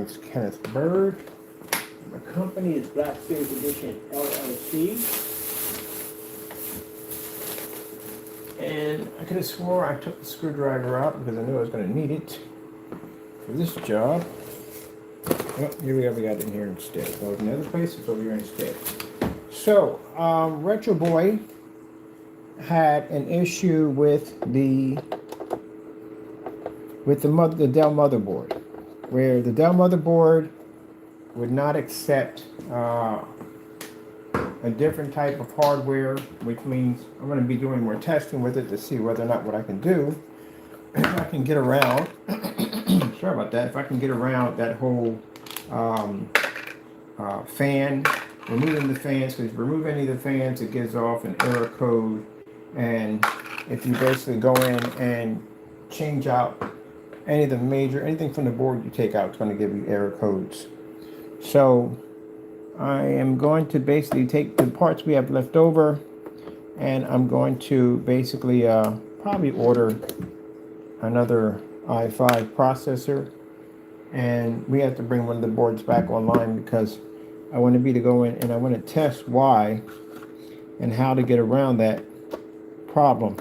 name's Kenneth Bird. My company is Black Series Edition LLC. And I could have swore I took the screwdriver out because I knew I was going to need it for this job. Oh, here we got it in here instead. So in another place, it's over here instead. So, Retro Boy had an issue with the Dell motherboard, where the Dell motherboard would not accept a different type of hardware, which means I'm going to be doing more testing with it to see whether or not what I can do. If I can get around, sorry about that, if I can get around that whole fan, removing the fans, because if you remove any of the fans, it gives off an error code. And if you basically go in and change out anything from the board you take out, it's going to give you error codes. So I am going to basically take the parts we have left over, and I'm going to basically probably order another i5 processor, and we have to bring one of the boards back online because I want to go in and I want to test why and how to get around that problem.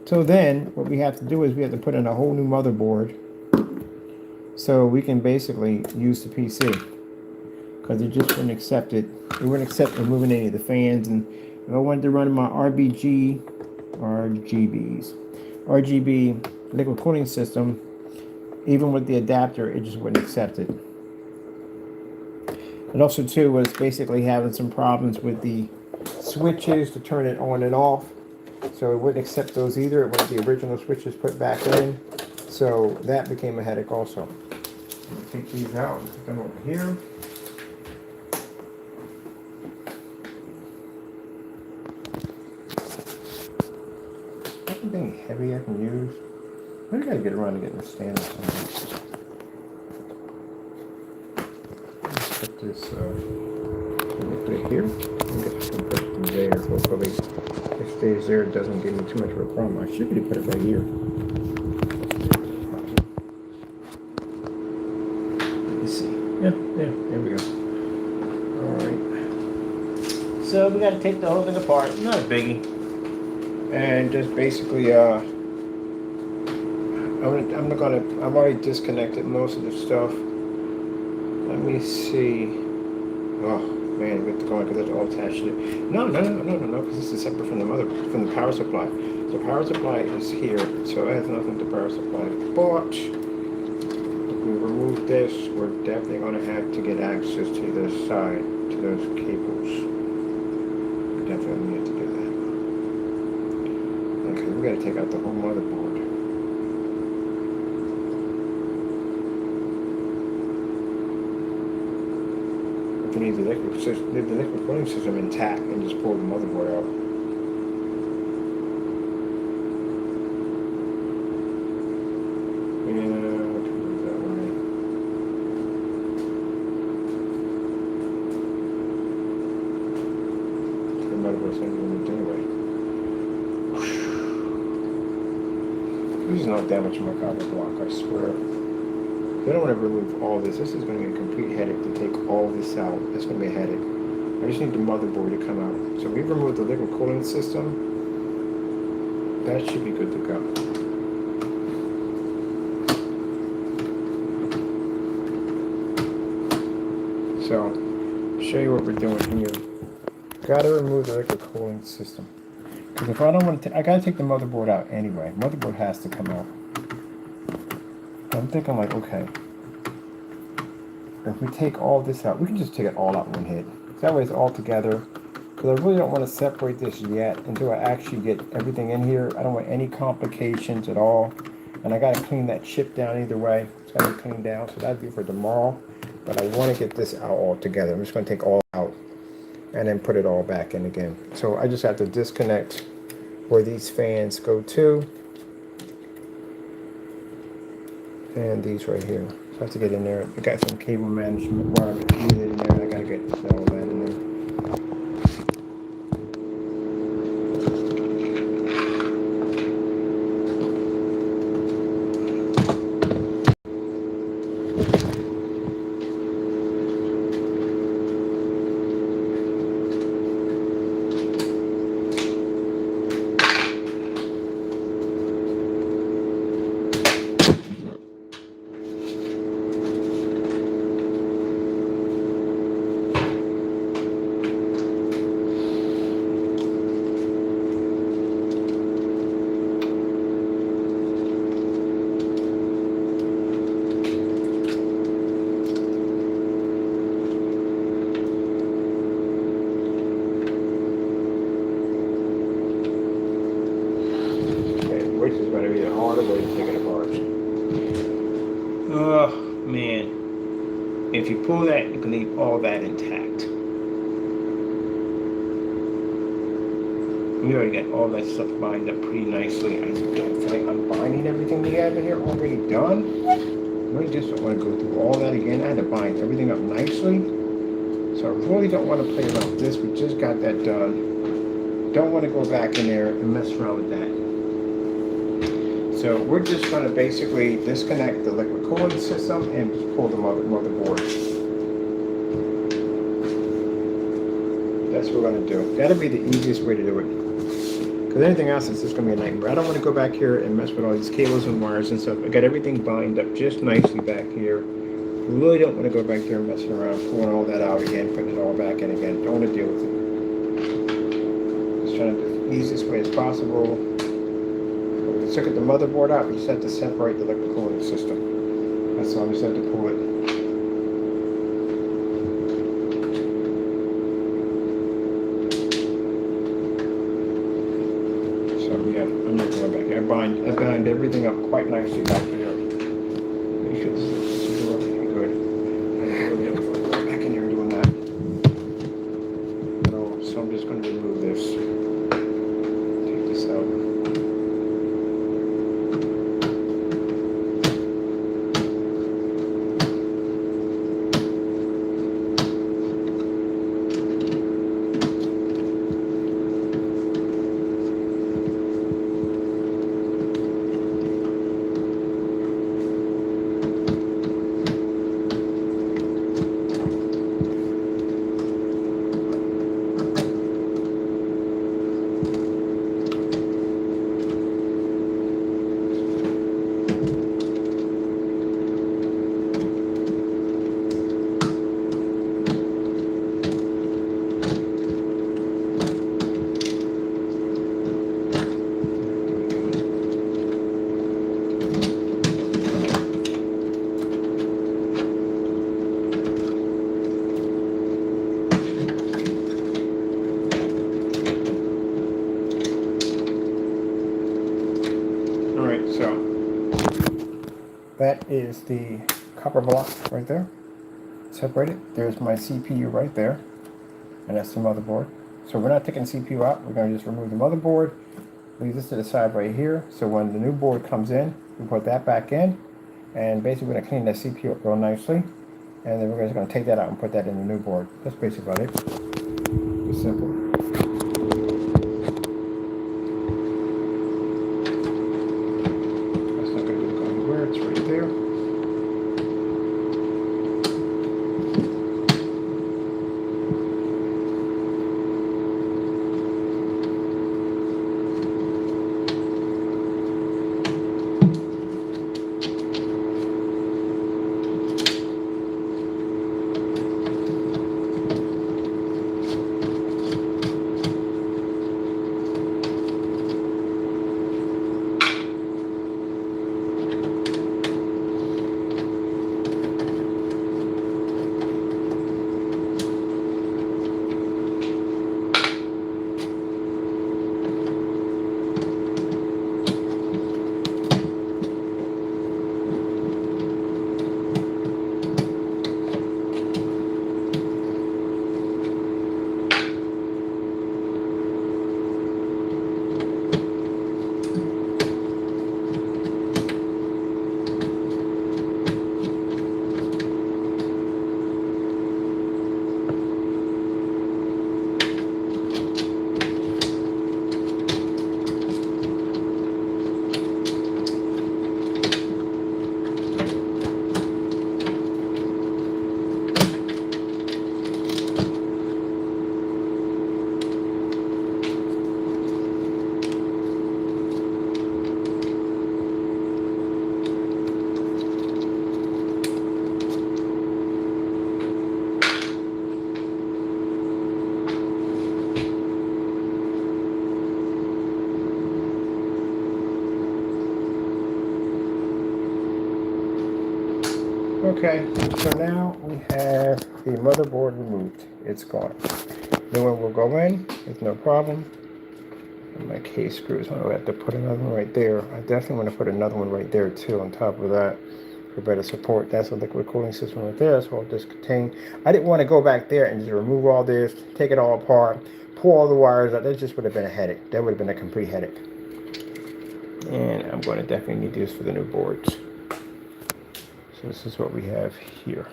So then what we have to do is we have to put in a whole new motherboard so we can basically use the PC, because it just wouldn't accept it. It wouldn't accept removing any of the fans. And if I wanted to run my RGB liquid cooling system, even with the adapter, it just wouldn't accept it. And also too was basically having some problems with the switches to turn it on and off. So it wouldn't accept those either. It wanted the original switches put back in. So that became a headache also. I'm going to take these out and put them over here. Anything heavy I can use? I gotta get around to getting the stand or something. Let's put this, put it here. I guess I can put it there. Hopefully, if it stays there, it doesn't give me too much of a problem. I should be able to put it right here. Let me see. Yeah, there we go. Alright. So we gotta take the whole thing apart. Not a biggie. And just basically, I've already disconnected most of the stuff. Let me see. Oh man, we have to go on because that's all attached to it. No, because this is separate from the power supply. The power supply is here, so it has nothing to power supply. But if we remove this, we're definitely going to have to get access to the side, to those cables. We definitely need to do that. Okay, we got to take out the whole motherboard. If you need the liquid cooling system intact and just pull the motherboard out. Yeah, that way. The motherboard's not doing it anyway. This is not that much of my copper block, I swear. I don't want to remove all this. This is going to be a complete headache to take all this out. That's going to be a headache. I just need the motherboard to come out. So we removed the liquid cooling system. That should be good to go. So, show you what we're doing here. Got to remove the liquid cooling system. Because if I don't want to, I got to take the motherboard out anyway. Motherboard has to come out. I'm thinking like, okay, if we take all this out, we can just take it all out in one hit. That way it's all together. Because I really don't want to separate this yet until I actually get everything in here. I don't want any complications at all. And I got to clean that chip down either way. It's got to be cleaned down, so that'd be for tomorrow. But I want to get this out all together. I'm just going to take all out and then put it all back in again. So I just have to disconnect where these fans go to. And these right here. So I have to get in there. I got some cable management wire in there. I gotta get all that in there. better way to take it apart. Oh man. If you pull that, you can leave all that intact. We already got all that stuff lined up pretty nicely. I don't feel like I'm binding everything we have in here already done. I just don't want to go through all that again. I had to bind everything up nicely. So I really don't want to play around with this. We just got that done. Don't want to go back in there and mess around with that. So we're just going to basically disconnect the liquid cooling system and pull the motherboard. That's what we're going to do. That'll be the easiest way to do it. Because anything else is just going to be a nightmare. I don't want to go back here and mess with all these cables and wires and stuff. I got everything bound up just nicely back here. Really don't want to go back there and messing around, pulling all that out again, putting it all back in again. Don't want to deal with it. Just trying to do the easiest way as possible. When we took the motherboard out, we just had to separate the liquid cooling system. That's all. I just had to pull it. I'm not going back here. I bind everything up quite nicely back here. Make sure this is working good. I'm going back in here doing that. So I'm just going to remove this. Take this out. That is the copper block right there, separated. There's my CPU right there, and that's the motherboard. So we're not taking CPU out, we're going to just remove the motherboard, leave this to the side right here, so when the new board comes in, we put that back in, and basically we're going to clean that CPU up real nicely, and then we're just going to take that out and put that in the new board. That's basically about it. It's simple. It's right there. Okay, so now we have the motherboard removed. It's gone. New one will go in, it's no problem. And my case screws. I have to put another one right there. I definitely want to put another one right there too on top of that for better support. That's a liquid cooling system right there. That's all this contained. I didn't want to go back there and just remove all this, take it all apart, pull all the wires out. That just would have been a headache. That would have been a complete headache. And I'm going to definitely need this for the new boards. So this is what we have here.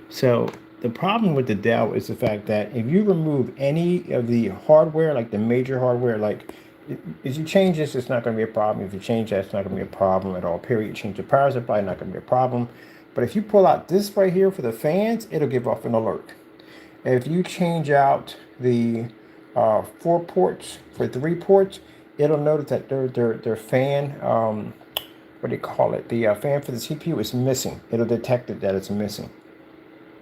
So the problem with the Dell is the fact that if you remove any of the hardware, like the major hardware, like if you change this, it's not going to be a problem. If you change that, it's not going to be a problem at all. Period. You change the power supply, not going to be a problem. But if you pull out this right here for the fans, it'll give off an alert. If you change out the 4 ports for 3 ports, it'll notice that their fan, what do you call it? The fan for the CPU is missing. It'll detect it that it's missing.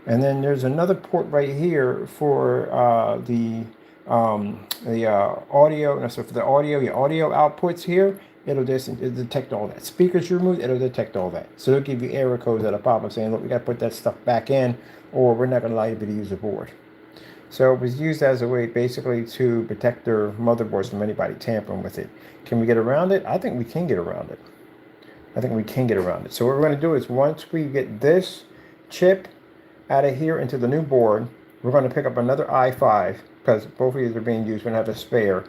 And then there's another port right here for the audio. So for the audio, your audio outputs here, it'll detect all that. Speakers you removed, it'll detect all that. So it'll give you error codes that'll pop up saying, look, we got to put that stuff back in, or we're not going to allow you to use the board. So it was used as a way basically to protect their motherboards from anybody tampering with it. Can we get around it? I think we can get around it. So what we're going to do is once we get this chip out of here into the new board, we're going to pick up another i5 because both of these are being used. We're going to have a spare.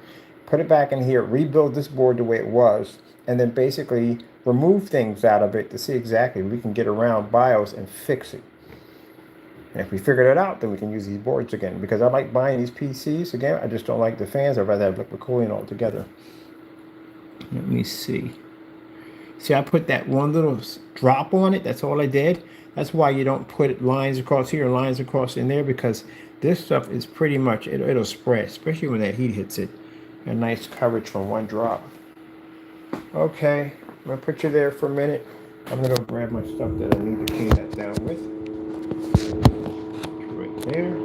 Put it back in here, rebuild this board the way it was, and then basically remove things out of it to see exactly we can get around BIOS and fix it. And if we figure that out, then we can use these boards again. Because I like buying these PCs again. I just don't like the fans. I'd rather have liquid cooling altogether. Let me see. See, I put that one little drop on it. That's all I did. That's why you don't put lines across here, lines across in there, because this stuff is pretty much, it'll spread, especially when that heat hits it. A nice coverage from one drop. Okay, I'm going to put you there for a minute. I'm going to go grab my stuff that I need to clean that down with. Right there.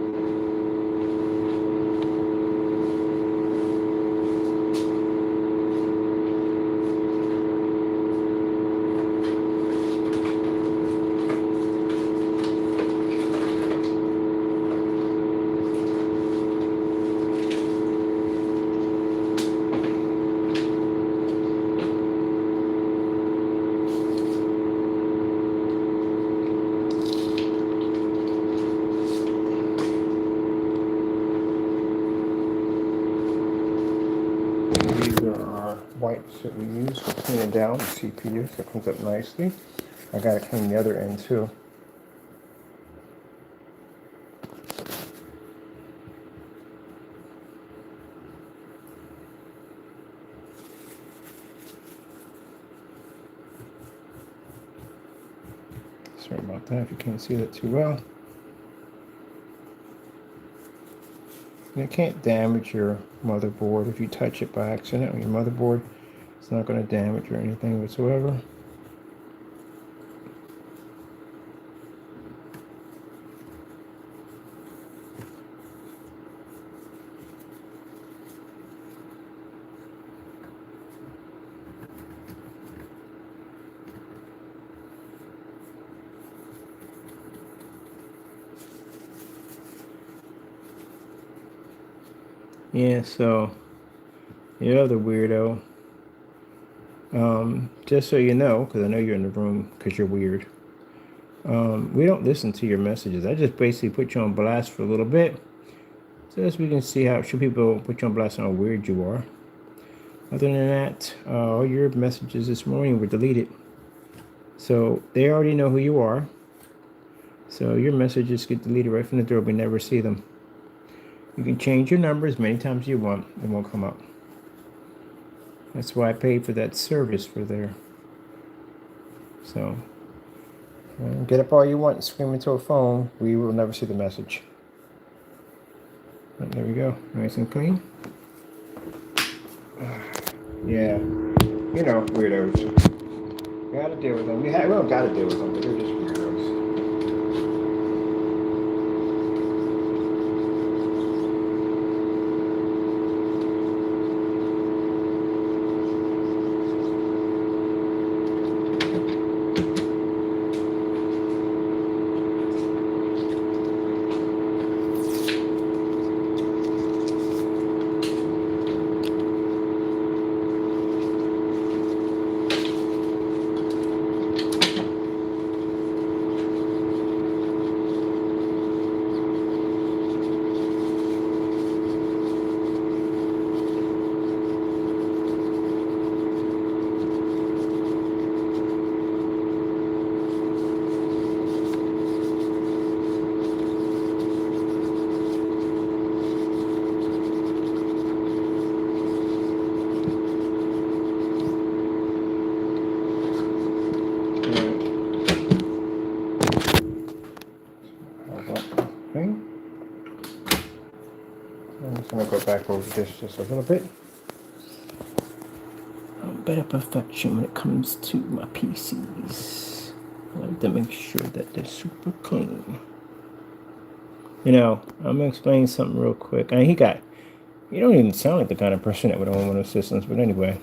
Wipes that we use for cleaning down the CPU, so it comes up nicely. I gotta clean the other end too. Sorry about that if you can't see that too well. And it can't damage your motherboard if you touch it by accident on your motherboard. It's not going to damage or anything whatsoever. Yeah, so the other weirdo, just so you know, because I know you're in the room because you're weird, we don't listen to your messages. I just basically put you on blast for a little bit so as we can see how should people put you on blast on how weird you are. Other than that, all your messages this morning were deleted, so they already know who you are, so your messages get deleted right from the door. We never see them. You can change your number as many times as you want. It won't come up. That's why I paid for that service for there. So, get up all you want and scream into a phone. We will never see the message. But there we go. Nice and clean. Yeah. You know, weirdos. We gotta deal with them. We don't gotta deal with them, but they're just weirdos. I'm going to go back over this just a little bit. Better perfection when it comes to my PCs. I like to make sure that they're super clean. You know, I'm gonna explain something real quick. I mean, you don't even sound like the kind of person that would own one of those systems, but anyway.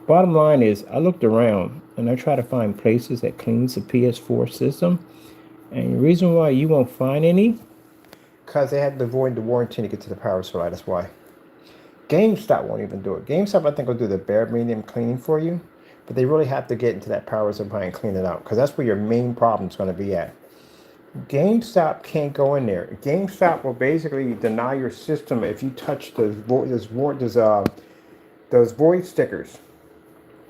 Bottom line is, I looked around and I try to find places that cleans the PS4 system. And the reason why you won't find any, because they had to void the warranty to get to the power supply, that's why. GameStop won't even do it. GameStop, I think, will do the bare minimum cleaning for you, but they really have to get into that power supply and clean it out, because that's where your main problem is going to be at. GameStop can't go in there. GameStop will basically deny your system if you touch those void stickers,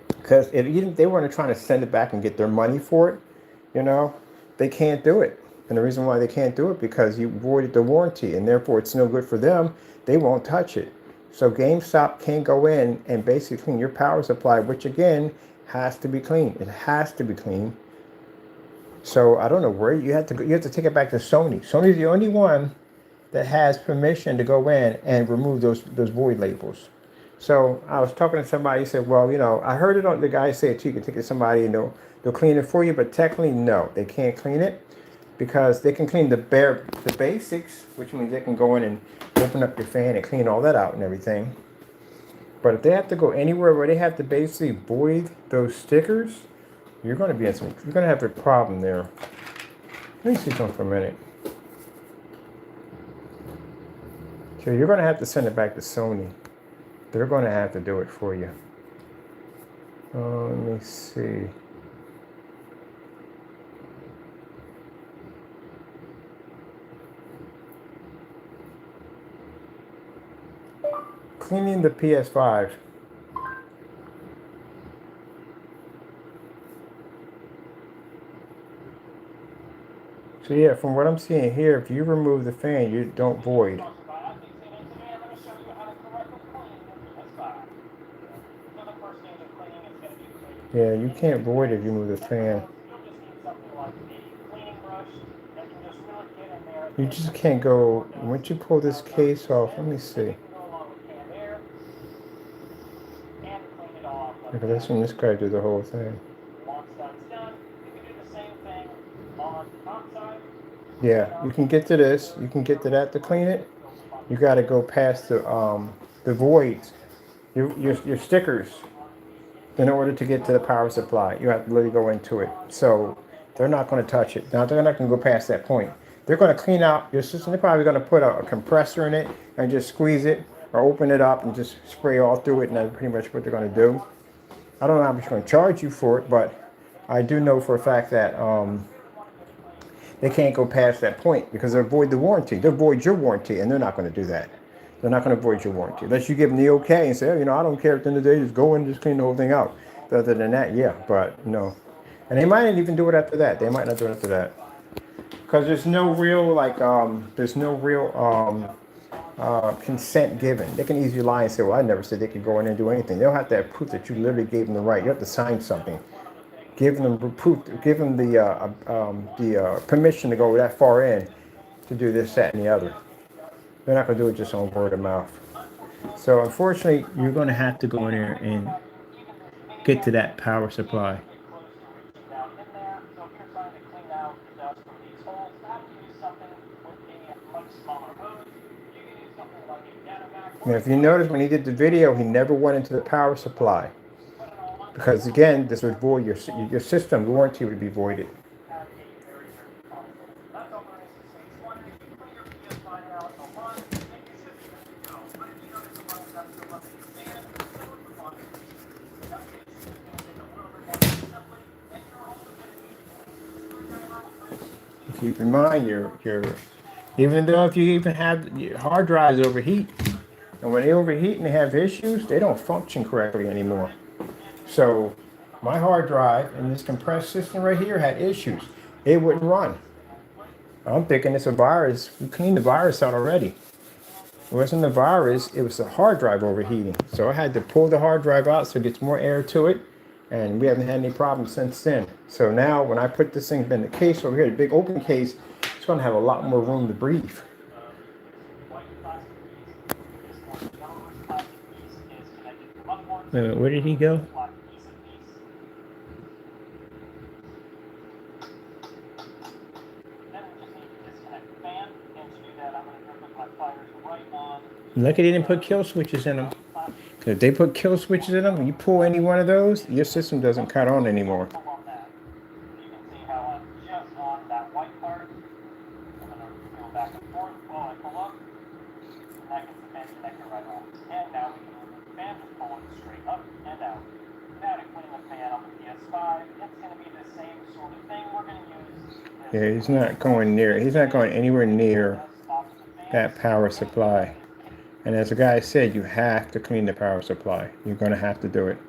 because if they weren't trying to send it back and get their money for it, you know, they can't do it. And the reason why they can't do it, because you voided the warranty, and therefore it's no good for them. They won't touch it. So GameStop can't go in and basically clean your power supply, which again has to be clean. It has to be clean. So I don't know where you have to go. You have to take it back to Sony. Sony's the only one that has permission to go in and remove those void labels. So I was talking to somebody. He said, "Well, you know, I heard it on the guy say it too. You can take it to somebody and they'll clean it for you, but technically no, they can't clean it." Because they can clean the basics, which means they can go in and open up your fan and clean all that out and everything. But if they have to go anywhere where they have to basically void those stickers, you're going to have a problem there. Let me see something for a minute. So you're going to have to send it back to Sony. They're going to have to do it for you. Let me see. Cleaning the PS5. So yeah, from what I'm seeing here, if you remove the fan, you don't void. Yeah, you can't void if you move the fan. You just can't go, once you pull this case off, let me see. Okay, that's when this guy do the whole thing. Yeah, you can get to this. You can get to that to clean it. You got to go past the voids, your stickers, in order to get to the power supply. You have to literally go into it. So they're not going to touch it. Now they're not going to go past that point. They're going to clean out your system. They're probably going to put a compressor in it and just squeeze it or open it up and just spray all through it. And that's pretty much what they're going to do. I don't know how much they're going to charge you for it, but I do know for a fact that they can't go past that point because they'll void the warranty. They'll void your warranty, and they're not going to do that. They're not going to void your warranty. Unless you give them the okay and say, oh, you know, I don't care at the end of the day, just go in and just clean the whole thing out. But other than that, yeah, but no. And they might not even do it after that. They might not do it after that. Because there's no real, consent given. They can easily lie and say, well, I never said they could go in and do anything. They'll have to have proof that you literally gave them the right. You have to sign something. Give them proof, give them the permission to go that far in to do this, that, and the other. They're not going to do it just on word of mouth. So unfortunately, you're going to have to go in there and get to that power supply. Now, if you notice, when he did the video, he never went into the power supply. Because again, this would void your system warranty would be voided. Keep in mind, even though if you even have your hard drives overheat, and when they overheat and they have issues, they don't function correctly anymore. So my hard drive and this compressed system right here had issues. It wouldn't run. I'm thinking it's a virus. We cleaned the virus out already. It wasn't the virus, it was the hard drive overheating. So I had to pull the hard drive out so it gets more air to it. And we haven't had any problems since then. So now when I put this thing in the case over here, the big open case, it's going to have a lot more room to breathe. Wait a minute, where did he go? Look, they didn't put kill switches in them. If they put kill switches in them, you pull any one of those, your system doesn't cut on anymore. Yeah, he's not going near. He's not going anywhere near that power supply. And as the guy said, you have to clean the power supply. You're going to have to do it.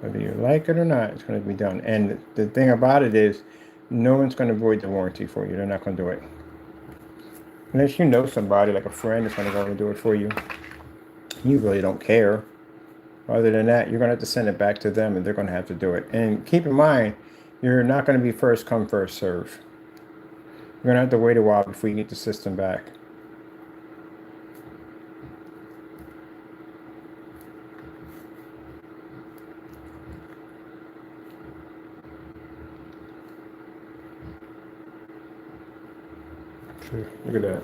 Whether you like it or not, it's going to be done. And the thing about it is, no one's going to void the warranty for you. They're not going to do it. Unless you know somebody, like a friend, that's going to go and do it for you. You really don't care. Other than that, you're going to have to send it back to them, and they're going to have to do it. And keep in mind, you're not going to be first come, first serve. You're going to have to wait a while before you get the system back. Look at that.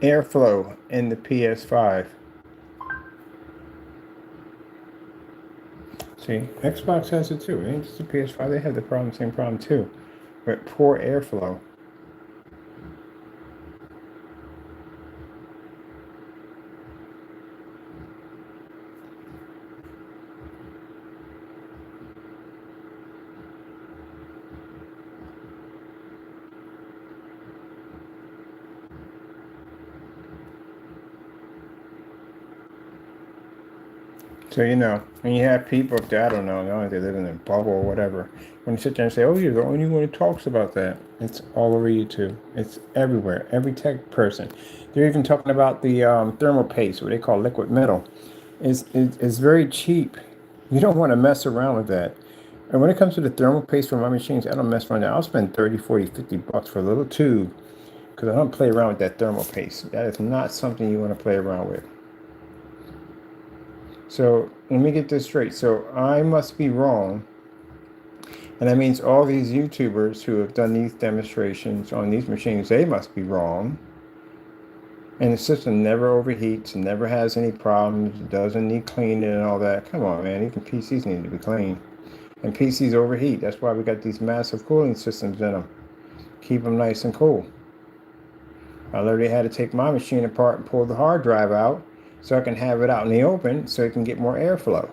Airflow in the PS5. See, Xbox has it too. It ain't just the PS5. They have the same problem too, but poor airflow. So, you know, when you have people up there, I don't know, they live in a bubble or whatever. When you sit there and say, oh, you're the only one who talks about that, it's all over YouTube. It's everywhere. Every tech person. They're even talking about the thermal paste, what they call liquid metal. It's very cheap. You don't want to mess around with that. And when it comes to the thermal paste for my machines, I don't mess around with that. I'll spend 30, 40, 50 bucks for a little tube because I don't play around with that thermal paste. That is not something you want to play around with. So let me get this straight. So I must be wrong. And that means all these YouTubers who have done these demonstrations on these machines, they must be wrong. And the system never overheats, never has any problems, doesn't need cleaning and all that. Come on, man. Even PCs need to be cleaned. And PCs overheat. That's why we got these massive cooling systems in them. Keep them nice and cool. I literally had to take my machine apart and pull the hard drive out so I can have it out in the open so it can get more airflow.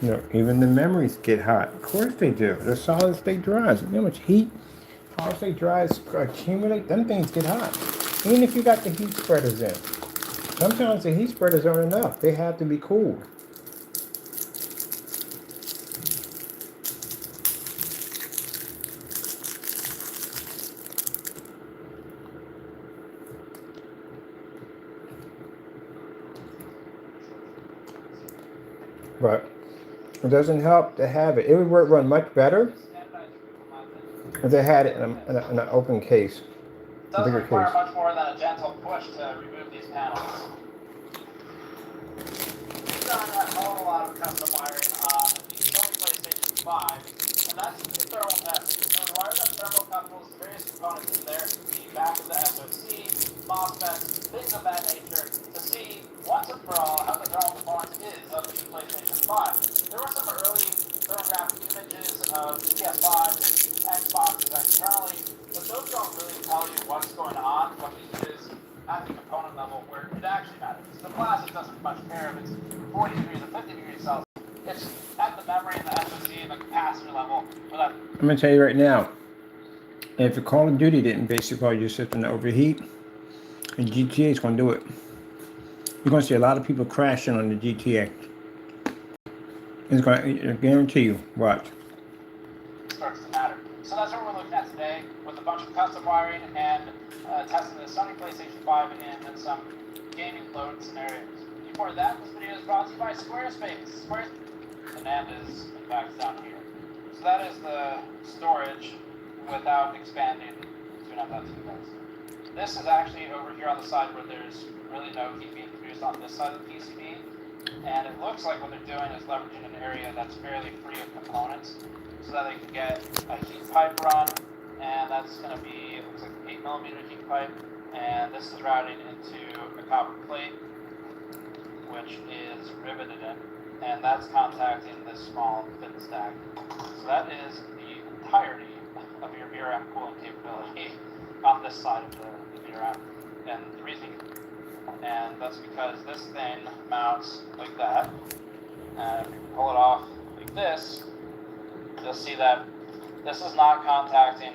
You know, even the memories get hot. Of course they do. They're solid state drives. You know how much heat solid state drives accumulate? Them things get hot. Even if you got the heat spreaders in. Sometimes the heat spreaders aren't enough. They have to be cooled. But it doesn't help to have it. It would run much better if they had it in an open case. It doesn't require much more than a gentle push to remove these panels. We've done a hell of a lot of custom wiring on the Sony PlayStation 5, and that's the thermal test. So we wired up thermocouples, various components in there, the back of the SoC, MOSFETs, things of that nature, to see once and for all how the thermal performance is of the PlayStation 5. There were some early thermographic images of PS5 and Xboxes externally, but those don't really tell you what's going on, what the heat is at the component level where it actually matters. The plastic doesn't much care if it's 40 degrees or 50 degrees Celsius. It's at the memory and the SoC and the capacitor level. I'm going to tell you right now, if the Call of Duty didn't basically cause your system to overheat, and GTA is going to do it. You're going to see a lot of people crashing on the GTA. It's going to, I guarantee you, watch. Starts to matter. So that's what we're looking at today with a bunch of custom wiring and testing the Sony PlayStation 5 in some gaming load scenarios. Before that, this video is brought to you by Squarespace. The NAND is in fact down here. So that is the storage without expanding to an M.2 device. This is actually over here on the side where there's really no heat being produced on this side of the PCB. And it looks like what they're doing is leveraging an area that's fairly free of components so that they can get a heat pipe run, and that's going to be, it looks like an 8mm heat pipe, and this is routing into a copper plate, which is riveted in, and that's contacting this small fin stack. So that is the entirety of your VRM cooling capability on this side of the VRM. And the reason, and that's because this thing mounts like that, and if you pull it off like this, you'll see that this is not contacting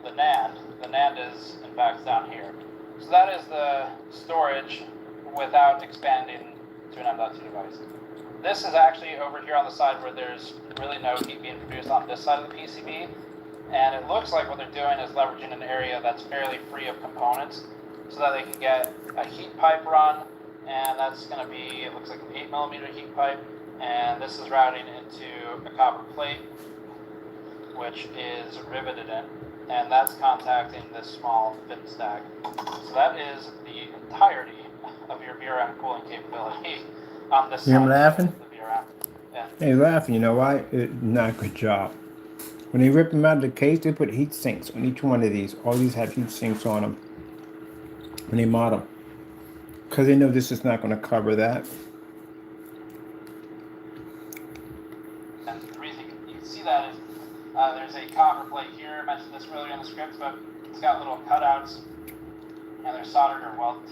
the NAND. The NAND is in fact down here. So that is the storage without expanding to an M.2 device. This is actually over here on the side where there's really no heat being produced on this side of the PCB. And it looks like what they're doing is leveraging an area that's fairly free of components so that they can get a heat pipe run, and that's going to be, it looks like an 8mm heat pipe, and this is routing into a copper plate, which is riveted in, and that's contacting this small fin stack. So that is the entirety of your VRM cooling capability on this side You're laughing? of the VRM. Yeah. Hey, laughing, you know why? Not a good job. When they rip them out of the case, they put heat sinks on each one of these. All these have heat sinks on them when they mod them, because they know this is not going to cover that. And the reason you can see that is there's a copper plate here. I mentioned this earlier in the script, but it's got little cutouts, and they're soldered or welded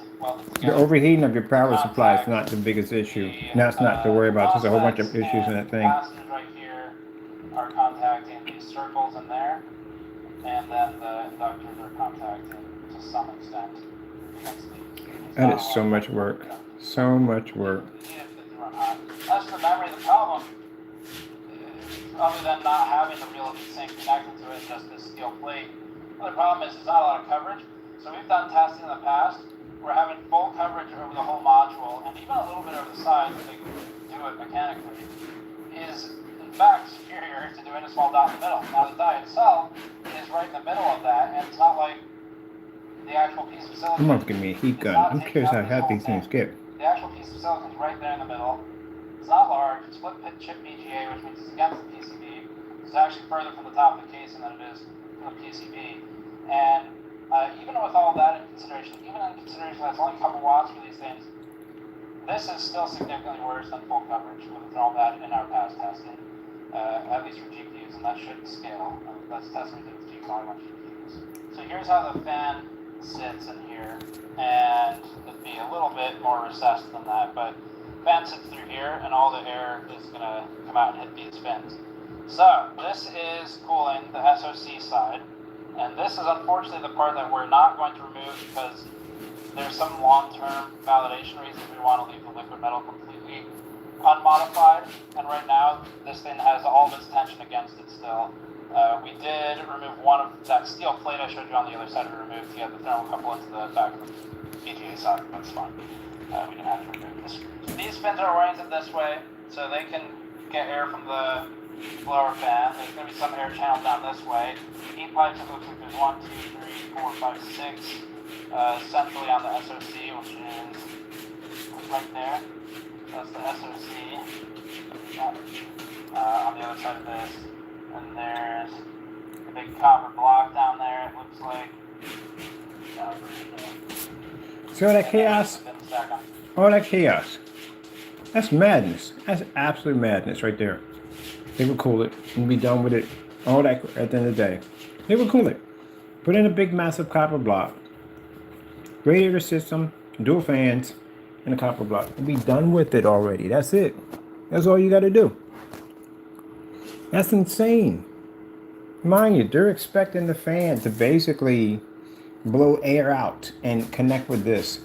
together. The overheating of your power supply is not the biggest issue. That's not to worry about. There's a whole bunch of issues in that thing. Capacitors right here are contacting these circles in there, and then the inductors are contacting to some extent against these. That is so much work. So much work. That's the memory. The problem, other than not having the real heat sink connected to it, just this steel plate, the problem is there's not a lot of coverage. So we've done testing in the past. We're having full coverage over the whole module, and even a little bit over the side, so they can do it mechanically, is in fact superior to doing a small dot in the middle. Now the die itself is right in the middle of that, and it's not like the actual piece of silicon. I'm gonna give me a heat gun. Who cares how hot these things get? The actual piece of silicon is right there in the middle. It's not large. It's split pit chip BGA, which means it's against the PCB. It's actually further from the top of the casing than it is from the PCB. And even with all that in consideration, even in consideration that it's only a couple watts for these things, this is still significantly worse than full coverage with all that in our past testing, at least for GPUs, and that should scale. That's testing with GPU on GPUs. So here's how the fan sits in here, and it'd be a little bit more recessed than that, but fan sits through here, and all the air is going to come out and hit these fins. So this is cooling the SoC side. And this is unfortunately the part that we're not going to remove because there's some long-term validation reasons we want to leave the liquid metal completely unmodified. And right now, this thing has all of its tension against it still. We did remove one of that steel plate I showed you on the other side we removed to get the thermocouple into the back of the BGA socket. That's fine. We didn't have to remove this. So these fins are oriented this way, so they can get air from the blower fan. There's going to be some air channel down this way. Heat pipes, it looks like there's 1, 2, 3, 4, 5, 6 centrally on the SoC, which is right there. That's the SoC. On the other side of this. And there's a big copper block down there, it looks like. See all that chaos? All that chaos. That's madness. That's absolute madness right there. They would cool it and be done with it. All that at the end of the day. They would cool it. Put in a big massive copper block. Radiator system, dual fans, and a copper block. And be done with it already. That's it. That's all you got to do. That's insane. Mind you, they're expecting the fan to basically blow air out and connect with this.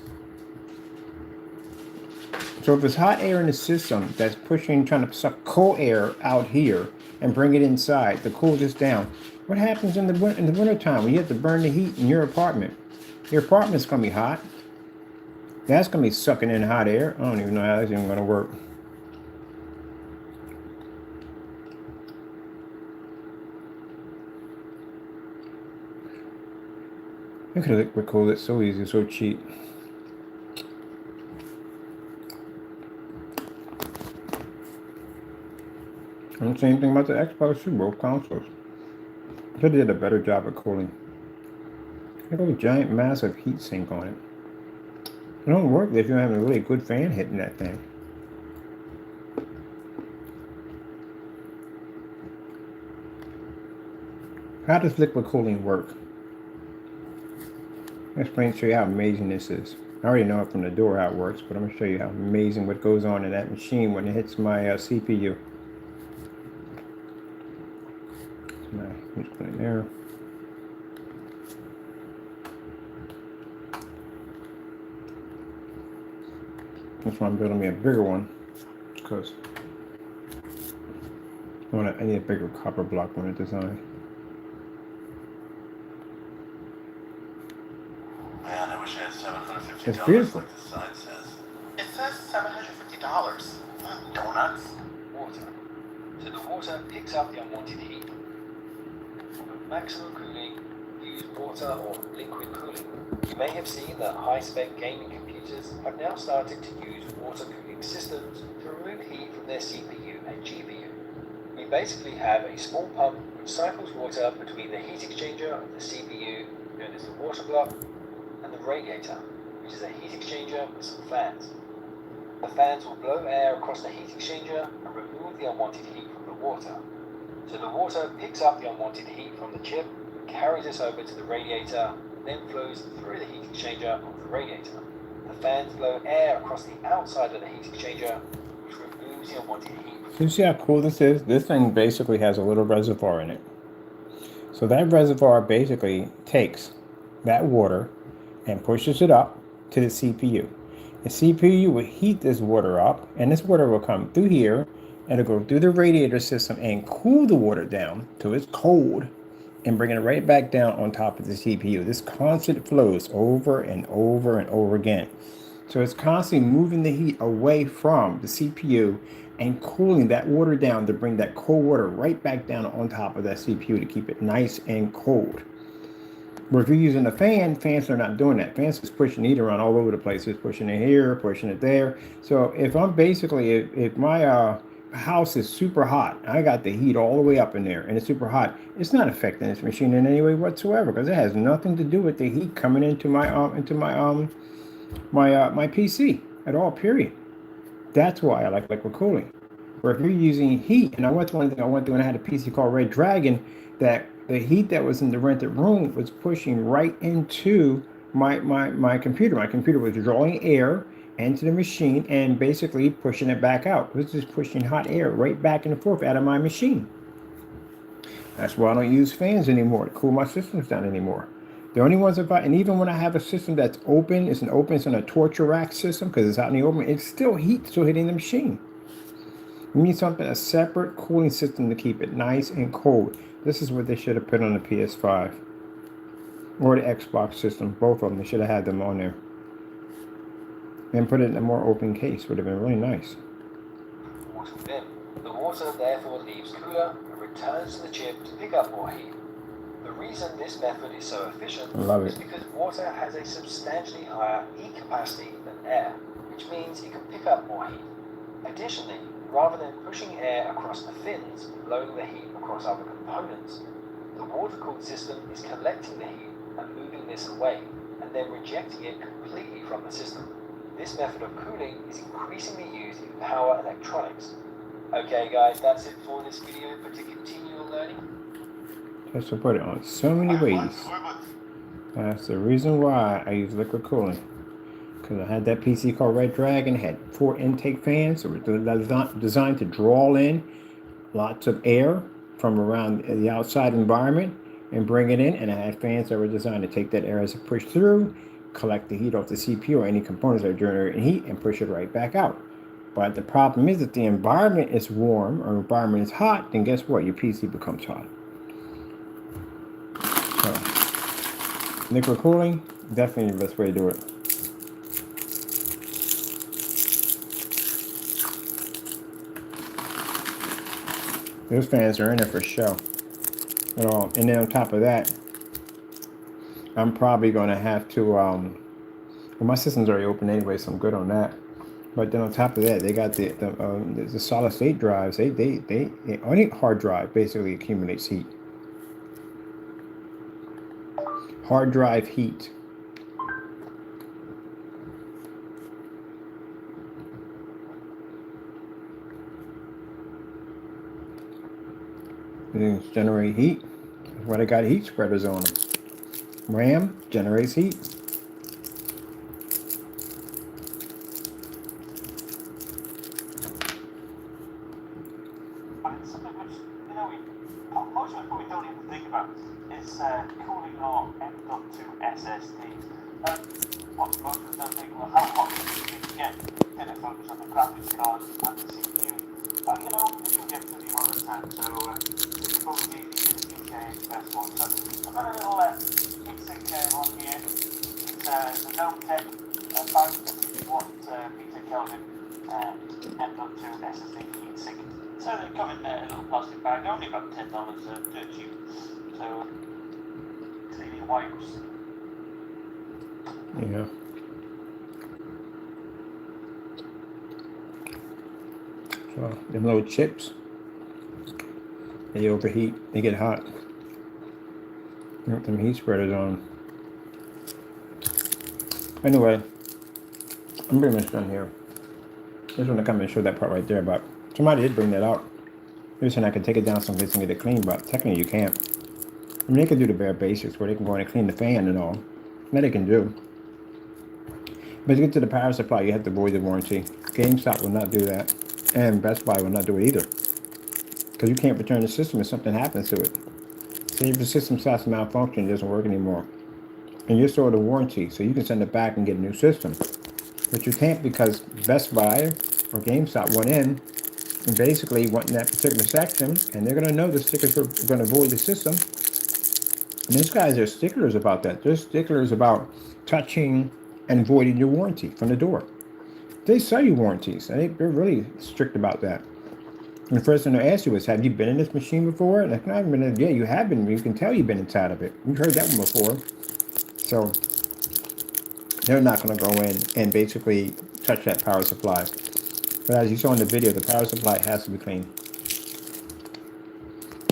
So if there's hot air in the system that's pushing, trying to suck cold air out here and bring it inside to cool this down, what happens in the winter time when you have to burn the heat in your apartment? Your apartment's gonna be hot. That's gonna be sucking in hot air. I don't even know how that's even gonna work. You could liquid cool it so easy, so cheap. And the same thing about the Xbox too, both consoles. They did a better job of cooling. They got a giant massive heat sink on it. It don't work if you don't have a really good fan hitting that thing. How does liquid cooling work? I'll explain to you how amazing this is. I already know it from the door how it works, but I'm going to show you how amazing what goes on in that machine when it hits my CPU. Just put it there. That's why I'm building me a bigger one, because I need a bigger copper block when I design. Man, I wish I had $750. It's beautiful. Like the sign says. It says $750. Donuts? Water. So the water picks up the unwanted heat. For maximum cooling, use water or liquid cooling. You may have seen that high-spec gaming computers have now started to use water cooling systems to remove heat from their CPU and GPU. We basically have a small pump which cycles water between the heat exchanger of the CPU, known as the water block, and the radiator, which is a heat exchanger with some fans. The fans will blow air across the heat exchanger and remove the unwanted heat from the water. So the water picks up the unwanted heat from the chip, carries this over to the radiator, then flows through the heat exchanger of the radiator. The fans blow air across the outside of the heat exchanger, which removes the unwanted heat. So you see how cool this is? This thing basically has a little reservoir in it. So that reservoir basically takes that water and pushes it up to the CPU. The CPU will heat this water up, and this water will come through here, and it'll go through the radiator system and cool the water down till it's cold, and bring it right back down on top of the CPU. This constant flows over and over and over again. So it's constantly moving the heat away from the CPU and cooling that water down to bring that cold water right back down on top of that CPU to keep it nice and cold. But if you're using a fan, fans are not doing that. Fans is pushing heat around all over the place. It's pushing it here, pushing it there. So if I'm basically, if my house is super hot, I got the heat all the way up in there and it's super hot, it's not affecting this machine in any way whatsoever, because it has nothing to do with the heat coming into my my PC at all, period. That's why I like liquid cooling. Or if you're using heat, and one thing I went through when I had a PC called Red Dragon, that the heat that was in the rented room was pushing right into my computer. My computer was drawing air into the machine and basically pushing it back out. It was just pushing hot air right back and forth out of my machine. That's why I don't use fans anymore to cool my systems down anymore. The only ones and even when I have a system that's open, it's in a torture rack system because it's out in the open, it's still heat still hitting the machine. You need a separate cooling system to keep it nice and cold. This is what they should have put on the PS5 or the Xbox system. Both of them, they should have had them on there. And put it in a more open case. Would have been really nice. Water within. The water therefore leaves cooler and returns to the chip to pick up more heat. The reason this method is so efficient is because water has a substantially higher heat capacity than air, which means it can pick up more heat. Additionally, rather than pushing air across the fins, blowing the heat across other components, the water-cooled system is collecting the heat and moving this away, and then rejecting it completely from the system. This method of cooling is increasingly used in power electronics. Okay guys, that's it for this video, but to continue your learning, Just to put it on so many ways. That's the reason why I use liquid cooling. Because I had that PC called Red Dragon, had 4 intake fans that were designed to draw in lots of air from around the outside environment and bring it in. And I had fans that were designed to take that air as it pushed through, collect the heat off the CPU or any components that are generating heat and push it right back out. But the problem is if the environment is warm or environment is hot, then guess what? Your PC becomes hot. So, liquid cooling, definitely the best way to do it. Those fans are in there for show. And then on top of that, I'm probably going to have to, well, my system's already open anyway, so I'm good on that. But then on top of that, they got the solid state drives. Only hard drive basically accumulates heat. Hard drive heat. Things generate heat. That's why they got heat spreaders on them. RAM generates heat. But it's something which, most of us probably don't even think about is cooling our M.2 SSDs. What most of us don't think, well, how hot can it get? Did it focus on the graphics card and the CPU? It will get pretty hot at times, so this is probably the PCI Express one. So I've got a little heatsink on here. It's the Dome Tech 550 watt Peter Kelvin M.2 SSD heatsink. So they come in a little plastic bag, only about $10, dirt cheap. So, cleaning wipes. Yeah. So them little chips, they overheat, they get hot. You want them heat spreaders on. Anyway, I'm pretty much done here. Just want to come and show that part right there, but somebody did bring that out. Maybe saying I could take it down someplace and get it clean, but technically you can't. I mean, they can do the bare basics where they can go in and clean the fan and all. That they can do. But to get to the power supply, you have to void the warranty. GameStop will not do that. And Best Buy will not do it either. Because you can't return the system if something happens to it. Say if the system starts to malfunction, it doesn't work anymore. And you're still the warranty, so you can send it back and get a new system. But you can't because Best Buy or GameStop went in and basically went in that particular section, and they're going to know the stickers are going to void the system. And these guys are sticklers about that. They're sticklers about touching and voiding your warranty from the door. They sell you warranties. They're really strict about that. And the first thing they ask you is, have you been in this machine before? Like, no, I haven't been in. Yeah, you have been. You can tell you've been inside of it. You've heard that one before. So they're not going to go in and basically touch that power supply. But as you saw in the video, the power supply has to be clean.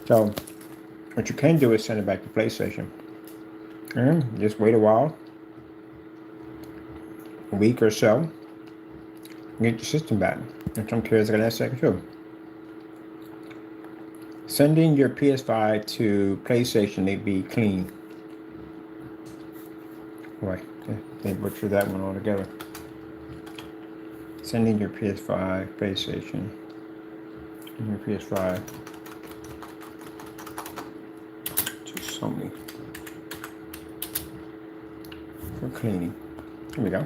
So what you can do is send it back to PlayStation. And just wait a while, a week or so, and get your system back. And some carriers are going to ask that too. Sending your PS5 to PlayStation, they'd be clean. Boy, they butchered that one altogether. Sending your PS5, PlayStation, and your PS5 to Sony for cleaning. Here we go.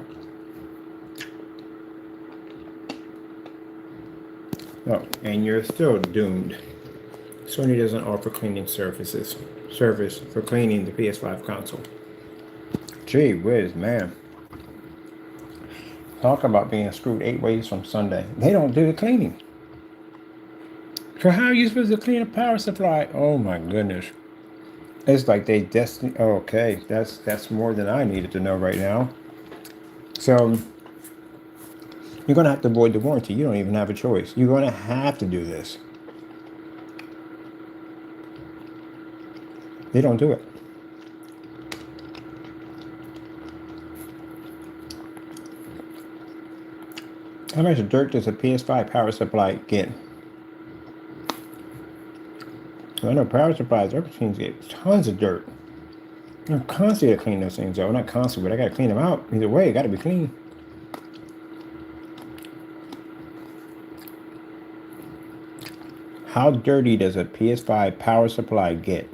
Oh, and you're still doomed. Sony doesn't offer cleaning service for cleaning the PS5 console. Gee whiz, man. Talk about being screwed 8 ways from Sunday. They don't do the cleaning. So how are you supposed to clean a power supply? Oh my goodness. It's like they destiny. Okay, that's more than I needed to know right now. So you're gonna have to void the warranty. You don't even have a choice. You're gonna have to do this. They don't do it. How much dirt does a PS5 power supply get? I know power supplies, other machines get tons of dirt. I'm constantly to clean those things though. Not constantly, but I gotta clean them out. Either way, it gotta be clean. How dirty does a PS5 power supply get?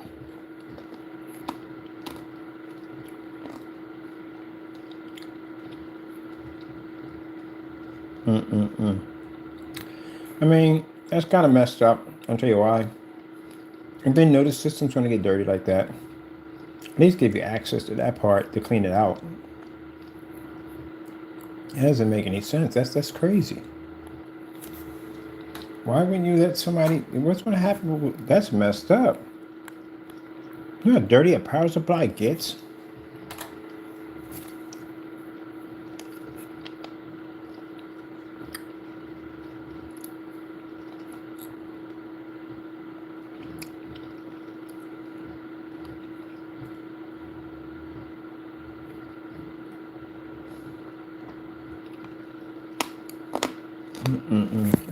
I mean, that's kind of messed up. I'll tell you why. And then notice system's going to get dirty like that. At least give you access to that part to clean it out. It doesn't make any sense. That's crazy. Why wouldn't you let somebody? What's going to happen? That's messed up. You know how dirty a power supply gets?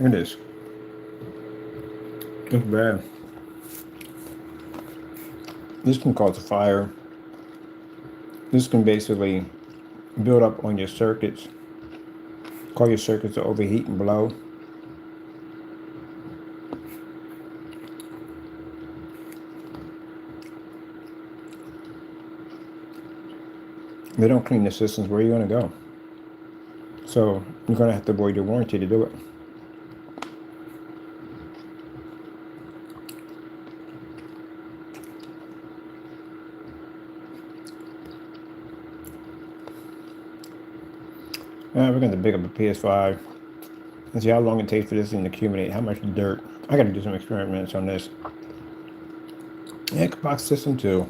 It is. It's bad. This can cause a fire. This can basically build up on your circuits. Cause your circuits to overheat and blow. They don't clean the systems. Where are you going to go? So you're going to have to void your warranty to do it. We're going to pick up a PS5 and see how long it takes for this thing to accumulate, how much dirt. I got to do some experiments on this. Xbox system too.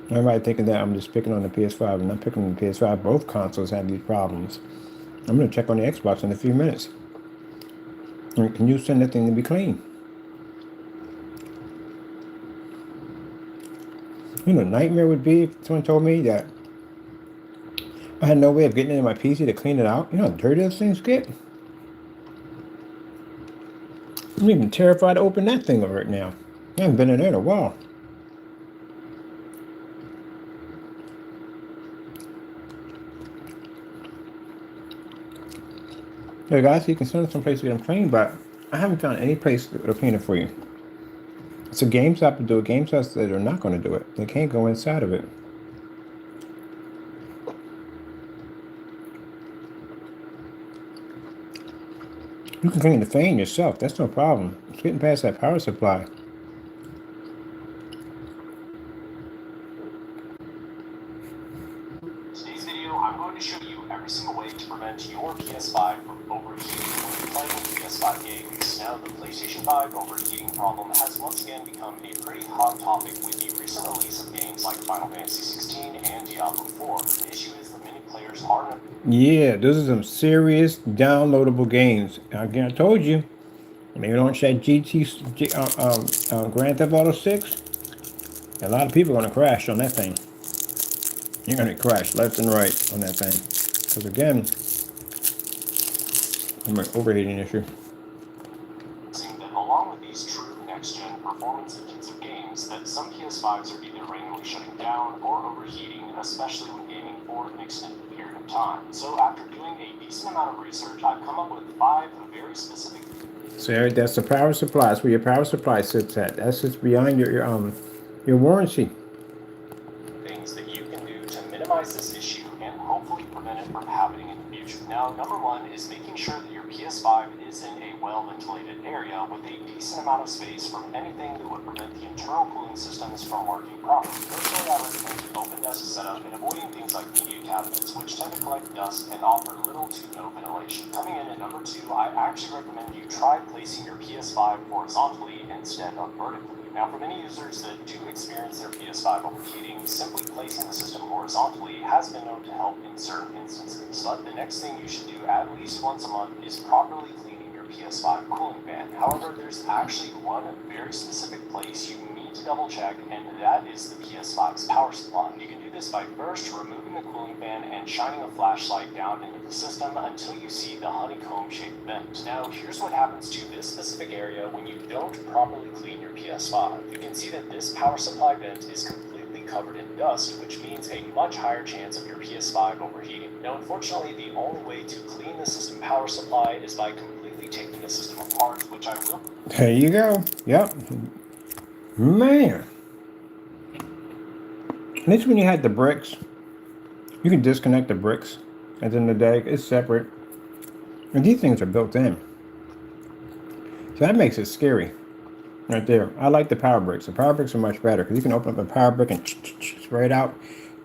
Everybody thinking that I'm just picking on the PS5 and I'm picking on the PS5. Both consoles have these problems. I'm going to check on the Xbox in a few minutes. And can you send that thing to be clean? You know, nightmare would be if someone told me that I had no way of getting into my PC to clean it out. You know how dirty those things get? I'm even terrified to open that thing right now. I haven't been in there in a while. Hey guys, you can send it someplace to get them cleaned, but I haven't found any place to clean it for you. So GameStop to do it. GameStop that are not going to do it. They can't go inside of it. You can clean the fan yourself. That's no problem. It's getting past that power supply. Today's video, I'm going to show you every single way to prevent your PS5 from overheating when playing PS5 games. Now, the PlayStation 5 overheating problem has once again become a pretty hot topic with the recent release of games like Final Fantasy 16 and Diablo 4. The issue is that many players are... Yeah, those are some serious downloadable games. Again, I told you, when they launch that Grand Theft Auto 6, a lot of people are going to crash on that thing. You're going to crash left and right on that thing. Because again, I'm an overheating issue. That along with these true next-gen performance-intensive games, that some PS5s are either randomly shutting down or overheating, especially when gaming for an extended period of time. So after doing a decent amount of research, I've come up with 5 very specific... So that's the power supply. That's where your power supply sits at. That's just behind your warranty. Things that you can do to minimize this issue and hopefully prevent it from happening in the future. Now, number 1 is making sure that your PS5 is in a well-ventilated area with a decent amount of space from anything that would prevent the internal cooling systems from working properly. Personally, I recommend an open desk setup and avoiding things like media cabinets, which tend to collect dust and offer little to no ventilation. Coming in at number 2, I actually recommend you try placing your PS5 horizontally instead of vertically. Now, for many users that do experience their PS5 overheating, simply placing the system horizontally has been known to help in certain instances. But the next thing you should do at least once a month is properly cleaning your PS5 cooling fan. However, there's actually one very specific place you need to double check, and that is the PS5's power supply. You can do this by first removing the cooling fan and shining a flashlight down into the system until you see the honeycomb-shaped vent. Now, here's what happens to this specific area when you don't properly clean your PS5. You can see that this power supply vent is completely covered in dust, which means a much higher chance of your PS5 overheating. Now, unfortunately, the only way to clean the system power supply is by completely taking the system apart, which I will. There you go. Yep. Man. At least when you had the bricks, you can disconnect the bricks. At the end of the day, it's separate. And these things are built in. So that makes it scary right there. I like the power bricks. The power bricks are much better because you can open up a power brick and spray it out,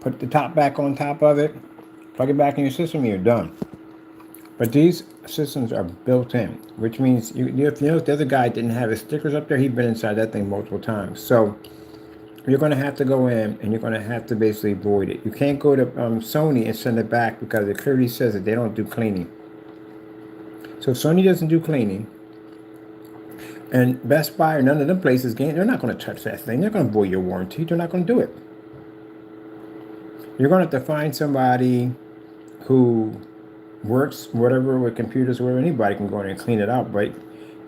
put the top back on top of it, plug it back in your system, and you're done. But these systems are built in, which means if you notice the other guy didn't have his stickers up there, he'd been inside that thing multiple times. So you're going to have to go in and you're going to have to basically void it. You can't go to Sony and send it back because it clearly says that they don't do cleaning. So if Sony doesn't do cleaning, and Best Buy or none of them places, they're not going to touch that thing. They're going to void your warranty. They're not going to do it. You're going to have to find somebody who works whatever with computers where anybody can go in and clean it out, but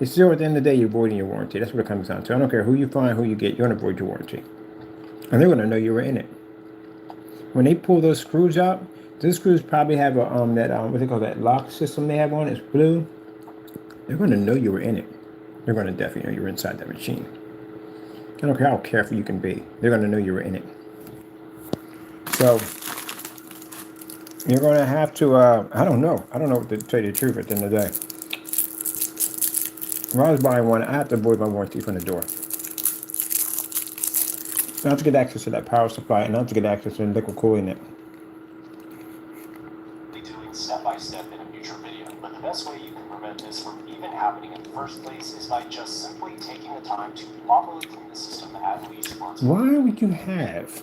it's still at the end of the day you're voiding your warranty. That's what it comes down to. I don't care who you find, who you get, you're going to void your warranty. And they're going to know you were in it. When they pull those screws out, those screws probably have a what they call that lock system they have on it's blue. They're going to know you were in it. They're going to definitely know you were inside that machine. I don't care how careful you can be. They're going to know you were in it. So you're going to have to, I don't know what to tell you the truth at the end of the day. When I was buying one, I have to void my warranty from the door. Not to get access to that power supply and not to get access to the liquid cooling it. Be doing step by step in a future video, but the best way you can prevent this from even happening in the first place is by just simply taking the time to properly clean the system at least once. Why would you have?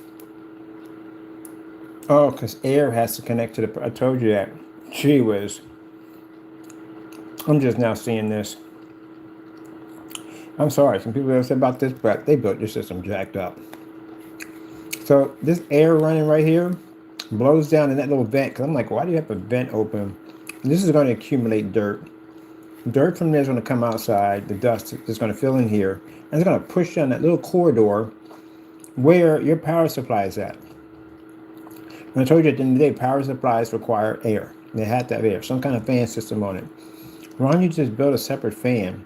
Oh, because air has to connect to the. I told you that. Gee whiz. I'm just now seeing this. I'm sorry, some people have said about this, but they built your system jacked up. So this air running right here blows down in that little vent. Because I'm like, why do you have a vent open? And this is going to accumulate dirt. Dirt from there is going to come outside. The dust is going to fill in here. And it's going to push down that little corridor where your power supply is at. And I told you at the end of the day, power supplies require air. They have to have air, some kind of fan system on it. Why don't you just build a separate fan?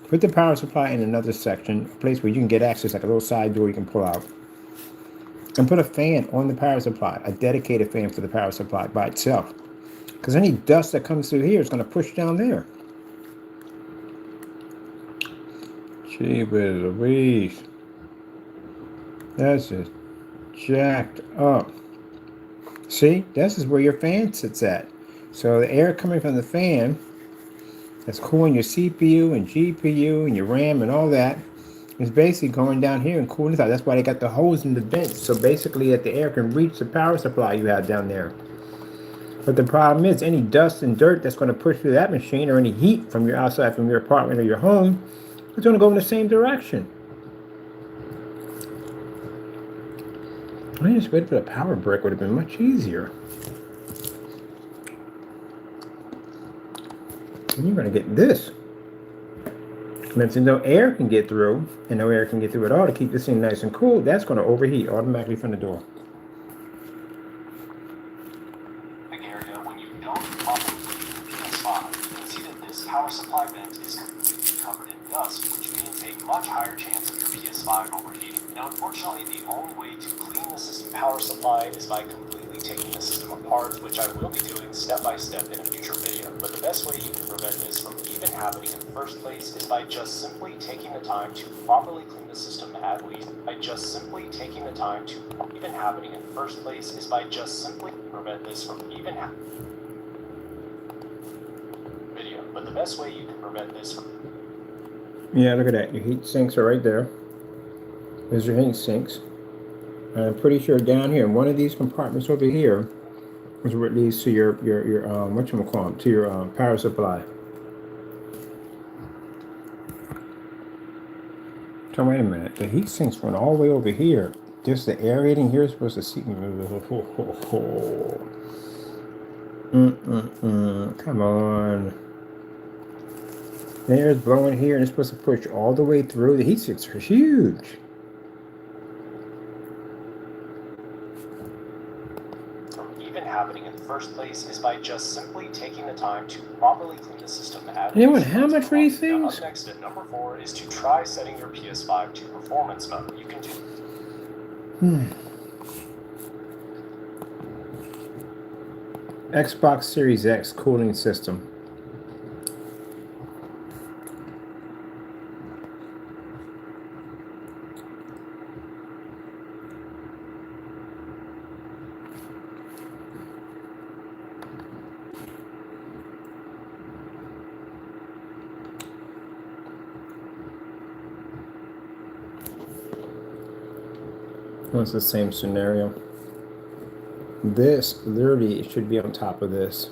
Put the power supply in another section, a place where you can get access, like a little side door you can pull out. And put a fan on the power supply, a dedicated fan for the power supply by itself. Because any dust that comes through here is going to push down there. Gee whiz Louise. That's just jacked up. See, this is where your fan sits at. So the air coming from the fan that's cooling your CPU and GPU and your RAM and all that is basically going down here and cooling it out. That's why they got the holes in the vents. So basically that the air can reach the power supply you have down there. But the problem is any dust and dirt that's going to push through that machine or any heat from your outside, from your apartment or your home, it's going to go in the same direction. I just waited for the power brick, would have been much easier. And you're going to get this. And since no air can get through, and no air can get through at all to keep this thing nice and cool, that's going to overheat automatically from the door. Area when you don't properly clean the PS5, you can see that this power supply vent is completely covered in dust, which means a much higher chance of your PS5 overheating. Now, unfortunately, the only way to clean the system power supply is by completely taking the system apart, which I will be doing step by step in a future video. But the best way you can prevent this from even happening in the first place is by just simply taking the time to properly clean the system at least. By just simply taking the time to even happening in the first place is by just simply prevent this from even happening. Video. But the best way you can prevent this from. Yeah, look at that. Your heat sinks are right there. There's your heat sinks. And I'm pretty sure down here, in one of these compartments over here, is where it leads to your whatchamacallit, to your power supply. So wait a minute, the heat sinks run all the way over here. Just the aerating here is supposed to see. Come on. The air is blowing here and it's supposed to push all the way through. The heat sinks are huge. Even happening in the first place is by just simply taking the time to properly clean the system at Anyone, how much for these Now, things? up next at number 4 is to try setting your PS5 to performance mode. You can do Xbox Series X cooling system. Well, it's the same scenario. This literally should be on top of this.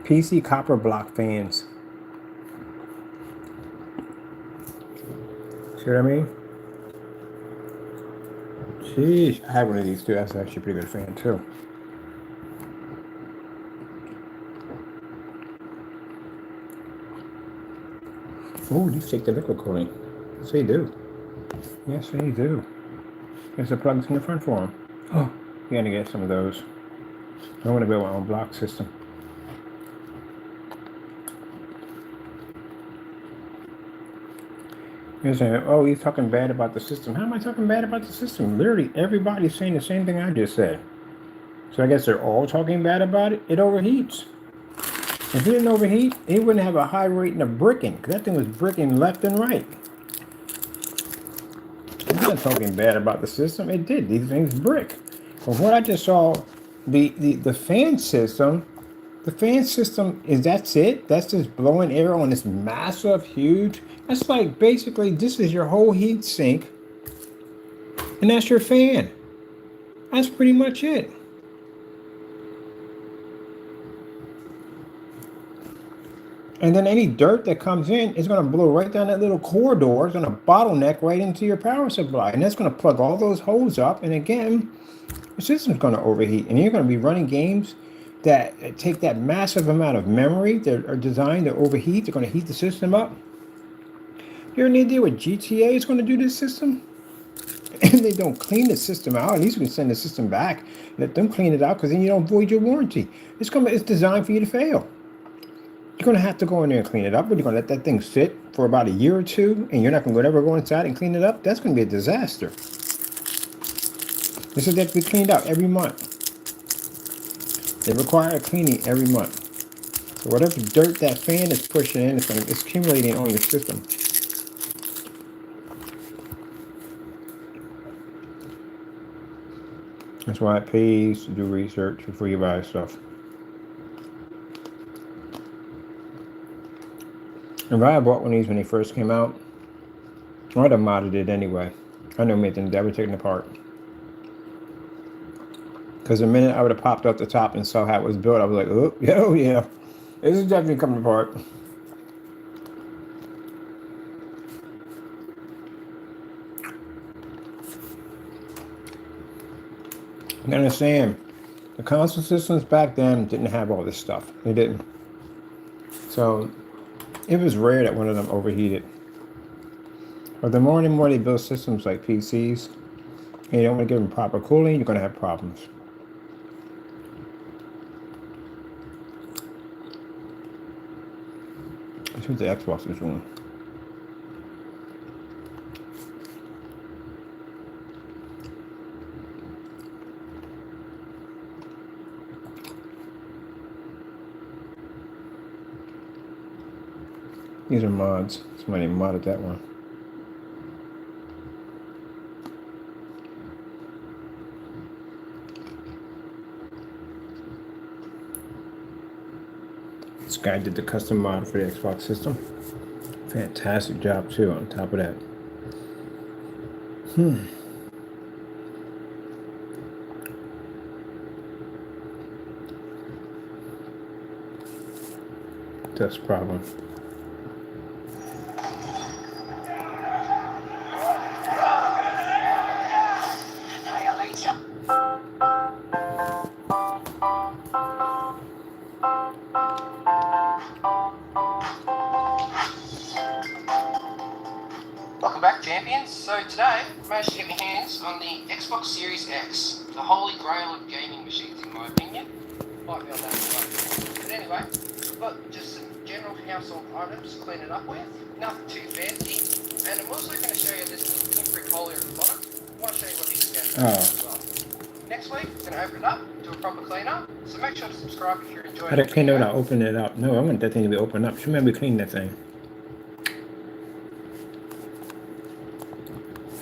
PC copper block fans. See what I mean? Jeez, I have one of these too. That's actually a pretty good fan too. Oh, these take the liquid cooling. Yes, they do. Yes, they do. There's the plugs in the front for them. Oh, you gotta get some of those. I want to build my own block system. You're saying, oh, he's talking bad about the system. How am I talking bad about the system? Literally, everybody's saying the same thing I just said. So I guess they're all talking bad about it. It overheats. If it didn't overheat, it wouldn't have a high rating of bricking. Because that thing was bricking left and right. I'm not talking bad about the system. It did. These things brick. But what I just saw, the fan system, that's it? That's just blowing air on this massive, huge. That's like basically this is your whole heat sink. And that's your fan. That's pretty much it. And then any dirt that comes in is going to blow right down that little corridor. It's going to bottleneck right into your power supply. And that's going to plug all those holes up. And again, the system's going to overheat. And you're going to be running games that take that massive amount of memory that are designed to overheat. They're going to heat the system up. You have any idea what GTA is going to do to this system? And they don't clean the system out. At least we can send the system back. Let them clean it out because then you don't void your warranty. It's designed for you to fail. You're going to have to go in there and clean it up, but you're going to let that thing sit for about a year or two, and you're not going to ever go inside and clean it up. That's going to be a disaster. This is that to be cleaned out every month. They require a cleaning every month. So whatever dirt that fan is pushing in, it's accumulating on your system. That's why it pays to do research before you buy stuff. If I bought one of these when they first came out, I'd have modded it anyway. I know me, then never taken apart. Because the minute I would have popped up the top and saw how it was built, I was like, oh yeah, this is definitely coming apart. You understand? The console systems back then didn't have all this stuff. They didn't. So it was rare that one of them overheated. But the more and more they build systems like PCs, and you don't want to give them proper cooling, you're going to have problems. That's what the Xbox is doing. These are mods. Somebody modded that one. This guy did the custom mod for the Xbox system. Fantastic job too on top of that. That's a problem. Welcome back, champions. So today, I managed to get my hands on the Xbox Series X, the holy grail of gaming machines, in my opinion. Might be on that one. But anyway, I've got just some general household items to clean it up with. Nothing too fancy. And I'm also going to show you this temporary folio at the bottom. I want to show you what these get as well. Next week, I'm going to open it up, do a proper clean up. So make sure to subscribe if you're enjoying it. How to clean it without opening it up? No, I want that thing to be opened up. Should maybe clean that thing.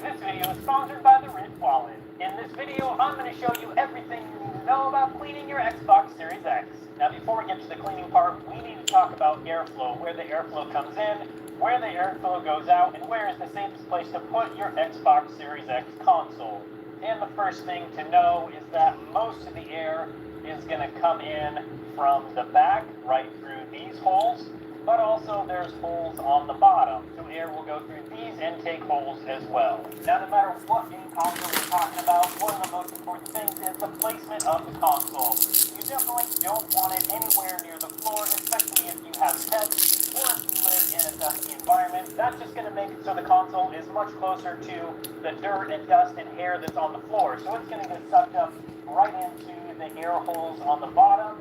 This video video is sponsored by the Ridge Wallet. In this video, I'm going to show you everything you need to know about cleaning your Xbox Series X. Now, before we get to the cleaning part, we need to talk about airflow, where the airflow comes in, where the airflow goes out, and where is the safest place to put your Xbox Series X console. And the first thing to know is that most of the air is going to come in from the back, right through these holes, but also there's holes on the bottom, so air will go through these intake holes as well. Now, no matter what game console we're talking about, one of the most important things is the placement of the console. You definitely don't want it anywhere near the floor, especially if you have pets or if you live in a dusty environment. That's just going to make it so the console is much closer to the dirt and dust and hair that's on the floor, so it's going to get sucked up right into the air holes on the bottom,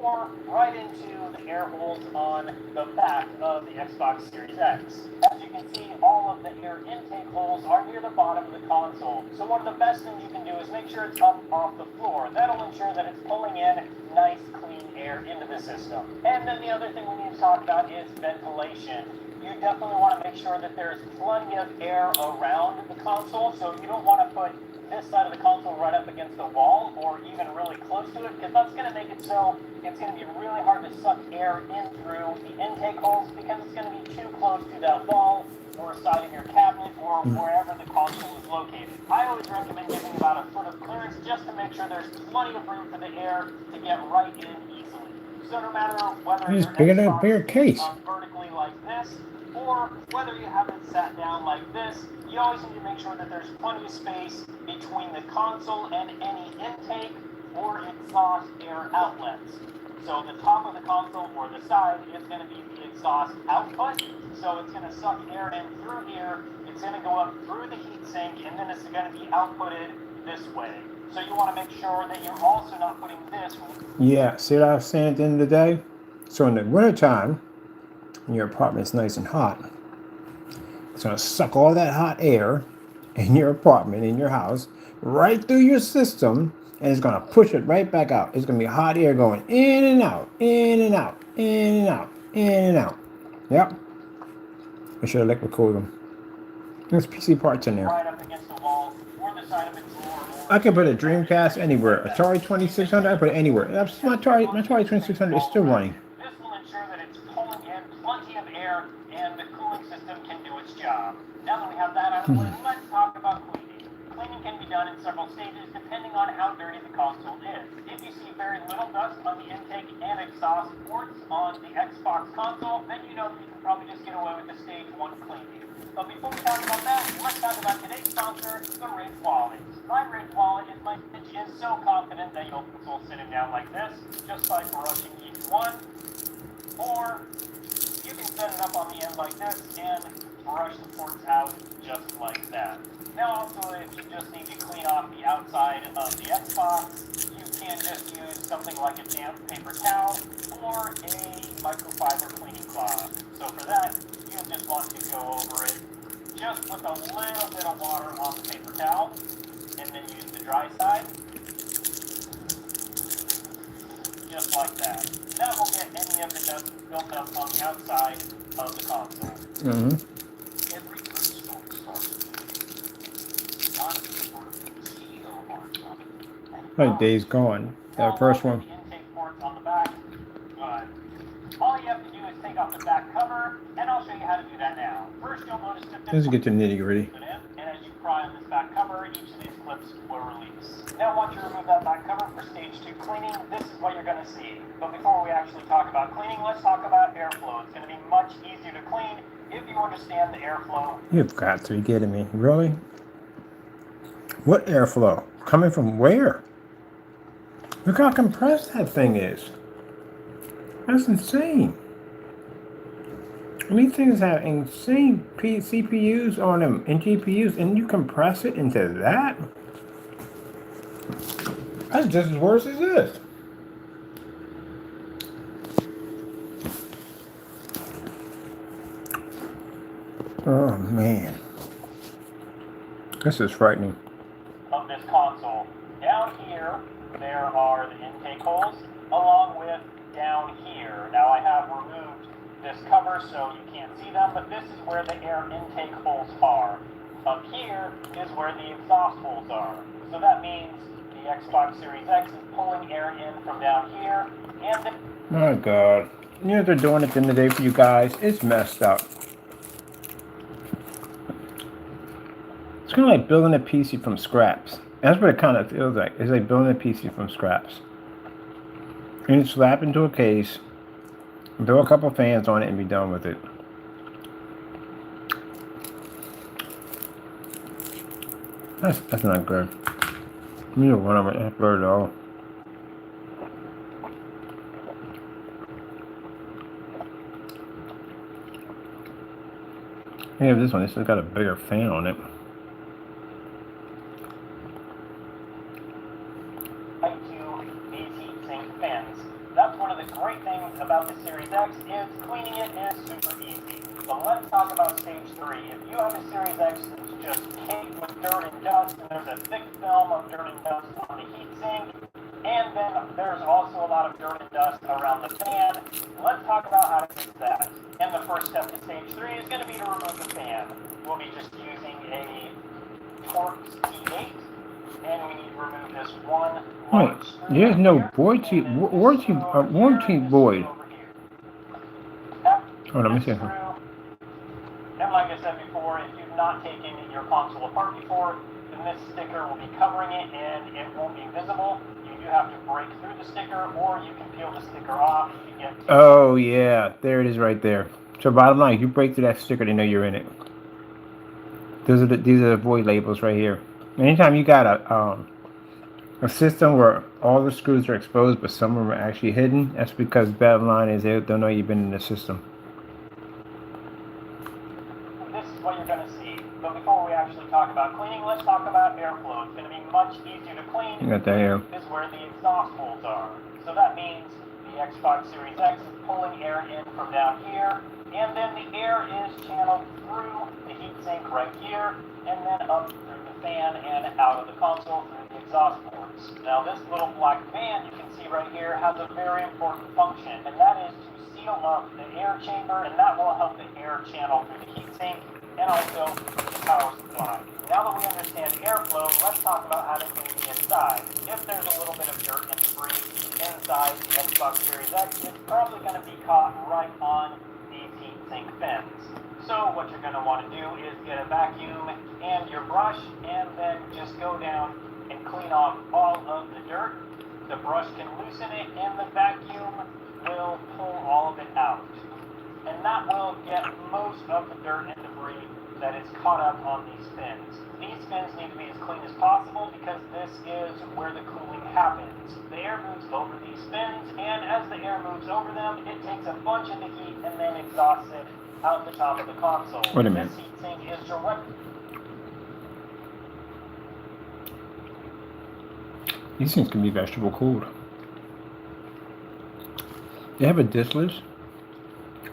or right into the air holes on the back of the Xbox Series X. As you can see, all of the air intake holes are near the bottom of the console. So one of the best things you can do is make sure it's up off the floor. That'll ensure that it's pulling in nice, clean air into the system. And then the other thing we need to talk about is ventilation. You definitely want to make sure that there's plenty of air around the console, so you don't want to put this side of the console right up against the wall or even really close to it, because that's going to make it so it's going to be really hard to suck air in through the intake holes, because it's going to be too close to that wall or side of your cabinet or wherever the console is located. I always recommend giving about a foot of clearance just to make sure there's plenty of room for the air to get right in easily. So no matter whether It's your bigger than a Xbox bigger is case. vertically like this, or whether you have it sat down like this, you always need to make sure that there's plenty of space between the console and any intake or exhaust air outlets. So the top of the console or the side is going to be the exhaust output, so it's going to suck air in through here, it's going to go up through the heatsink, and then it's going to be outputted this way. So you want to make sure that you're also not putting this. Yeah, see what I was saying at the end of the day? So in the wintertime, when your apartment's nice and hot, it's going to suck all that hot air in your apartment, in your house, right through your system, and it's going to push it right back out. It's going to be hot air going in and out, in and out, in and out, in and out. Yep. I should have liquid cooled them. There's PC parts in there. Right up against the wall or the side of a drawer. I can put a Dreamcast anywhere. Atari 2600, I put it anywhere. That's my Atari 2600 is still running. This will ensure that it's pulling in plenty of air and the cooling system can do its job. Now that we have that out of the way, let's talk about cleaning. Cleaning can be done in several stages depending on how dirty the console is. If you see very little dust on the intake and exhaust ports on the Xbox console, then you know that you can probably just get away with the stage 1 cleaning. But before we talk about that, let's talk about today's sponsor, the Ridge Wallet. My Ridge Wallet is so confident that you'll console sitting down like this, just by brushing each one, or you can set it up on the end like this and brush the ports out just like that. Now also, if you just need to clean off the outside of the Xbox, you can just use something like a damp paper towel or a microfiber cleaning cloth. So for that, you just want to go over it just with a little bit of water on the paper towel, and then use the dry side, just like that. That will get any of the dust built up on the outside of the console. Mm-hmm. Every console starts Like Days Gone. That first one. intake ports on the back. But all you have to do is take off the back cover, and I'll show you how to do that now. First, you'll notice that Let's get to nitty gritty. and as you pry on this back cover, each of these clips will release. Now, once you remove that back cover for stage 2 cleaning, this is what you're going to see. But before we actually talk about cleaning, let's talk about airflow. It's going to be much easier to clean if you understand the airflow. You've got to be kidding me. Really? What airflow? Coming from where? Look how compressed that thing is. That's insane. And these things have insane CPUs on them and GPUs, and you compress it into that? That's just as worse as this. Oh man. This is frightening. Of this console. Down here, there are the intake holes, along with down here. Now I have removed this cover so you can't see them, but this is where the air intake holes are. Up here is where the exhaust holes are. So that means the Xbox Series X is pulling air in from down here, and then... My God. You know what they're doing at the end of the day for you guys? It's messed up. It's kind of like building a PC from scraps. That's what it kind of feels like. It's like building a PC from scraps. And you slap into a case, throw a couple fans on it, and be done with it. That's not good. You know what? I'm gonna blur it all. Yeah, this one. This has got a bigger fan on it. That's one of the great things about the Series X is cleaning it is super easy. But let's talk about stage 3. If you have a Series X that's just caked with dirt and dust, and there's a thick film of dirt and dust on the heatsink, and then there's also a lot of dirt and dust around the fan, let's talk about how to fix that. And the first step to stage 3 is going to be to remove the fan. We'll be just using a Torx T8, and we need to remove this one. Wait, there's no warranty void. Oh, let me see. And like I said before, if you've not taken your console apart before, then this sticker will be covering it and it won't be visible. You do have to break through the sticker, or you can peel the sticker off to get... Oh yeah, there it is right there. So bottom line, if you break through that sticker, they know you're in it. These are the void labels right here. Anytime you got a system where all the screws are exposed but some of them are actually hidden, that's because bottom line is they don't know you've been in the system. This is what you're going to see. But before we actually talk about cleaning, let's talk about airflow. It's going to be much easier to clean. You got that here. Is where the exhaust holes are. So that means the Xbox Series X is pulling air in from down here, and then the air is channeled through the heatsink right here, and then up through the fan and out of the console through the exhaust ports. Now this little black band you can see right here has a very important function, and that is to seal up the air chamber, and that will help the air channel through the heatsink and also the power supply. Now that we understand airflow, let's talk about how to clean the inside. If there's a little bit of dirt and debris inside the Xbox Series X, it's probably going to be caught right on these heatsink fins. So what you're going to want to do is get a vacuum and your brush, and then just go down and clean off all of the dirt. The brush can loosen it, and the vacuum will pull all of it out. And that will get most of the dirt and debris that is caught up on these fins. These fins need to be as clean as possible because this is where the cooling happens. The air moves over these fins, and as the air moves over them, it takes a bunch of the heat and then exhausts it out the top of the console. Wait a minute. This heatsink is direct. These things can be vegetable cooled. They have a distless.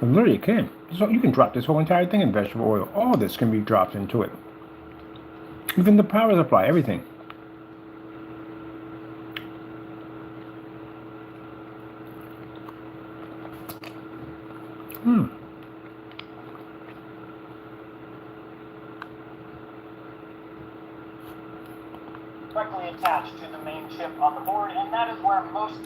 Literally, you can. So you can drop this whole entire thing in vegetable oil. All this can be dropped into it. Even the power supply, everything. Directly attached to the main chip on the board, and that is where most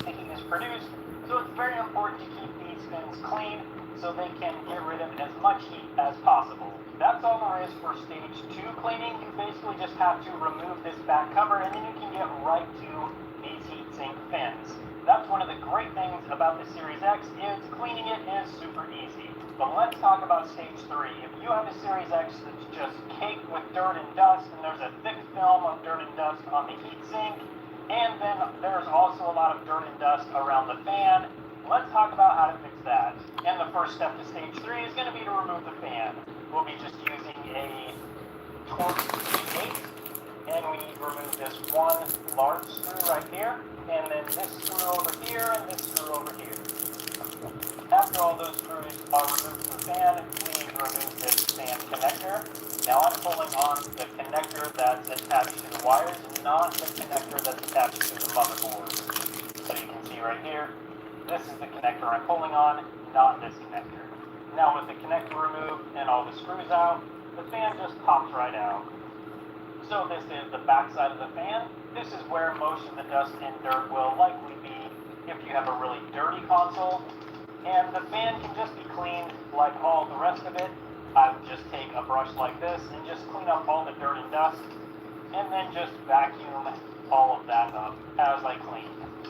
heat is produced. So it's very important to keep these fins clean so they can get rid of as much heat as possible. That's all there is for stage 2 cleaning. You basically just have to remove this back cover, and then you can get right to these heatsink fins. That's one of the great things about the Series X is cleaning it is super easy. But let's talk about stage 3. If you have a Series X that's just caked with dirt and dust, and there's a thick film of dirt and dust on the heatsink, and then there's also a lot of dirt and dust around the fan, let's talk about how to fix that. And the first step to stage 3 is going to be to remove the fan. We'll be just using a Torx T8, and we need to remove this one large screw right here, and then this screw over here, and this screw over here. After all those screws are removed from the fan, we need to remove this fan connector. Now I'm pulling on the connector that's attached to the wires, not the connector that's attached to the motherboard. So you can see right here, This is the connector I'm pulling on, not this connector. Now with the connector removed and all the screws out, the fan just pops right out. So this is the back side of the fan. This is where most of the dust and dirt will likely be if you have a really dirty console. And the fan can just be cleaned like all the rest of it. I would just take a brush like this and just clean up all the dirt and dust, and then just vacuum all of that up as I clean.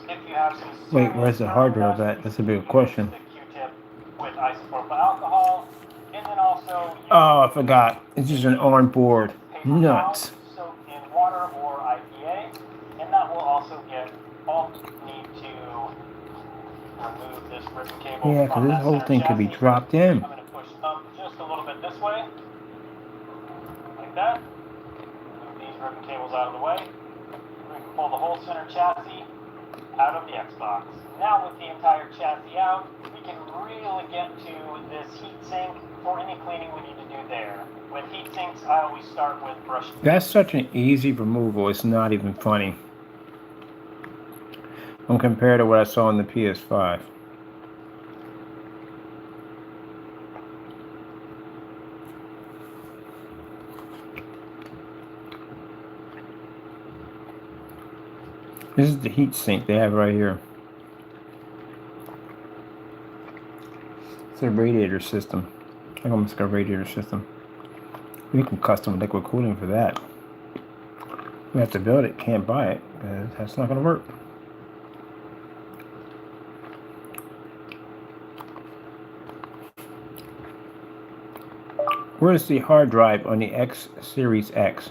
If you have some Wait, where's the hard drive at? That's a big question. the Q-tip with isopropyl alcohol, and then also Oh, I forgot. It's just an on board. Nuts. soaked in water or IPA, and that will also get all you need to remove this ribbon cable. Yeah, because this whole thing could be dropped in. I'm going to push up just a little bit this way, like that. Move these ribbon cables out of the way. We can pull the whole center chassis out of the Xbox. Now with the entire chassis out, we can really get to this heatsink for any cleaning we need to do there. With heat sinks, I always start with brush. That's such an easy removal. It's not even funny. When compared to what I saw on the PS5. This is the heat sink they have right here. It's a radiator system. I almost got a radiator system. We can custom liquid cooling for that. We have to build it, can't buy it, because that's not going to work. Where's the hard drive on the X Series X?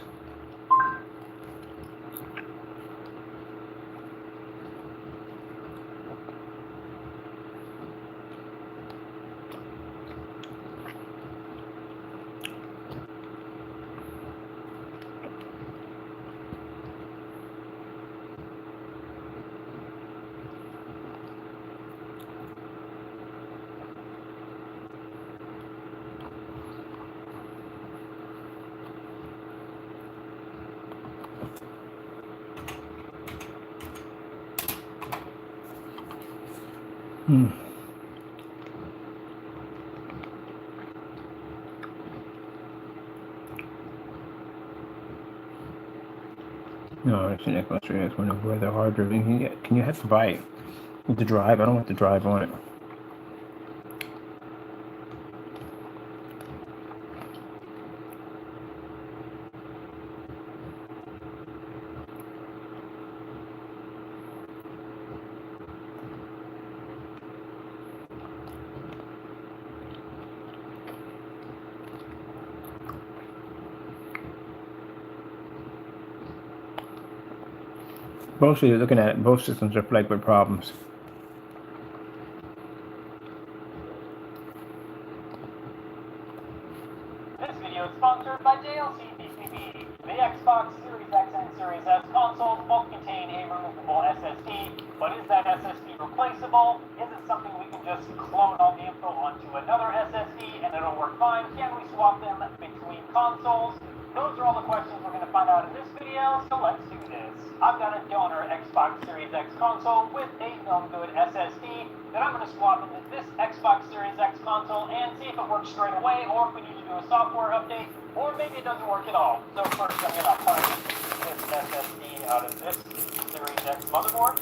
No, it's an Xbox Series X. Where the hard drive can you have to buy it with the drive? I don't want the drive on it. Mostly looking at it, both systems are plagued with problems. This video is sponsored by JLC-PCB. The Xbox Series X and Series S consoles both contain a removable SSD, but is that SSD replaceable? Is it something we can just clone all the info onto another SSD and it'll work fine? Can we swap them between consoles? Those are all the questions we're going to find out in this video, so let's do this. I've got a donor Xbox Series X console with a known good SSD that I'm going to swap into this Xbox Series X console and see if it works straight away, or if we need to do a software update, or maybe it doesn't work at all. So first I'm going to punch this SSD out of this Series X motherboard.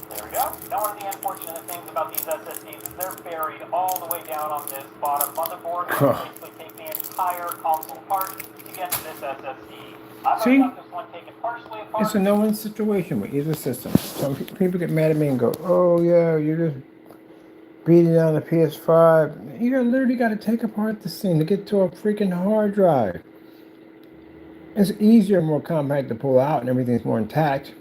There we go. Now one of the unfortunate things about these SSDs is they're buried all the way down on this bottom motherboard. You basically take the entire console apart to get to this SSD. I've already got this one taken partially apart. It's a no-win situation with either system. Some people get mad at me and go, "Oh yeah, you're just beating down the PS5." You literally got to take apart this thing to get to a freaking hard drive. It's easier, more compact to pull out, and everything's more intact.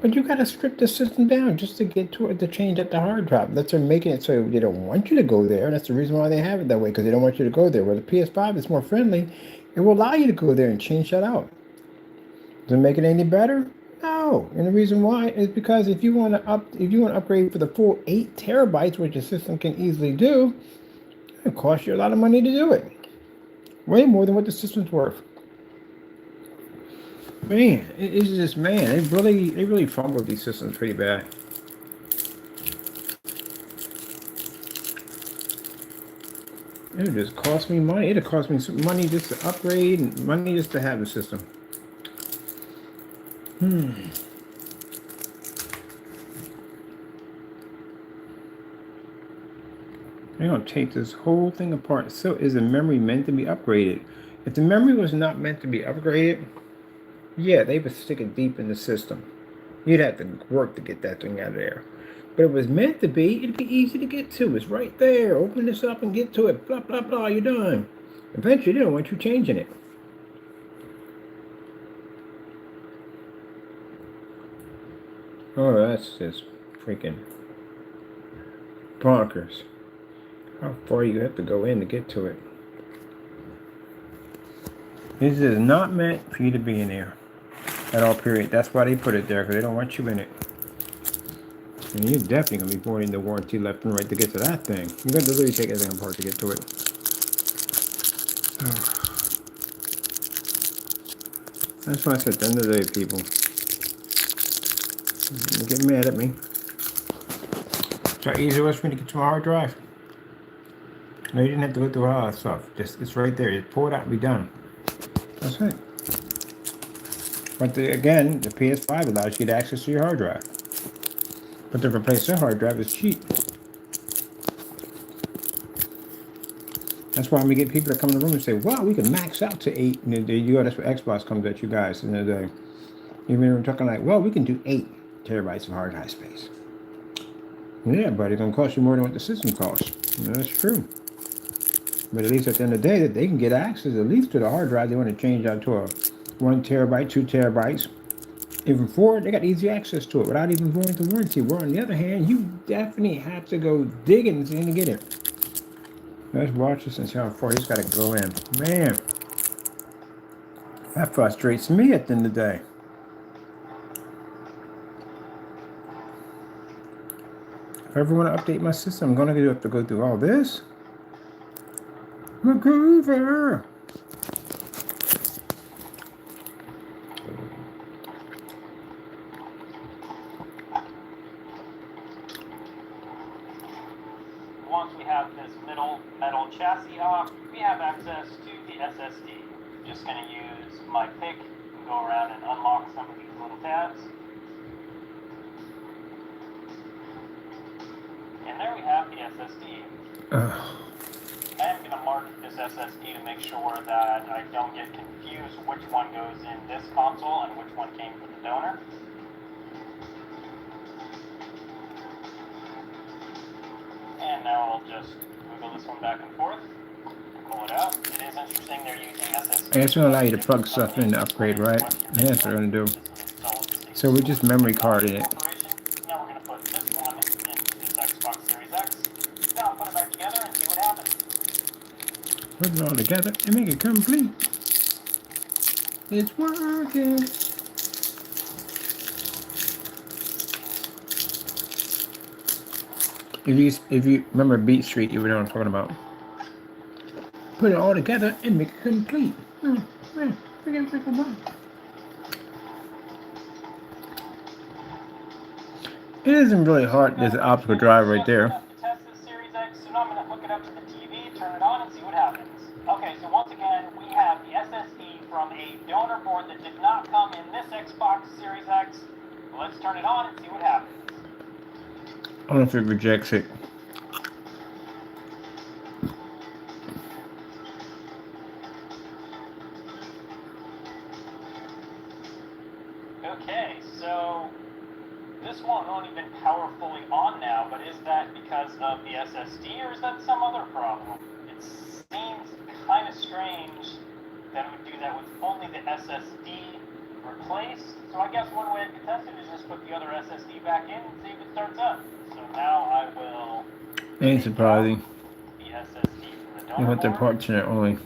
But you got to strip the system down just to get to it, to change at the hard drive. They're making it so they don't want you to go there. That's the reason why they have it that way, because they don't want you to go there. Where the PS5 is more friendly, it will allow you to go there and change that out. Does it make it any better? No. And the reason why is because if you want to upgrade for the full 8 terabytes, which the system can easily do, it costs you a lot of money to do it. Way more than what the system's worth. Man, it's just, man, they really fumbled these systems pretty bad. It would just cost me money. It'd cost me some money just to upgrade and money just to have the system. They're gonna take this whole thing apart. So is the memory meant to be upgraded? If the memory was not meant to be upgraded, yeah, they would stick it deep in the system. You'd have to work to get that thing out of there. But if it was meant to be, it'd be easy to get to. It's right there. Open this up and get to it. Blah, blah, blah. You're done. Eventually, they don't want you changing it. Oh, that's just freaking bonkers. How far you have to go in to get to it. This is not meant for you to be in there at all, period. That's why they put it there, because they don't want you in it. And you're definitely going to be voiding the warranty left and right to get to that thing. You're going to literally take everything apart to get to it. That's why I said at the end of the day, people, you get mad at me. It's how easy it was for me to get to my hard drive. No, you didn't have to go through all that stuff. Just, it's right there. Just pull it out and be done. That's it. But again, the PS5 allows you to access your hard drive. But to replace your hard drive is cheap. That's why we get people that come in the room and say, wow, we can max out to 8. And that's what Xbox comes at you guys. And they're even talking like, well, we can do 8 terabytes of hard drive space. Yeah, but it's going to cost you more than what the system costs. And that's true. But at least at the end of the day, that they can get access at least to the hard drive. They want to change out to a 1 terabyte, 2 terabytes. Even 4, they got easy access to it without even voiding the warranty. Where on the other hand, you definitely have to go digging to get it. Let's watch this and see how far he's got to go in. Man, that frustrates me at the end of the day. If I ever want to update my system, I'm going to have to go through all this. MacGyver! Once we have this middle metal chassis off, we have access to the SSD. Just going to use my pick and go around and unlock some of these little tabs. And there we have the SSD. I am going to mark this SSD to make sure that I don't get confused which one goes in this console and which one came from the donor. And now I'll just wiggle this one back and forth, pull it out. It is interesting they're using SSD. It's going to allow you to plug stuff in to upgrade, right? And that's what we're going to do. So we're just memory carding it. Now we're going to put this one into this Xbox Series X. Now I'll put it back together and see what happens. Put it all together and make it complete. It's working. If you remember Beat Street, you know what I'm talking about. Put it all together and make it complete. It isn't really hard. There's an optical drive right there. Test this Series X, so now I'm going to hook it up to the TV, turn it on, and see what happens. Okay, so once again, we have the SSD from a donor board that did not come in this Xbox Series X. Let's turn it on and see what happens. I don't know if it rejects it. Okay, so this won't even power fully on now, but is that because of the SSD or is that some other problem? It seems kind of strange that it would do that with only the SSD replaced. So I guess one way I could test it is just put the other SSD back in and see if it starts up. So now I will... Ain't surprising. The SSD from the donor You want the board parts in it only.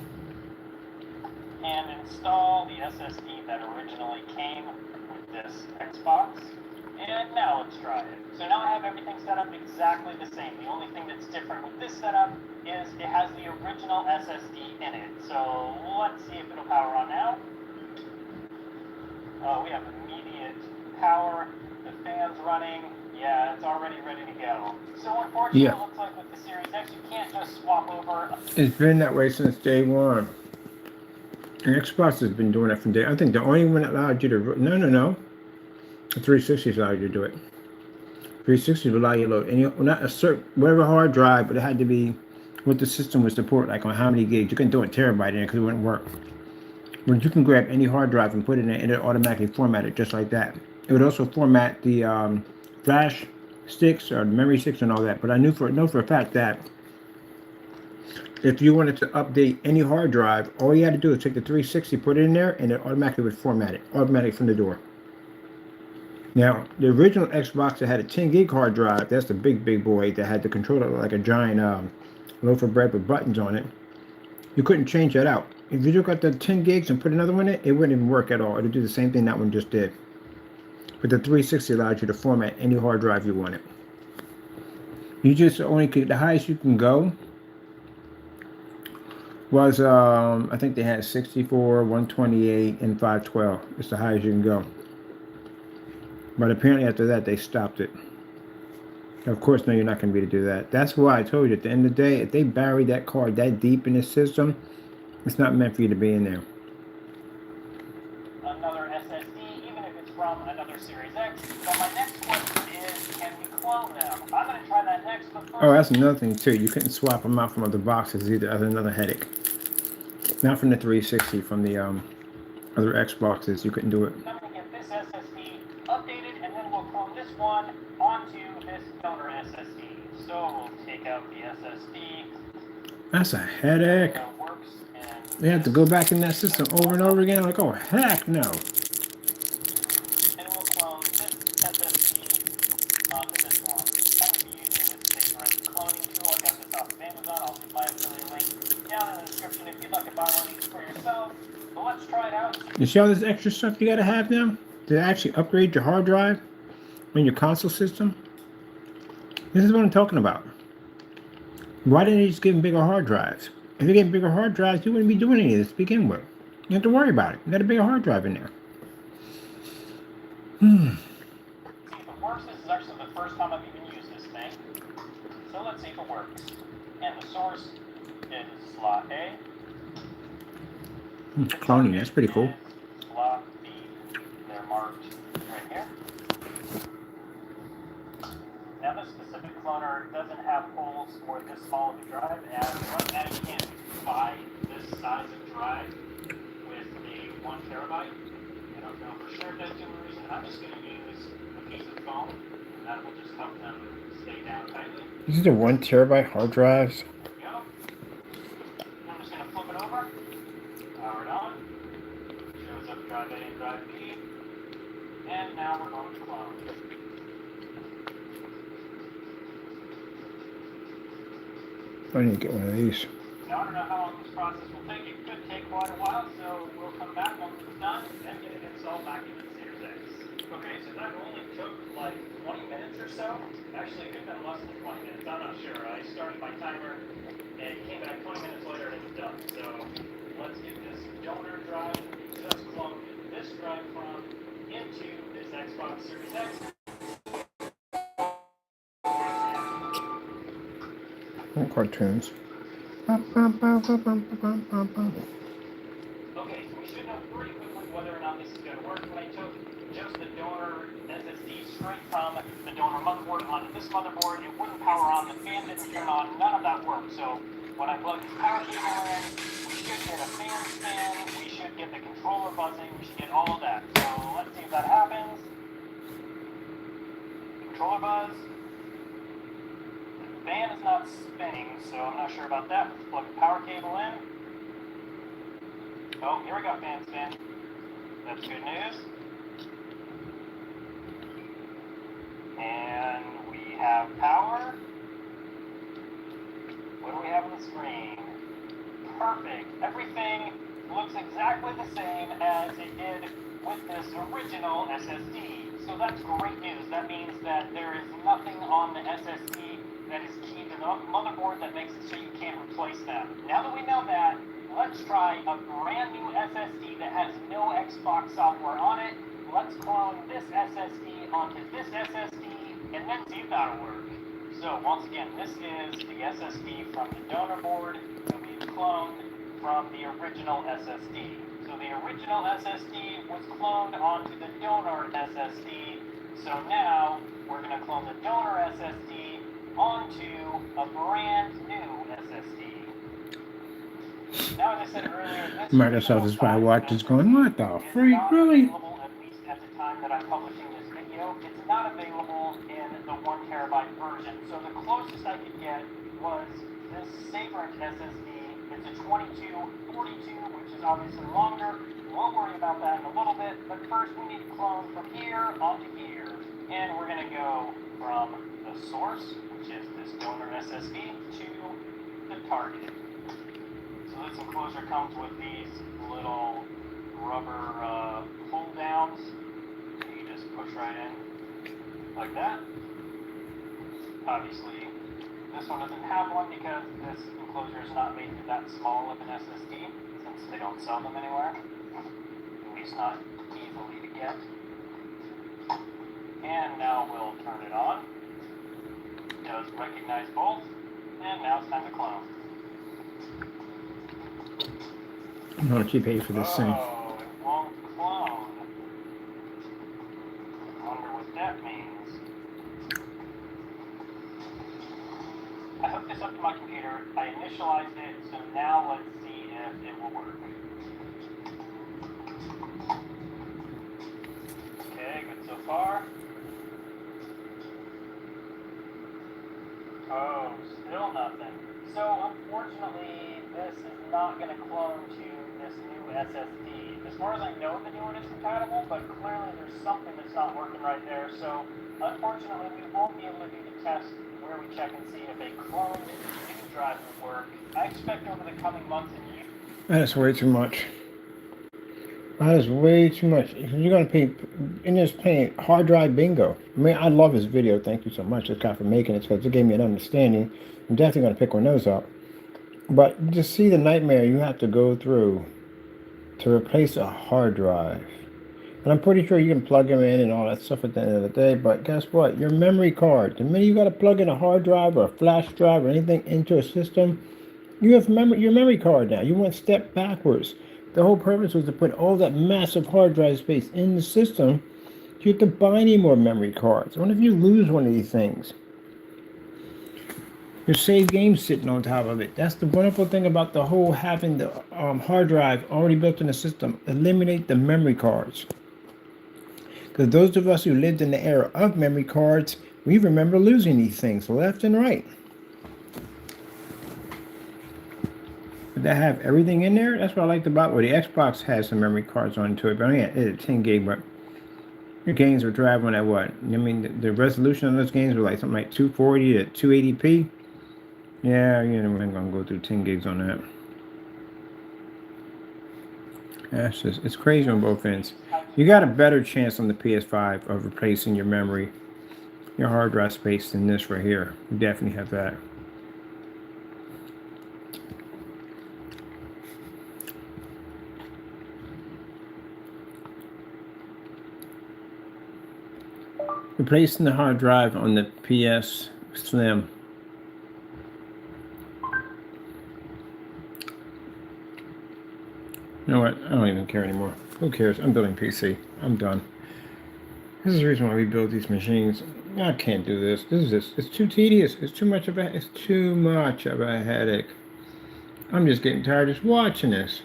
and install the SSD that originally came with this Xbox. And now let's try it. So now I have everything set up exactly the same. The only thing that's different with this setup is it has the original SSD in it. So let's see if it'll power on now. We have immediate power. The fan's running. Yeah, it's already ready to go. So unfortunately, Yeah. it looks like with the Series X, you can't just swap over. It's been that way since day one. And Xbox has been doing it from day. I think the only one that allowed you to no. The 360 allowed you to do it. 360 would allow you to load any, not a certain whatever hard drive, but it had to be what the system would support, like on how many gigs. You couldn't throw a terabyte in it because it wouldn't work. When you can grab any hard drive and put it in it, it'll automatically format it just like that. It would also format the flash sticks or the memory sticks and all that. But I know for a fact that if you wanted to update any hard drive, all you had to do is take the 360, put it in there, and it automatically would format it, automatic from the door. Now, the original Xbox that had a 10 gig hard drive, that's the big boy that had the controller like a giant loaf of bread with buttons on it. You couldn't change that out. If you took out the 10 gigs and put another one in it, it wouldn't even work at all. It would do the same thing that one just did. But the 360 allowed you to format any hard drive you wanted. You just only could, the highest you can go was, I think they had 64, 128, and 512. It's the highest you can go. But apparently after that, they stopped it. Of course, no, you're not going to be able to do that. That's why I told you at the end of the day, if they bury that card that deep in the system, it's not meant for you to be in there. Another SSD, even if it's from another Series X. So my next question is, can we clone them? I'm going to try that next, but first... Oh, that's another thing too. You couldn't swap them out from other boxes either. That's another headache. Not from the 360, from the other Xboxes. You couldn't do it. I'm going to get this SSD updated, and then we'll clone this one onto this donor SSD. So we'll take out the SSD. That's a headache. Works, and They have to go back in that system over and over again. Like, oh, heck no. and we'll clone this SSD onto this one. I'm going to be using this safe cloning tool. I got this off of Amazon. I'll leave my affiliate link down in the description if you'd like to buy one of these for yourself. But let's try it out. You see all this extra stuff you got to have now to actually upgrade your hard drive on your console system? This is what I'm talking about. Why didn't they just give them bigger hard drives? If you get bigger hard drives, you wouldn't be doing any of this to begin with. You don't have to worry about it. You got a bigger hard drive in there. See if it works. This is actually the first time I've even used this thing. So let's see if it works. And the source is slot A. Cloning, that's pretty cool. Slot B. They're marked right here. Now this specific cloner doesn't have holes for this small of a drive, and right now you can't buy this size of drive with a 1 terabyte. I don't know for sure if that's the only reason. I'm just going to use a piece of foam, and that will just help them stay down tightly. These are 1 terabyte hard drives. There we go. I'm just going to flip it over. Power it on. Shows up drive A and drive B. And now we're going to clone. I need to get one of these. Now, I don't know how long this process will take. It could take quite a while, so we'll come back once it's done and get it installed back into the Series X. Okay, so that only took like 20 minutes or so. Actually, it could have been less than 20 minutes. I'm not sure. I started my timer and it came back 20 minutes later and it was done. So let's get this donor drive that we just cloned this drive from into this Xbox Series X. Cartoons. Okay, so we should know pretty quickly whether or not this is going to work. When I took just the donor SSD straight from the donor motherboard onto this motherboard, it wouldn't power on, the fan didn't turn on, none of that worked. So when I plug this power cable in, we should get a fan spin, we should get the controller buzzing, we should get all of that. So let's see if that happens. Controller buzz. The fan is not spinning, so I'm not sure about that. Let's plug the power cable in. Oh, here we go, fan spin. That's good news. And we have power. What do we have on the screen? Perfect. Everything looks exactly the same as it did with this original SSD. So that's great news. That means that there is nothing on the SSD that is keyed to the motherboard that makes it so you can't replace them. Now that we know that, let's try a brand new SSD that has no Xbox software on it let's clone this SSD onto this SSD and then see if that'll work. So once again, this is the SSD from the donor board that we've cloned from the original SSD. So the original SSD was cloned onto the donor SSD. So now we're going to clone the donor SSD onto a brand new SSD. Now, as I said earlier, this Microsoft is probably watching this going, what the freak, really? At least at the time that I'm publishing this video, it's not available in the 1 terabyte version. So the closest I could get was this Sabrent SSD. It's a 2242, which is obviously longer. We'll worry about that in a little bit. But first, we need to clone from here onto here. And we're going to go from the source, which is this donor SSD, to the target. So this enclosure comes with these little rubber pull downs. You just push right in like that. Obviously, this one doesn't have one because this enclosure is not made for that small of an SSD, since they don't sell them anywhere. At least not easily to get. And now we'll turn it on. It does recognize both. And now it's time to clone. How much you pay for this thing? Oh, it won't clone. I wonder what that means. I hooked this up to my computer. I initialized it, so now let's see if it will work. Okay, good so far. Oh, still nothing. So unfortunately, this is not going to clone to this new SSD. As far as I know, the new one is compatible, but clearly there's something that's not working right there. So unfortunately, we won't be able to do the test where we check and see if a cloned new drive will work. I expect over the coming months and years. That's way too much. That is way too much. You're gonna pay, and just paying hard drive bingo. I mean, I love his video. Thank you so much, this guy, for making it, because it gave me an understanding. I'm definitely gonna pick one of those up. But just see the nightmare you have to go through to replace a hard drive. And I'm pretty sure you can plug them in and all that stuff at the end of the day. But guess what? Your memory card. The minute you got to plug in a hard drive or a flash drive or anything into a system, you have your memory card now. You went a step backwards. The whole purpose was to put all that massive hard drive space in the system. You have to buy any more memory cards. What if you lose one of these things? Your save games sitting on top of it. That's the wonderful thing about the whole having the hard drive already built in the system. Eliminate the memory cards. Because those of us who lived in the era of memory cards, we remember losing these things left and right. But they have everything in there. That's what I liked about, well, the Xbox has some memory cards onto it, but I mean, it's 10 gig, but your games were driving at what? I mean, the resolution on those games were like something like 240 to 280p. Yeah, you know, we're not going to go through 10 gigs on that. That's just, it's crazy on both ends. You got a better chance on the PS5 of replacing your memory, your hard drive space than this right here. You definitely have that. Replacing the hard drive on the PS Slim. You know what? I don't even care anymore. Who cares? I'm building PC. I'm done. This is the reason why we build these machines. I can't do this. It's too tedious. It's too much of a headache. I'm just getting tired just watching this.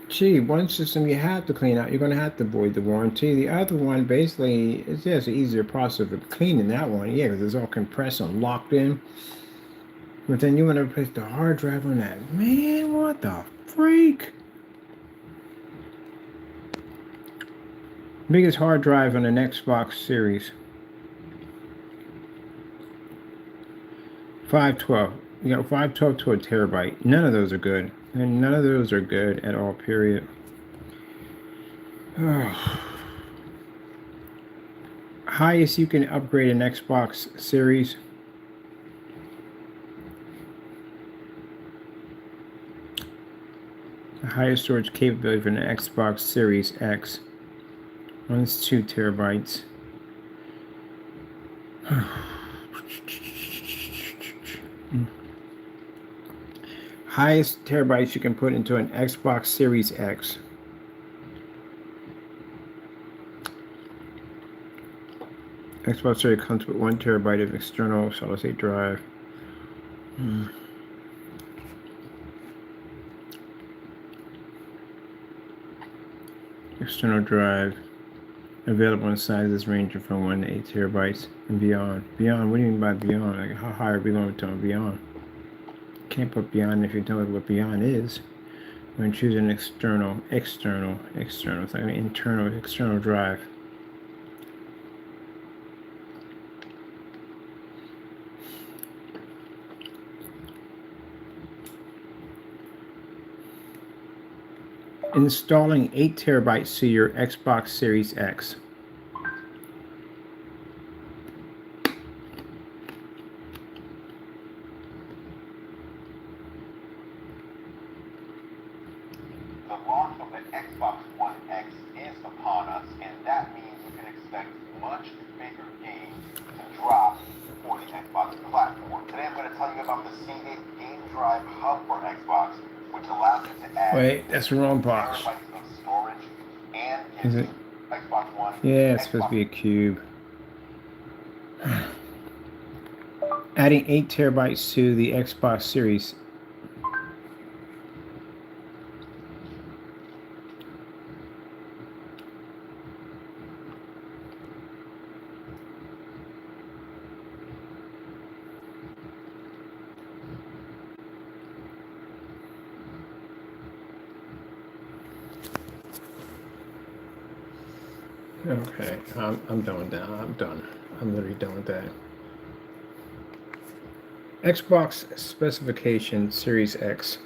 Gee, one system you have to clean out, you're going to have to void the warranty. The other one, basically, it's just an easier process of cleaning that one. Yeah, because it's all compressed and locked in. But then you want to replace the hard drive on that. Man, what the freak? Biggest hard drive on an Xbox Series. 512. You got 512 to a terabyte. None of those are good. And none of those are good at all, period. Highest you can upgrade an Xbox Series. The highest storage capability for the Xbox Series X. One's 2 terabytes. Highest terabytes you can put into an Xbox Series X. Xbox Series comes with 1 terabyte of external solid state drive. External drive available in sizes ranging from 1 to 8 terabytes and beyond. Beyond, what do you mean by beyond? Like, how high are we going to beyond? Can't put beyond if you tell me what beyond is. When choosing external, it's like an internal, external drive. Installing 8 terabytes to your Xbox Series X. The launch of the Xbox One X is upon us, and that means we can expect much bigger games to drop for the Xbox platform. Today I'm going to tell you about the Seagate Game Drive Hub for Xbox, which allows you to add... Wait, that's the wrong box. ...terabytes of storage and Is it? Xbox One... Yeah, it's supposed to be a cube. Adding 8 terabytes to the Xbox Series. Okay, I'm done with that. I'm done. I'm literally done with that. Xbox specification Series X.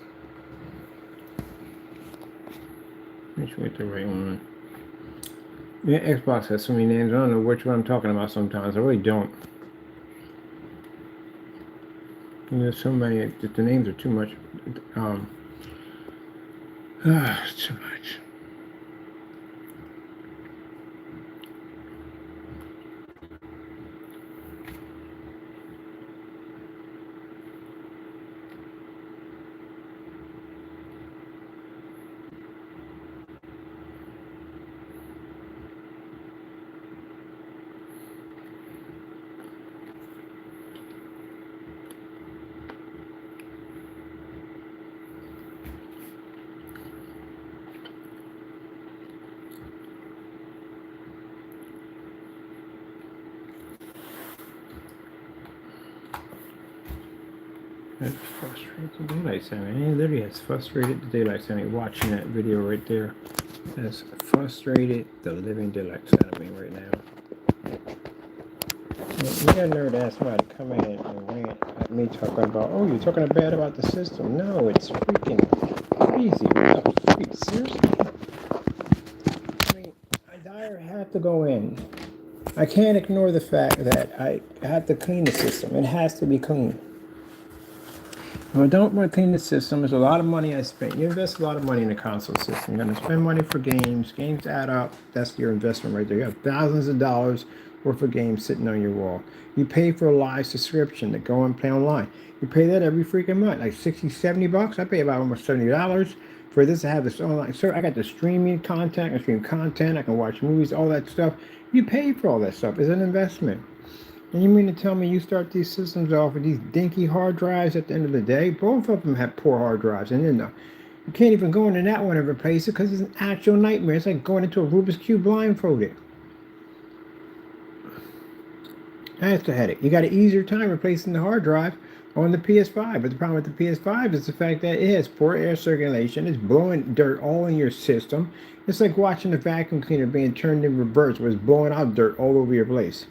Make sure we get the right one. Yeah, Xbox has so many names. I don't know which one I'm talking about sometimes. I really don't. There's so many. The names are too much. Too much. It frustrates the daylight saving. It literally has frustrated the daylight saving. Watching that video right there. That's frustrated the living daylights out of me right now. You got nerve to ask somebody to come in and rant at me talking about, oh, you're talking bad about the system. No, it's freaking crazy. What the freak? Seriously? I mean, I have to go in. I can't ignore the fact that I have to clean the system. It has to be clean. If I don't want to clean the system, there's a lot of money I spent. You invest a lot of money in the console system. You're going to spend money for games. Games add up. That's your investment right there. You have thousands of dollars worth of games sitting on your wall. You pay for a live subscription to go and play online. You pay that every freaking month, like 60, 70 bucks. I pay about almost $70 for this to have this online. So I got the streaming content. I stream content. I can watch movies, all that stuff. You pay for all that stuff. It's an investment. And you mean to tell me you start these systems off with these dinky hard drives at the end of the day? Both of them have poor hard drives. And then you can't even go into that one and replace it because it's an actual nightmare. It's like going into a Rubik's Cube blindfolded. That's the headache. You got an easier time replacing the hard drive on the PS5. But the problem with the PS5 is the fact that it has poor air circulation. It's blowing dirt all in your system. It's like watching a vacuum cleaner being turned in reverse where it's blowing out dirt all over your place.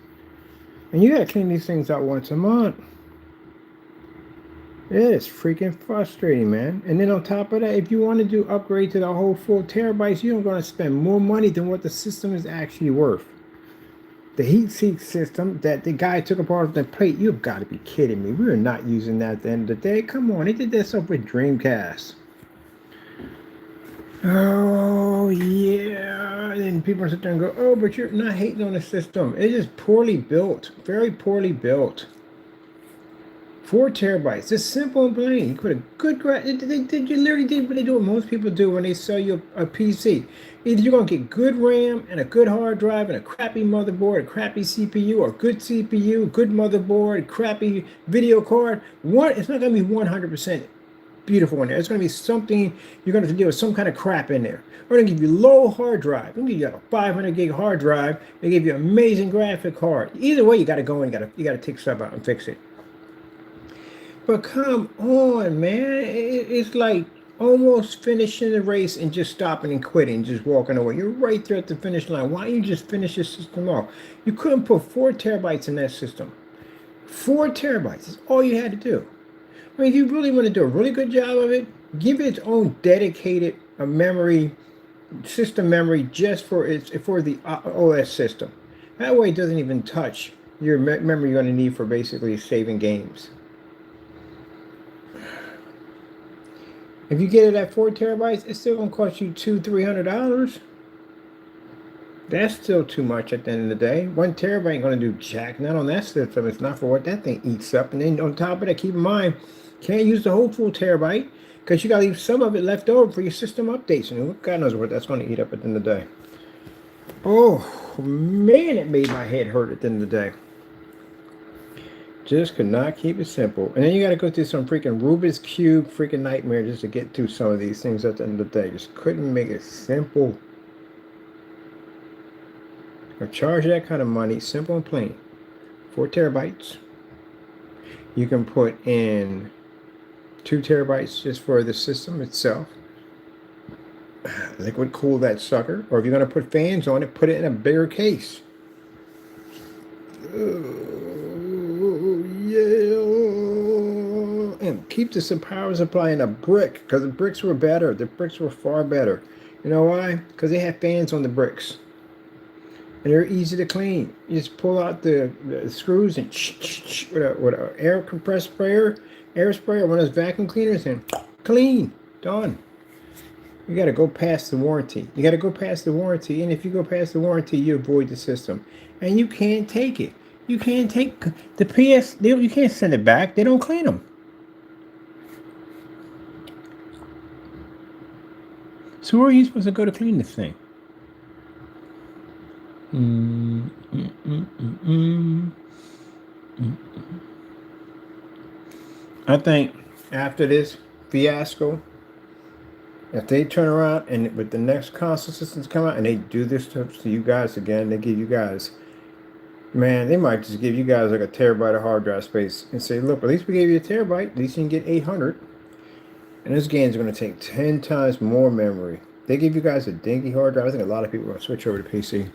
And you gotta clean these things out once a month. It is freaking frustrating, man. And then on top of that, if you want to do upgrade to the whole full terabytes, you're going to spend more money than what the system is actually worth. The heat-seek system that the guy took apart of the plate, you've got to be kidding me. We're not using that at the end of the day. Come on, they did that stuff with Dreamcast. Oh yeah, and people sit there and go, "Oh, but you're not hating on the system. It is poorly built, very poorly built. 4 terabytes. It's simple and plain. You put a good you literally did what they do. What most people do when they sell you a PC. Either you're gonna get good RAM and a good hard drive and a crappy motherboard, a crappy CPU, or good CPU, good motherboard, crappy video card. It's not gonna be 100% beautiful in there. It's going to be something you're going to have to deal with some kind of crap in there. We're going to give you low hard drive. We're going to give you a 500 gig hard drive. They give you amazing graphic card. Either way, you got to go in. You got to take stuff out and fix it. But come on, man. It's like almost finishing the race and just stopping and quitting, just walking away. You're right there at the finish line. Why don't you just finish your system off? You couldn't put 4 terabytes in that system. 4 terabytes is all you had to do. I mean, if you really want to do a really good job of it, give it its own dedicated memory, system memory just for the OS system. That way it doesn't even touch your memory you're going to need for basically saving games. If you get it at 4 terabytes, it's still going to cost you $200-300. That's still too much at the end of the day. 1 terabyte ain't going to do jack. Not on that system. It's not for what that thing eats up. And then on top of that, keep in mind, can't use the whole full terabyte because you got to leave some of it left over for your system updates. And God knows what that's going to eat up at the end of the day. Oh, man, it made my head hurt at the end of the day. Just could not keep it simple. And then you got to go through some freaking Rubik's Cube freaking nightmare just to get through some of these things at the end of the day. Just couldn't make it simple. Or charge that kind of money, simple and plain. 4 terabytes. You can put in 2 terabytes just for the system itself. Liquid cool that sucker. Or if you're going to put fans on it, put it in a bigger case. Oh, yeah. And keep the power supply in a brick, because the bricks were better. The bricks were far better. You know why? Because they have fans on the bricks. And they're easy to clean. You just pull out the screws and with an air compressed sprayer, one of those vacuum cleaners, and clean. Done. You got to go past the warranty. You got to go past the warranty. And if you go past the warranty, you avoid the system. And you can't take it. You can't take the PS. You can't send it back. They don't clean them. So where are you supposed to go to clean this thing? I think after this fiasco, if they turn around and with the next console systems come out and they do this stuff to you guys again, they give you guys, man, they might just give you guys like a terabyte of hard drive space and say, look, at least we gave you a terabyte, at least you can get 800. And this game's going to take 10 times more memory. They give you guys a dinky hard drive. I think a lot of people are going to switch over to PC.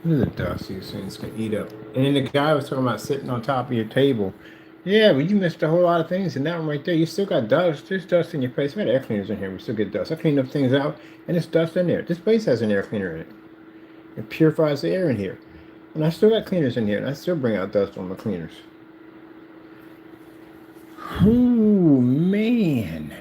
Look at the dust these things can eat up. And then the guy was talking about sitting on top of your table. Yeah, but you missed a whole lot of things. And that one right there, you still got dust. There's dust in your place. We had air cleaners in here. We still get dust. I cleaned up things out, and there's dust in there. This place has an air cleaner in it. It purifies the air in here. And I still got cleaners in here, and I still bring out dust on the cleaners. Oh, man.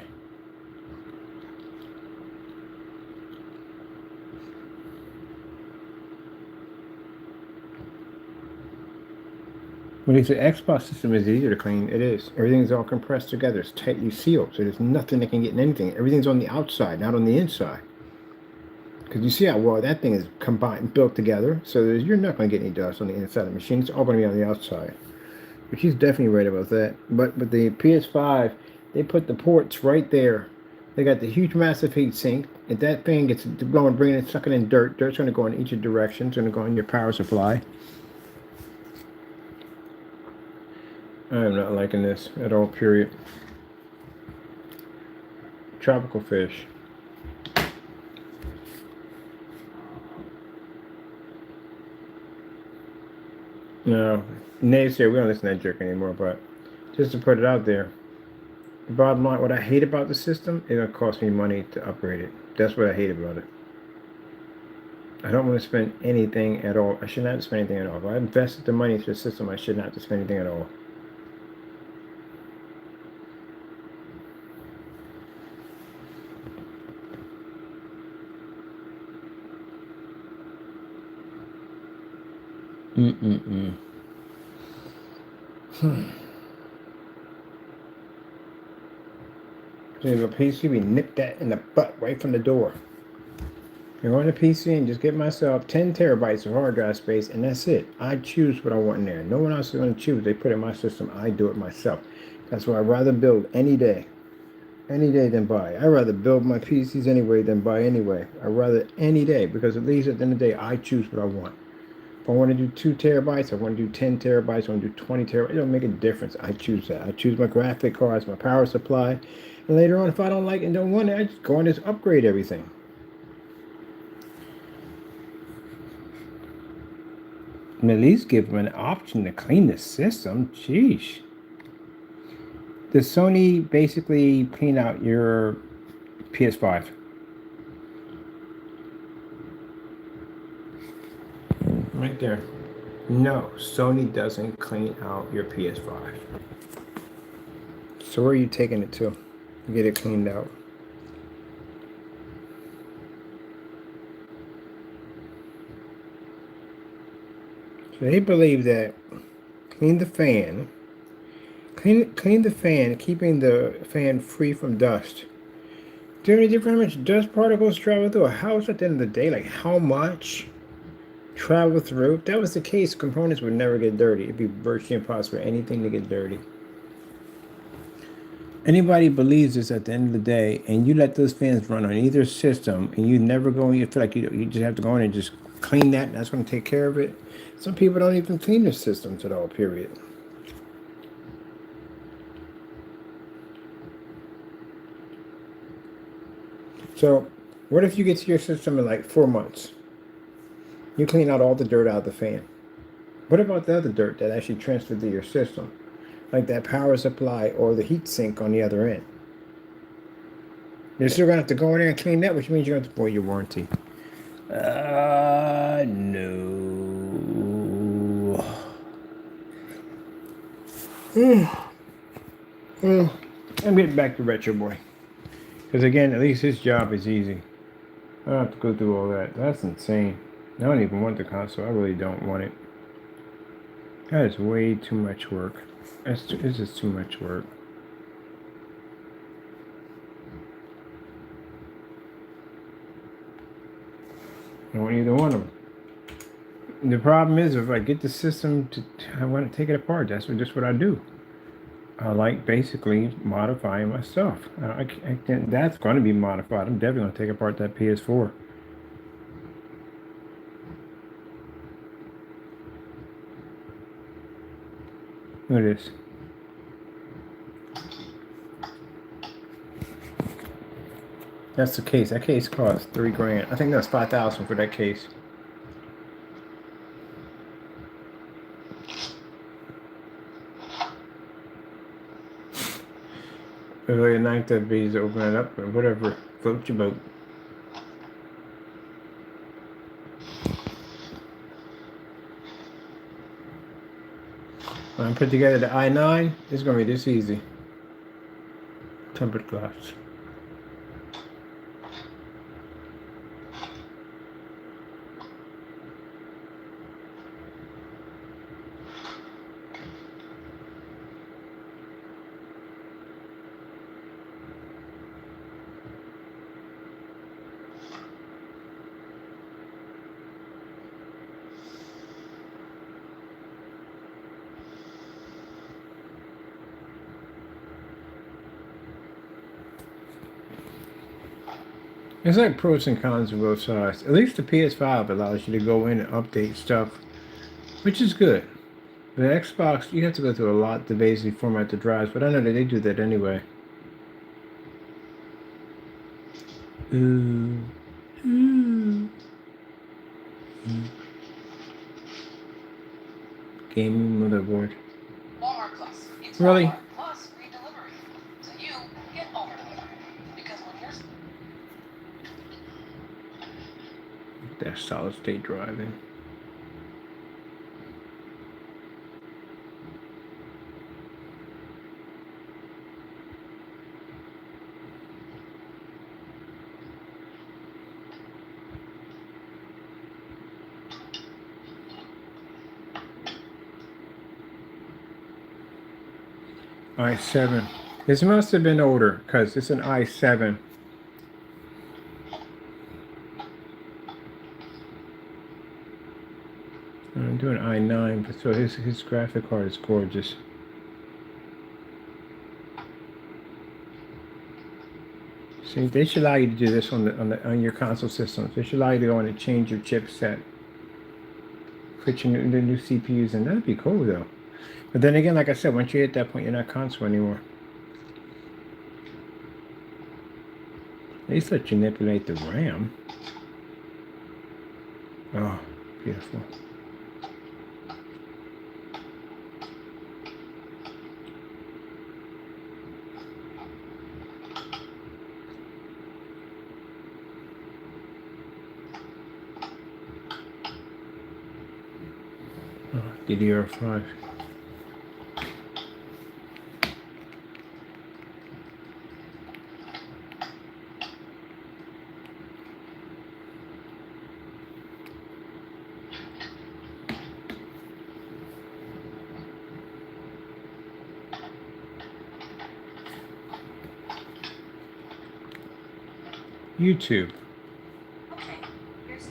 But if the Xbox system is easier to clean, it is. Everything's all compressed together. It's tightly sealed, so there's nothing that can get in anything. Everything's on the outside, not on the inside. Because you see how well that thing is combined, built together. So you're not going to get any dust on the inside of the machine. It's all going to be on the outside. But she's definitely right about that. But the PS5, they put the ports right there. They got the huge, massive heat sink. If that thing gets blowing, bringing it, sucking in dirt, dirt's going to go in each direction. It's going to go in your power supply. I am not liking this at all, period. Tropical fish. No, Nate's here. We don't listen to that jerk anymore, but just to put it out there, the bottom line, what I hate about the system, it's going to cost me money to upgrade it. That's what I hate about it. I don't want to spend anything at all. I should not spend anything at all. If I invested the money into the system, I should not have to spend anything at all. So if a PC, we nip that in the butt right from the door. I go on the PC and just get myself 10 terabytes of hard drive space, and that's it. I choose what I want in there. No one else is going to choose. They put it in my system. I do it myself. That's why I'd rather build any day than buy. I'd rather build my PCs anyway than buy anyway. I'd rather any day, because at least at the end of the day, I choose what I want. If I want to do 2 terabytes, I want to do 10 terabytes, I want to do 20 terabytes. It don't make a difference. I choose that. I choose my graphic cards, my power supply. And later on, if I don't like it and don't want it, I just go and just upgrade everything. And at least give them an option to clean the system. Sheesh. Does Sony basically clean out your PS5? Right there. No, Sony doesn't clean out your PS5. So where are you taking it to get it cleaned out? So they believe that clean the fan, keeping the fan free from dust. Do you have any different how much dust particles travel through a house at the end of the day? Like how much travel through? If that was the case, components would never get dirty. It'd be virtually impossible for anything to get dirty. Anybody believes this at the end of the day, and you let those fans run on either system, and you never go and you feel like you just have to go in and just clean that, and that's going to take care of it. Some people don't even clean their systems at all, period. So, what if you get to your system in like 4 months? You clean out all the dirt out of the fan. What about the other dirt that actually transferred to your system? Like that power supply or the heat sink on the other end. You're still going to have to go in there and clean that, which means you're going to have to void your warranty. No. I'm getting back to Retro Boy. Because again, at least his job is easy. I don't have to go through all that. That's insane. I don't even want the console. I really don't want it. That is way too much work. It's just too much work. I don't want either one of them. The problem is, if I get the system, I want to take it apart. That's just what I do. I like basically modifying my stuff. That's going to be modified. I'm definitely going to take apart that PS4. Look at this. That's the case. That case cost $3 grand. I think that's $5,000 for that case. It's really nice that be to open it up and whatever floats your boat. When I put together the i9, it's going to be this easy. Tempered glass. It's like pros and cons on both sides. At least the PS5 allows you to go in and update stuff, which is good. The Xbox, you have to go through a lot to basically format the drives, but I know that they do that anyway. Gaming motherboard. Walmart Plus. It's Really? Walmart Plus free delivery. So you get over delivery. Because when you're that solid state drive in. i7. This must have been older because it's an i7. I'm doing i9, but so his graphic card is gorgeous. See, they should allow you to do this on your console systems. They should allow you to go in and change your chipset, put your new CPUs in. That'd be cool though. But then again, like I said, once you hit that point, you're not console anymore. At least let you manipulate the RAM. Oh, beautiful. Oh, DDR5. YouTube. Okay, here's YouTube.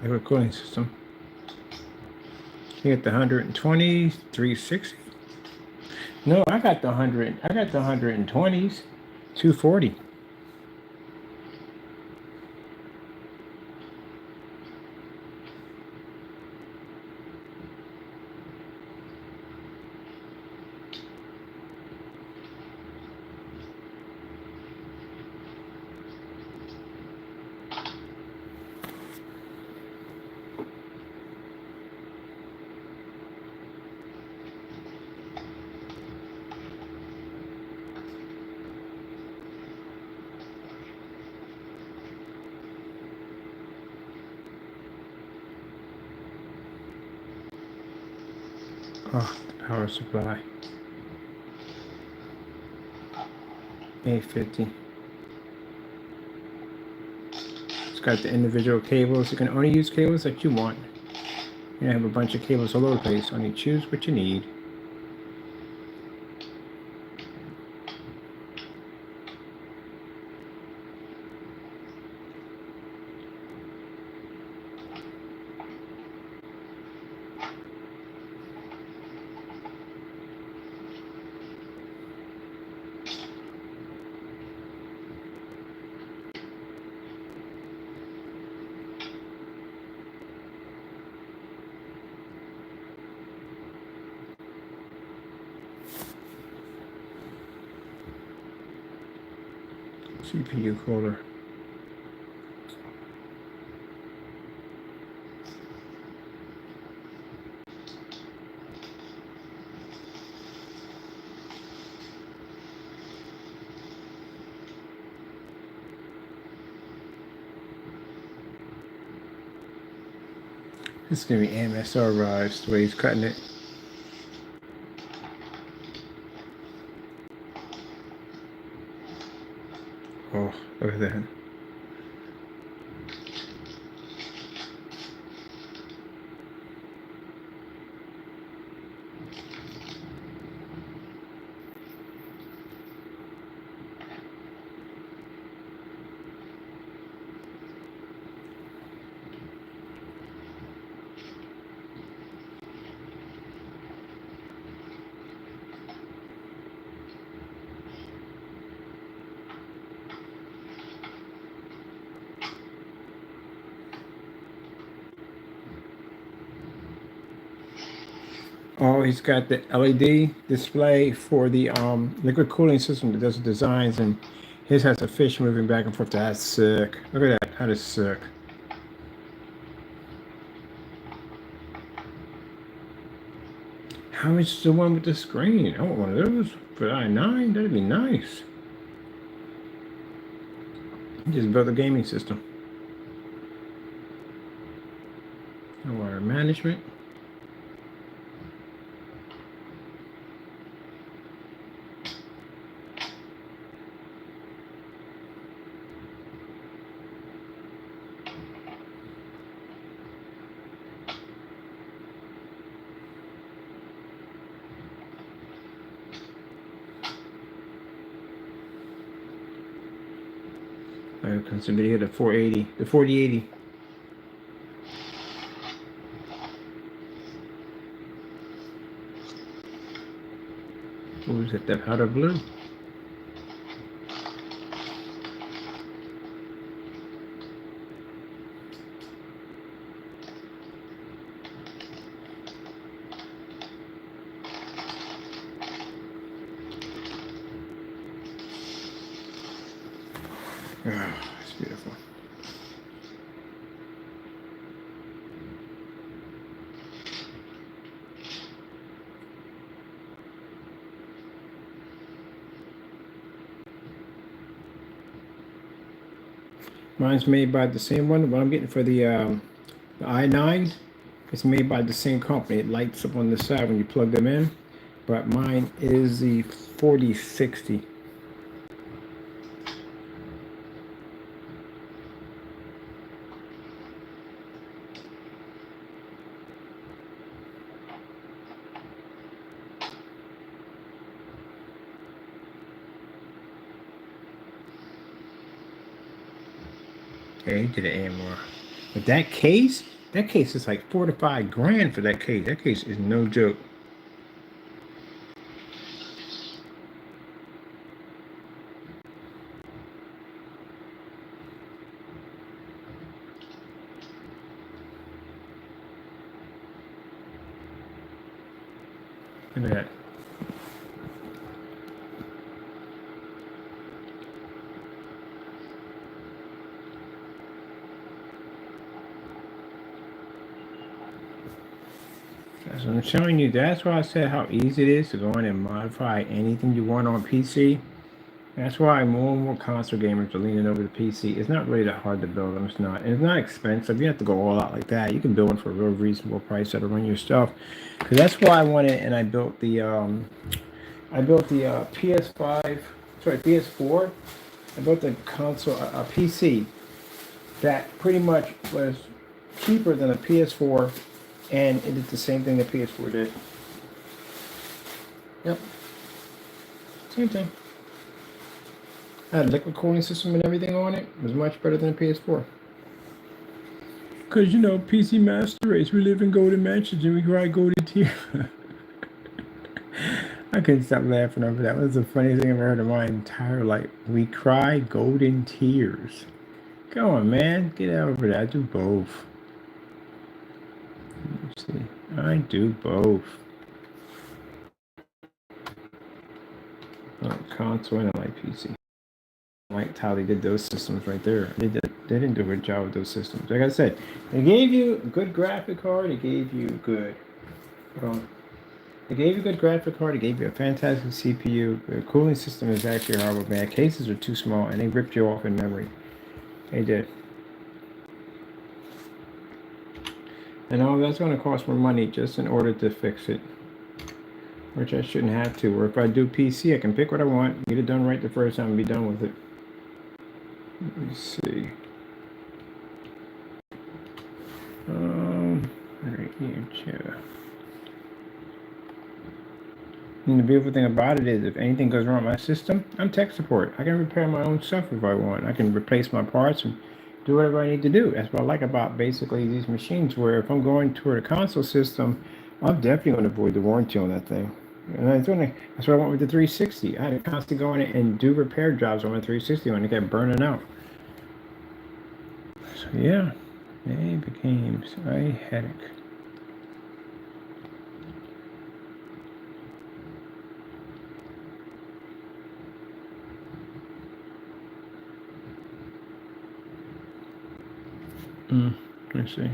The cooling system. You get the 120, 360. No, I got the 100. I got the 120s, 240. Oh, the power supply. 850. It's got the individual cables. You can only use cables that you want. You have a bunch of cables all over the place. Only choose what you need. CPU cooler. This is gonna be MSRized the way he's cutting it. Oh, look at that. Oh, he's got the LED display for the liquid cooling system that does the designs, and his has a fish moving back and forth. That's sick. Look at that. That is sick. How much is the one with the screen? I want one of those for i9. That'd be nice. Just built a gaming system. Water management. I consider it a 480, the 4080. What was it? That powder blue. Oh, it's beautiful. Mine's made by the same one. What I'm getting for the i9, it's made by the same company. It lights up on the side when you plug them in. But mine is the 4060. Yeah, he did an AMR. But that case is like 4 to 5 grand for that case. That case is no joke. Look at that. That's what I'm showing you. That's why I said how easy it is to go in and modify anything you want on PC. That's why more and more console gamers are leaning over the PC. It's not really that hard to build them. It's not. And it's not expensive. You have to go all out like that. You can build them for a real reasonable price that'll run your stuff. Because that's why I went in and I built the PS5, sorry, PS4. I built the console, a PC that pretty much was cheaper than a PS4, and it did the same thing the PS4 did. Yep. Same thing. I had a liquid cooling system and everything on it. It was much better than a PS4. Because, you know, PC Master Race, we live in golden mansions and we cry golden tears. I couldn't stop laughing over that. That was the funniest thing I've ever heard in my entire life. We cry golden tears. Come on, man. Get over that. I do both. Let's see. I do both. Console and I like PC. I liked how they did those systems right there. They didn't do a good job with those systems. Like I said, they gave you a good graphic card. They gave you good. They gave you a good graphic card. They gave you a fantastic CPU. The cooling system is actually horrible, man. Cases are too small, and they ripped you off in memory. They did. And all that's going to cost more money just in order to fix it. Which I shouldn't have to. Or if I do PC, I can pick what I want, get it done right the first time, and be done with it. Let me see. Right here, chair. And the beautiful thing about it is, if anything goes wrong with my system, I'm tech support. I can repair my own stuff if I want. I can replace my parts and do whatever I need to do. That's what I like about basically these machines, where if I'm going toward a console system, I'm definitely going to avoid the warranty on that thing. And that's what I went with the 360. I had to constantly go in and do repair jobs on my 360 when it kept burning out. So yeah, it became a headache. Let's see.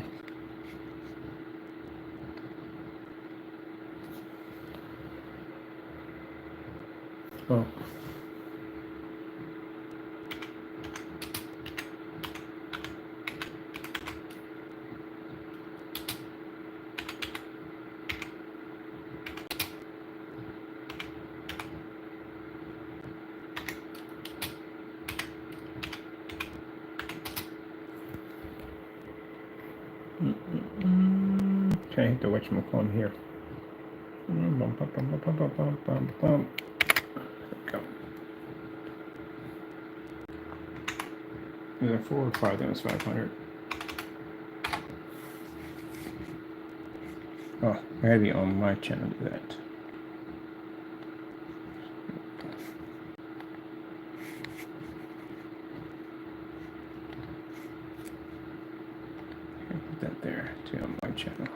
Oh. Okay, the whatchamacallit here. There we go. Is that 4 or 5? That was 500. Oh, I gotta be on my channel to do that. Put that there to on my channel.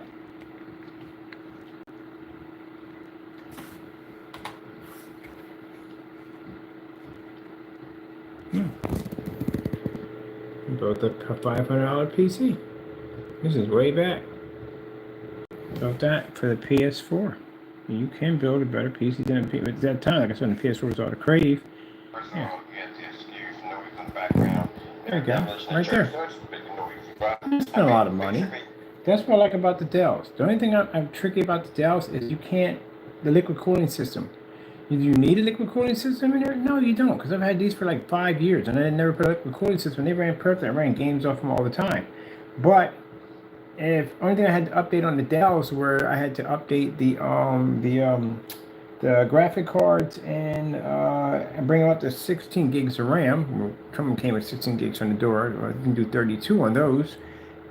Built a $500 PC. This is way back. Built that for the PS4. You can build a better PC than a PC. At that time, like I said, when the PS4 was all the crave. Yeah. There you go. Right there. It's not a lot of money. That's what I like about the Dells. The only thing I'm tricky about the Dells is you can't, the liquid cooling system. Do you need a liquid cooling system in there? No, you don't, because I've had these for like 5 years, and I never put a liquid cooling system. They ran perfect. I ran games off them all the time. But if only thing I had to update on the Dells where I had to update the graphic cards and bring them up to 16 gigs of RAM. Some came with 16 gigs on the door. You can do 32 on those.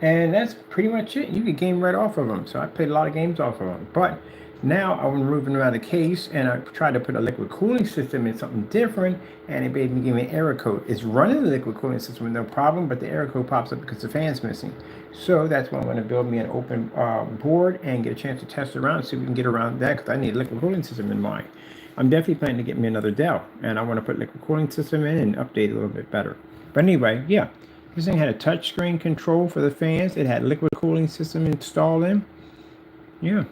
And that's pretty much it. You can game right off of them. So I played a lot of games off of them. But now I'm removing them out of the case, and I tried to put a liquid cooling system in something different, and it made me give me an error code. It's running the liquid cooling system with no problem, but the error code pops up because the fan's missing. So that's why I'm going to build me an open board and get a chance to test around and see if we can get around that, because I need a liquid cooling system in mind. I'm definitely planning to get me another Dell, and I want to put liquid cooling system in and update it a little bit better. But anyway, yeah. This thing had a touchscreen control for the fans. It had liquid cooling system installed in. Yeah.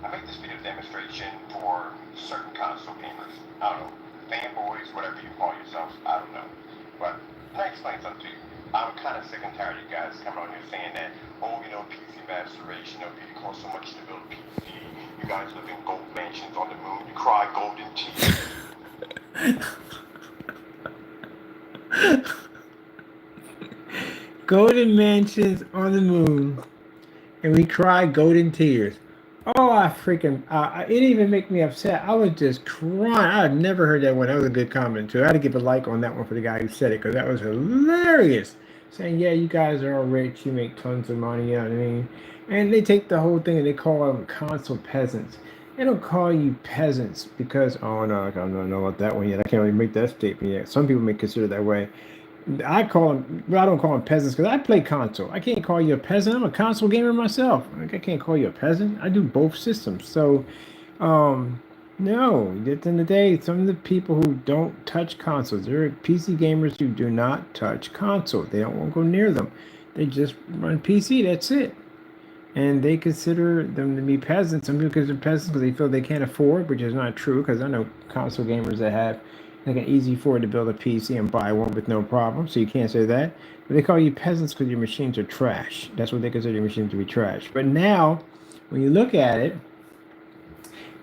I make this video demonstration for certain console gamers. I don't know, fanboys, whatever you call yourselves. I don't know. But can I explain something to you? I'm kind of sick and tired of you guys coming on here saying that, oh, PC master race, it costs so much to build a PC. You guys live in gold mansions on the moon. You cry golden tears. Golden mansions on the moon, and we cry golden tears. Oh, I freaking, it didn't even make me upset. I was just crying. I've never heard that one. That was a good comment, too. I had to give a like on that one for the guy who said it, because that was hilarious. Saying, yeah, you guys are all rich. You make tons of money, you know what I mean? And they take the whole thing and they call them console peasants. They don't call you peasants because, oh, no, I don't know about that one yet. I can't really make that statement yet. Some people may consider it that way. I call them, well, I don't call them peasants because I play console. I can't call you a peasant. I'm a console gamer myself. I can't call you a peasant. I do both systems. So, no, at the end of the day, some of the people who don't touch consoles, there are PC gamers who do not touch consoles. They don't want to go near them. They just run PC. That's it. And they consider them to be peasants. Some people consider peasants because they feel they can't afford, which is not true, because I know console gamers that have like an easy afford to build a PC and buy one with no problem, so you can't say that. But they call you peasants because your machines are trash. That's what they consider your machines to be trash. But now, when you look at it,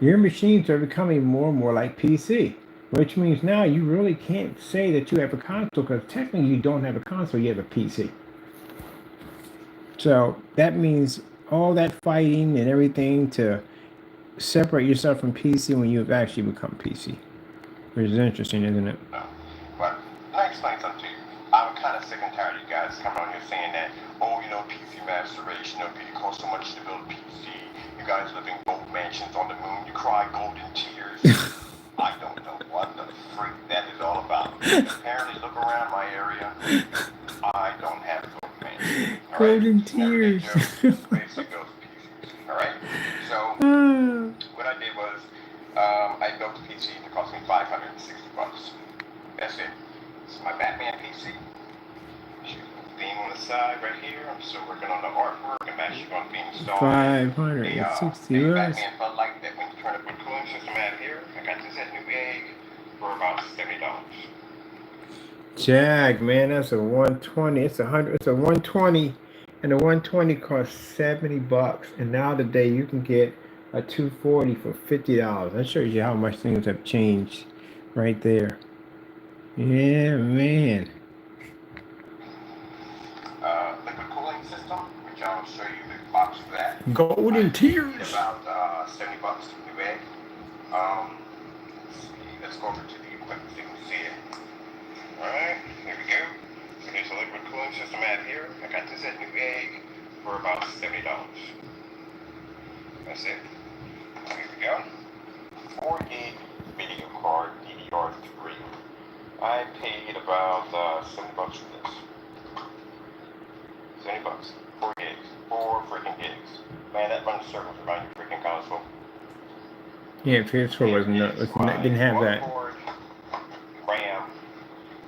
your machines are becoming more and more like PC, which means now you really can't say that you have a console, because technically you don't have a console, you have a PC. So that means all that fighting and everything to separate yourself from PC when you've actually become PC. Which is interesting, isn't it? No. But can I explain something to you? I'm kind of sick and tired of you guys coming on here saying that, oh, PC master race, it costs so much to build a PC. You guys live in gold mansions on the moon. You cry golden tears. I don't know what the freak that is all about. Apparently, look around my area. I don't have gold mansions. Golden tears. Basically goes to PCs. All right. So what I did was I built a PC that cost me $560. That's it. It's my Batman PC. Shoot. theme on the side right here. I'm still working on the artwork. I'm actually going to be installing 560 a bucks. Batman FLE light that when you turn up the cooling system out here. I got this at New Egg for about $70. Jag, man, that's a 120. It's 100. It's a 120, and the 120 costs 70 bucks. And now today you can get a 240 for $50. That shows you how much things have changed, right there. Yeah, man. Liquid cooling system, which I'll show you the box for that. Golden tears. About 70 bucks to New Egg. Let's go over to the equipment so you can see it. Alright, here we go. So there's a liquid cooling system out here. I got this at New Egg for about $70. That's it. Here we go. 4 gig video card, DDR3. I paid about 70 bucks for this. 70 bucks. 4 gigs. 4 freaking gigs. Man, that runs circles around your freaking console. Yeah, PS4 didn't have that. Motherboard, RAM,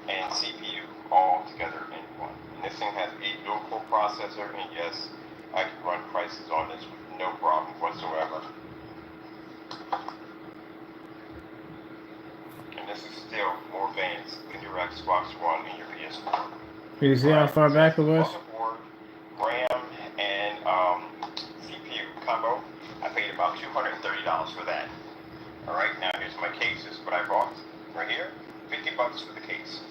and CPU all together in one. And this thing has a dual-core processor, and yes, I can run prices on this with no problem whatsoever. And this is still more advanced than your Xbox One and your PS4. You see how far back it was? Motherboard, RAM, and CPU combo. I paid about $230 for that. Alright, now here's my case. This is what I bought right here. 50 bucks for the case.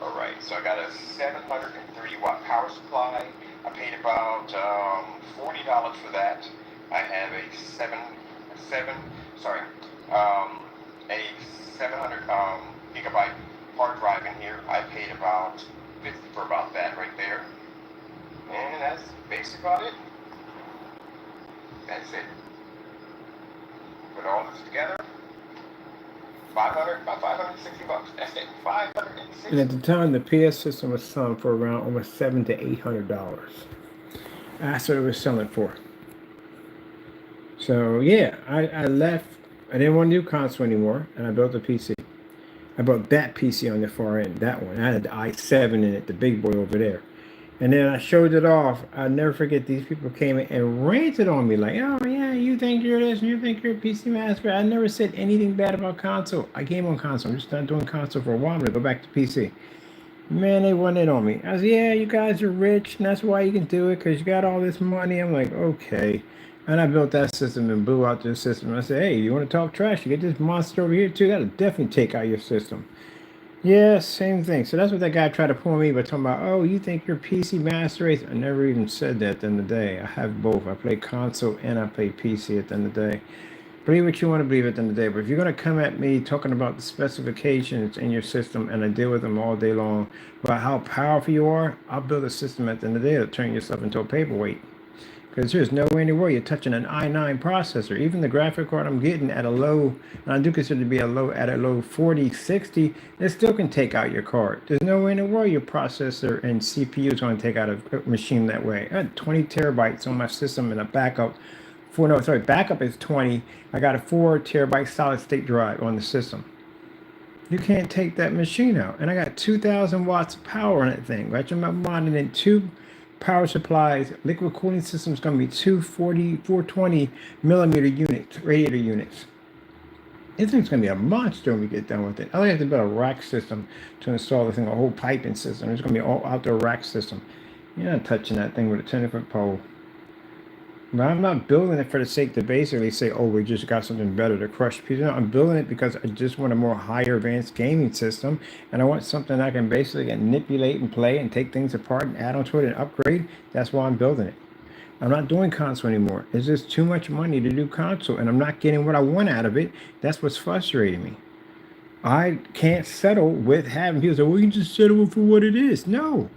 Alright, so I got a 730 watt power supply. I paid about $40 for that. I have a 700 gigabyte hard drive in here. I paid about $50 for about that right there. And that's basically about it. That's it. Put all this together. About 560 bucks. That's it. 560. And at the time, the PS system was selling for around almost $700 to $800. That's what it was selling for. So yeah, I left. I didn't want to do console anymore, and I built a PC. I built that PC on the far end, that one. I had the i7 in it, the big boy over there. And then I showed it off. I'll never forget, these people came in and ranted on me like, oh yeah, you think you're this and you think you're a PC master. I never said anything bad about console. I came on console. I'm just not doing console for a while. I'm gonna go back to PC. Man, they went in on me. I said, yeah, you guys are rich and that's why you can do it, because you got all this money. I'm like, okay. And I built that system and blew out this system. I said, hey, you want to talk trash? You get this monster over here too? That'll definitely take out your system. Yeah, same thing. So that's what that guy tried to pull me by talking about, oh, you think you're PC master race? I never even said that at the end of the day. I have both. I play console and I play PC at the end of the day. Believe what you want to believe at the end of the day. But if you're going to come at me talking about the specifications in your system, and I deal with them all day long, about how powerful you are, I'll build a system at the end of the day that'll turn yourself into a paperweight. Because there's no way in the world you're touching an i9 processor. Even the graphic card I'm getting at a low, and I do consider it to be a low 40, 60, it still can take out your card. There's no way in the world your processor and CPU is going to take out a machine that way. I had 20 terabytes on my system and a backup. Backup is 20. I got a 4 terabyte solid state drive on the system. You can't take that machine out. And I got 2,000 watts of power on that thing. Right? I'm mounted in 2 power supplies. Liquid cooling system is going to be 420 millimeter units, radiator units. This thing's going to be a monster when we get done with it. I only have to build a rack system to install this thing, a whole piping system. It's going to be all outdoor rack system. You're not touching that thing with a 10-foot pole. But I'm not building it for the sake to basically say, oh, we just got something better to crush people. No, I'm building it because I just want a more higher advanced gaming system. And I want something I can basically manipulate and play and take things apart and add onto it and upgrade. That's why I'm building it. I'm not doing console anymore. It's just too much money to do console. And I'm not getting what I want out of it. That's what's frustrating me. I can't settle with having people say, well, you can just settle for what it is. No.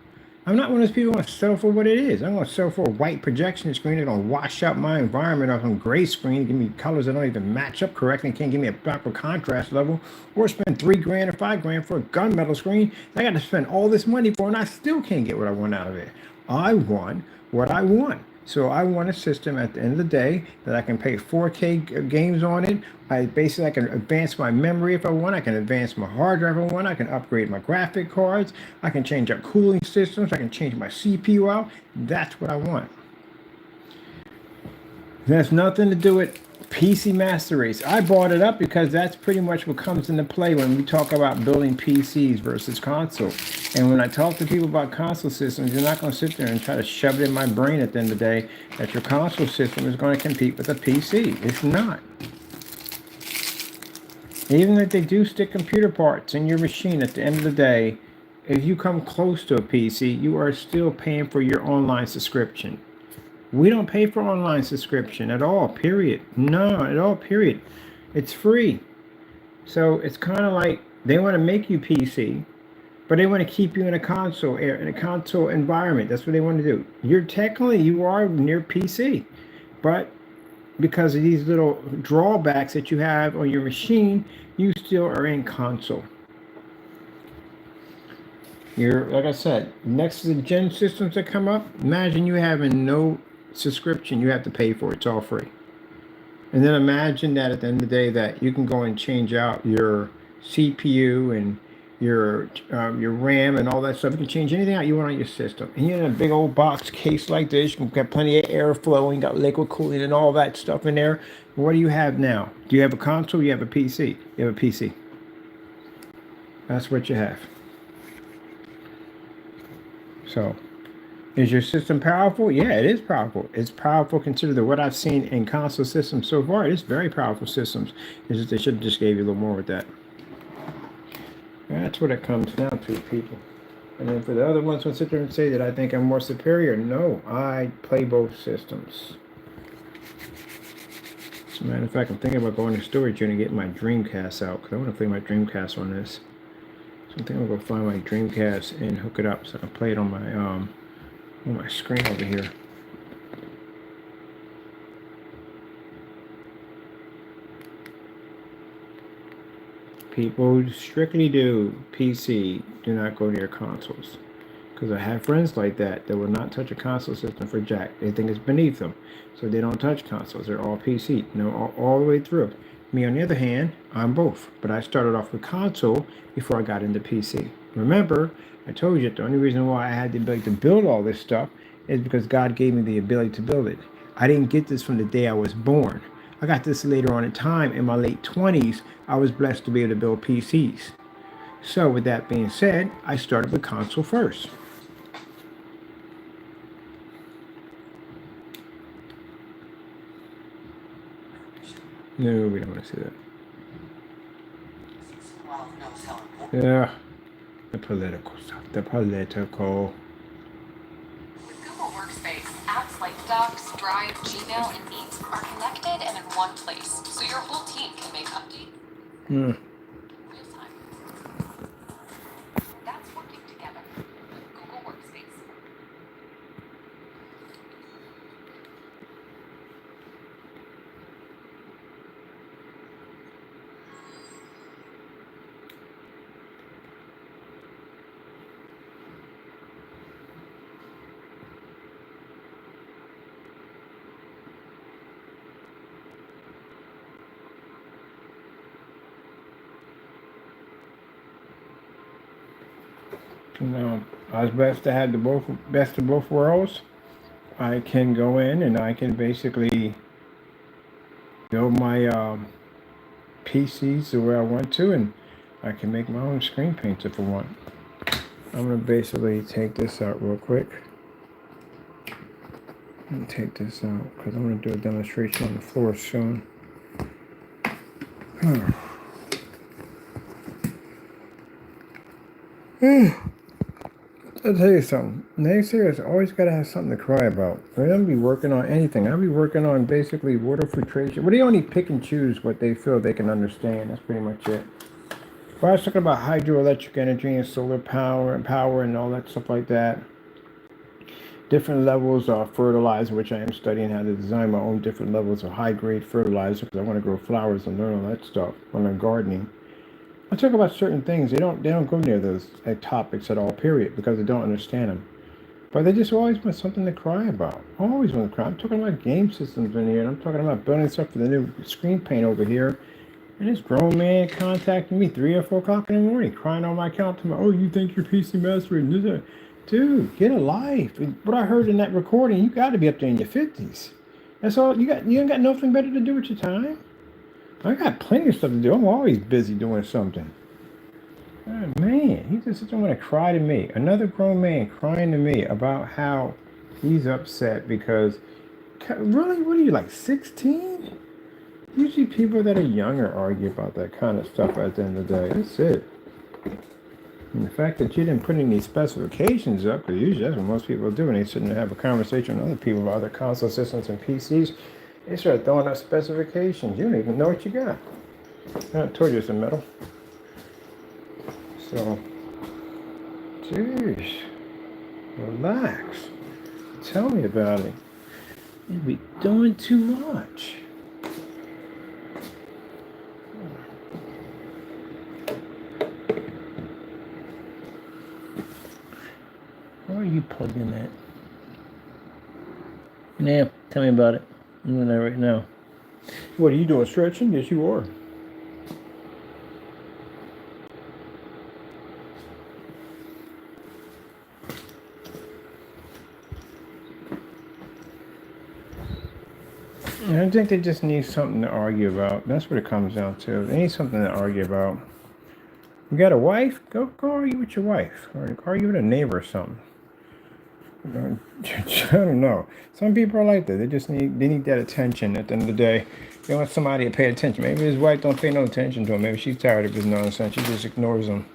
I'm not one of those people who want to settle for what it is. I'm going to settle for a white projection screen that's going to wash out my environment on some gray screen, give me colors that don't even match up correctly and can't give me a proper contrast level, or spend $3 grand or $5 grand for a gunmetal screen that I got to spend all this money for, and I still can't get what I want out of it. I want what I want. So I want a system at the end of the day that I can play 4K games on it. I can advance my memory if I want. I can advance my hard drive if I want. I can upgrade my graphic cards. I can change out cooling systems. I can change my CPU out. That's what I want. It has nothing to do with PC Master Race. I brought it up because that's pretty much what comes into play when we talk about building PCs versus console. And when I talk to people about console systems, you're not going to sit there and try to shove it in my brain at the end of the day that your console system is going to compete with a PC. It's not. Even if they do stick computer parts in your machine, at the end of the day, if you come close to a PC, you are still paying for your online subscription. We don't pay for online subscription at all, period. No, at all, period. It's free. So it's kind of like they want to make you PC, but they want to keep you in a console environment. That's what they want to do. You are near PC, but because of these little drawbacks that you have on your machine, you still are in console. Like I said, next to the gen systems that come up, imagine you having no subscription. You have to pay for it. It's all free. And then imagine that at the end of the day that you can go and change out your CPU and your RAM and all that stuff. You can change anything out you want on your system. And you're in a big old box case like this. You can get plenty of airflow and you got liquid cooling and all that stuff in there. What do you have now? Do you have a console? You have a PC. You have a PC. That's what you have. So, is your system powerful? Yeah, it is powerful. It's powerful considering what I've seen in console systems so far. It is very powerful systems. It's just they should have just gave you a little more with that. That's what it comes down to, people. And then for the other ones who sit there and say that I think I'm more superior, no, I play both systems. As a matter of fact, I'm thinking about going to storage unit and getting my Dreamcast out because I want to play my Dreamcast on this. So I think I'm gonna go find my Dreamcast and hook it up so I can play it on my screen over here. People strictly do PC, do not go near consoles. Because I have friends like that will not touch a console system for jack. They think it's beneath them. So they don't touch consoles. They're all PC, all the way through. Me, on the other hand, I'm both. But I started off with console before I got into PC. Remember, I told you the only reason why I had the ability to build all this stuff is because God gave me the ability to build it. I didn't get this from the day I was born. I got this later on in time. In my late 20s, I was blessed to be able to build PCs. So with that being said, I started with console first. No, we don't want to see that. Yeah, the political stuff. The political. With Google Workspace, apps like Docs, Drive, Gmail, and Meet are connected and in one place, so your whole team can make updates. Real time. That's working together with Google Workspace. Now, I was blessed to have the best of both worlds. I can go in and I can basically build my PCs the way I want to, and I can make my own screen paints if I want. I'm going to basically take this out real quick. And take this out because I'm going to do a demonstration on the floor soon. I'll tell you something. Naysayers always got to have something to cry about. They don't be working on anything. I'll be working on basically water filtration. Well, they only pick and choose what they feel they can understand. That's pretty much it. But I was talking about hydroelectric energy and solar power and all that stuff like that. Different levels of fertilizer, which I am studying how to design my own different levels of high-grade fertilizer because I want to grow flowers and learn all that stuff when I'm gardening. I talk about certain things. They don't go near those topics at all, period, because they don't understand them. But they just always want something to cry about. Always want to cry. I'm talking about game systems in here, and I'm talking about building stuff for the new screen paint over here. And this grown man contacting me 3 or 4 o'clock in the morning, crying on my account to me, oh, you think you're PC master and this, that. Dude, get a life. What I heard in that recording, you got to be up there in your 50s. That's all you got. You ain't got nothing better to do with your time. I got plenty of stuff to do. I'm always busy doing something. Oh, man, he just sits and want to cry to me. Another grown man crying to me about how he's upset because, really, what are you, like 16? Usually people that are younger argue about that kind of stuff at the end of the day. That's it. And the fact that you didn't put any specifications up, because usually that's what most people do when they sit and have a conversation with other people about other console systems and PCs. They start throwing up specifications. You don't even know what you got. I told you it's a metal. So, jeez, relax. Tell me about it. You'd be doing too much. Where are you plugged in at? Yeah, tell me about it. I'm doing that right now. What are you doing? Stretching? Yes, you are. I think they just need something to argue about. That's what it comes down to. They need something to argue about. You got a wife? Go argue with your wife. Or argue with a neighbor or something. I don't know. Some people are like that. They need that attention at the end of the day. They want somebody to pay attention. Maybe his wife don't pay no attention to him. Maybe she's tired of his nonsense. She just ignores him.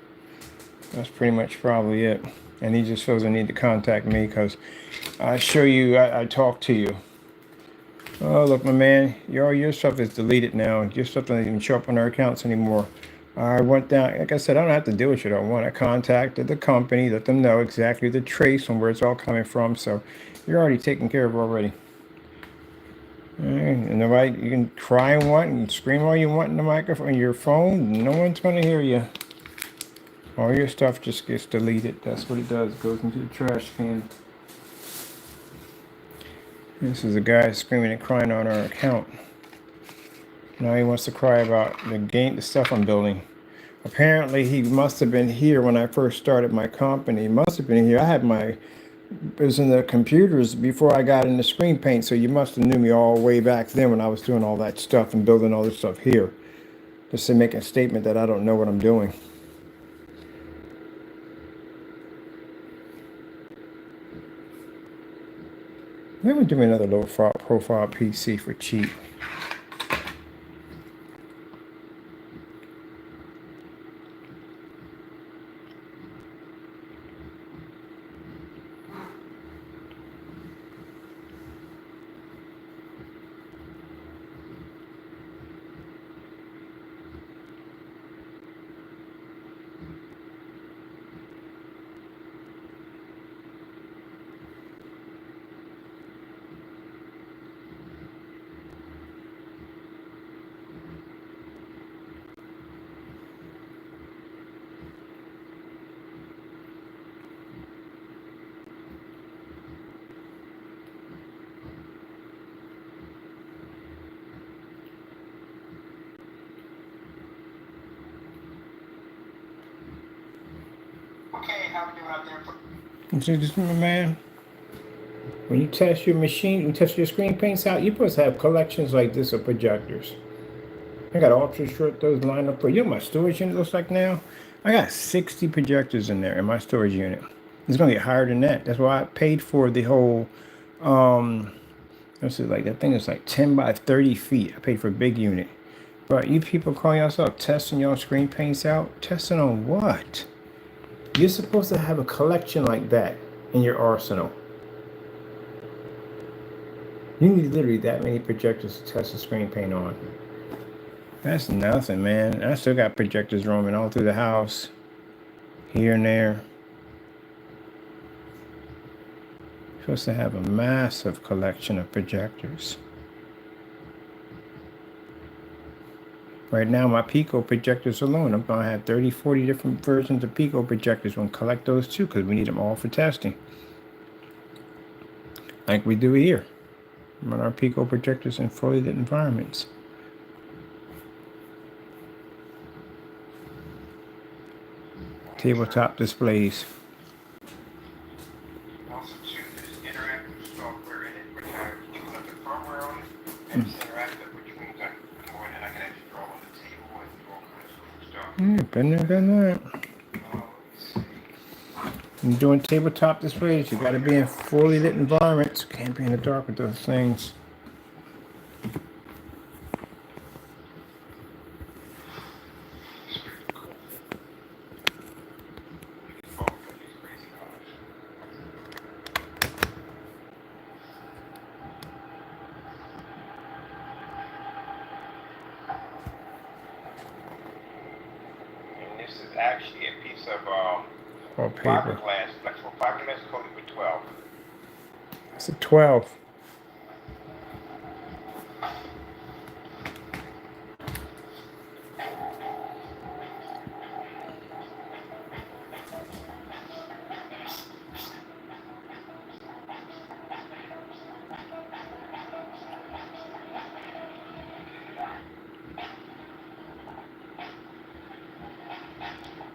That's pretty much probably it. And he just feels the need to contact me because I show you, I talk to you. Oh, look, my man, your stuff is deleted now. Your stuff doesn't even show up on our accounts anymore. I went down, like I said, I don't have to deal with you. I contacted the company, let them know exactly the trace and where it's all coming from. So you're already taken care of already. All right, and nobody, you can cry and want and scream all you want in the microphone, your phone. No one's going to hear you. All your stuff just gets deleted. That's what it does. It goes into the trash can. This is a guy screaming and crying on our account. Now he wants to cry about the stuff I'm building. Apparently he must have been here when I first started my company. He must have been here. It was in the computers before I got into screen paint, so you must have knew me all way back then when I was doing all that stuff and building all this stuff here. Just to make a statement that I don't know what I'm doing. Let me do another low profile PC for cheap. Okay, how are we doing out there? You see this, my man? When you test your machine, you test your screen paints out, you're supposed to have collections like this of projectors. I got ultra short those lined up for you know what my storage unit looks like now? I got 60 projectors in there in my storage unit. It's gonna get higher than that. That's why I paid for the whole this is like that thing is like 10 by 30 feet. I paid for a big unit. But you people call yourself testing your screen paints out? Testing on what? You're supposed to have a collection like that in your arsenal. You need literally that many projectors to test the screen paint on. That's nothing, man. I still got projectors roaming all through the house, here and there. Supposed to have a massive collection of projectors. Right now, my Pico projectors alone, I'm going to have 30, 40 different versions of Pico projectors. We'll collect those too because we need them all for testing. like we do here. Run our Pico projectors in fully lit environments. Tabletop displays. Also, too, there's interactive software in it, which you can put the firmware on it, and it's interactive, which means I can go in and I can actually draw on the table and do all kinds of cool stuff. Been there, done that. When you're doing tabletop displays, you got to be in fully lit environments. You can't be in the dark with those things. And this is actually a piece of Or paper. fiberglass, flexible fiberglass coated with 12. It's a 12.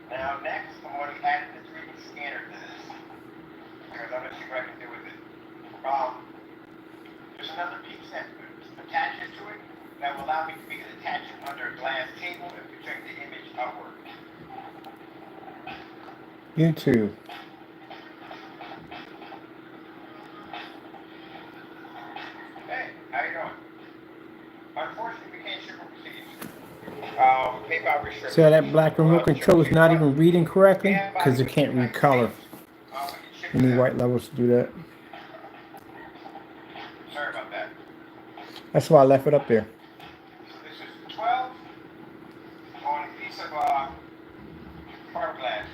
Now next, I'm going to add the 3D scanner to this, because I'm going to see what I can do with it. There's another piece that attaches to it that will allow me to be able to attach it under a glass table and project the image upward. YouTube. Hey, how you doing? Unfortunately, we can't ship overseas. PayPal restricted. See how that black remote control is not even reading correctly? Because it can't read color. You need white levels to do that. Sorry about that. That's why I left it up there. This is 12 on a piece of fiberglass.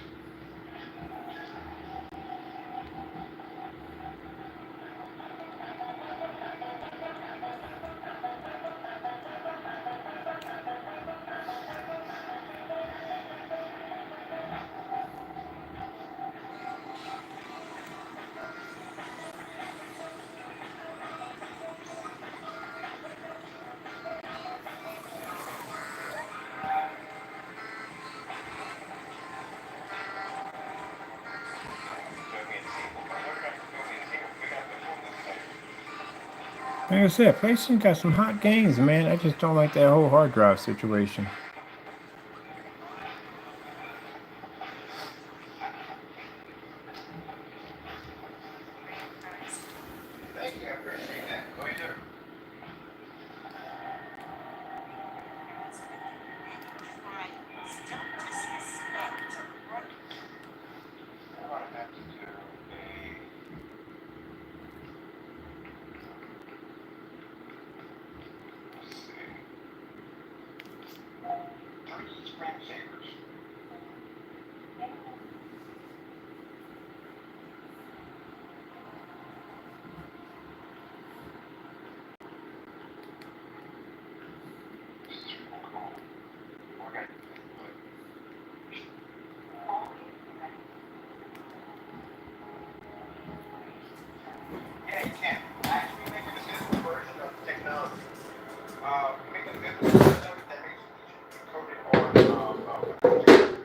Like I said, PlayStation got some hot games, man. I just don't like that whole hard drive situation. Thank you, I appreciate that. Go ahead. I'm going to have to do let's see, 3D screensavers. Okay. Yeah, you can. Actually, make a physical version of the technology. Make a physical version of it that makes it encoded on projectors.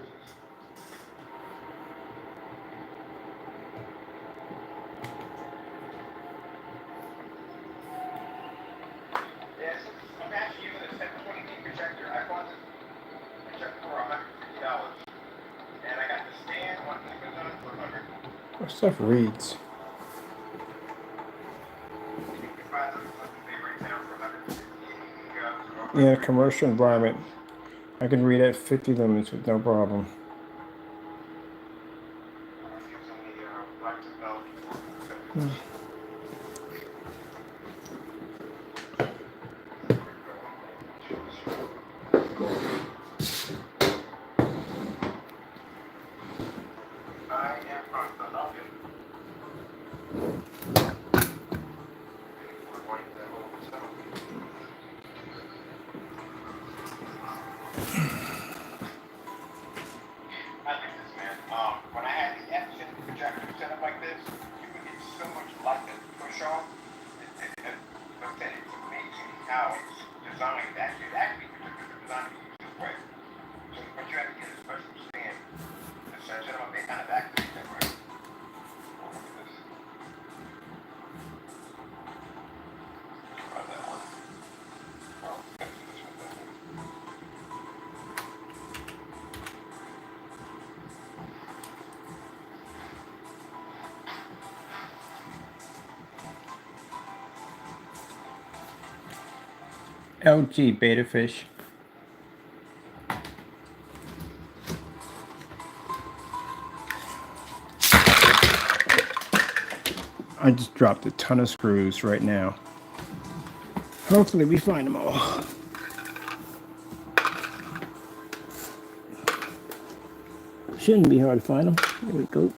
Yes, I'm actually using a 720p projector. I bought this projector for $150. And I got the stand on Amazon for $100. That stuff reads. You can buy those right now for $150. In a commercial environment, I can read at 50 lumens with no problem. I am from Philadelphia. I like this, man. When I had the F projector set up like this, you can get so much light actually designed to be right. So what you have to get is a special stand. So set them up, they kind of activate that, right? Oh, look at this. Try that one. Oh, that's this one. LG Beta Fish. I just dropped a ton of screws right now. Hopefully we find them all. Shouldn't be hard to find them. There we go.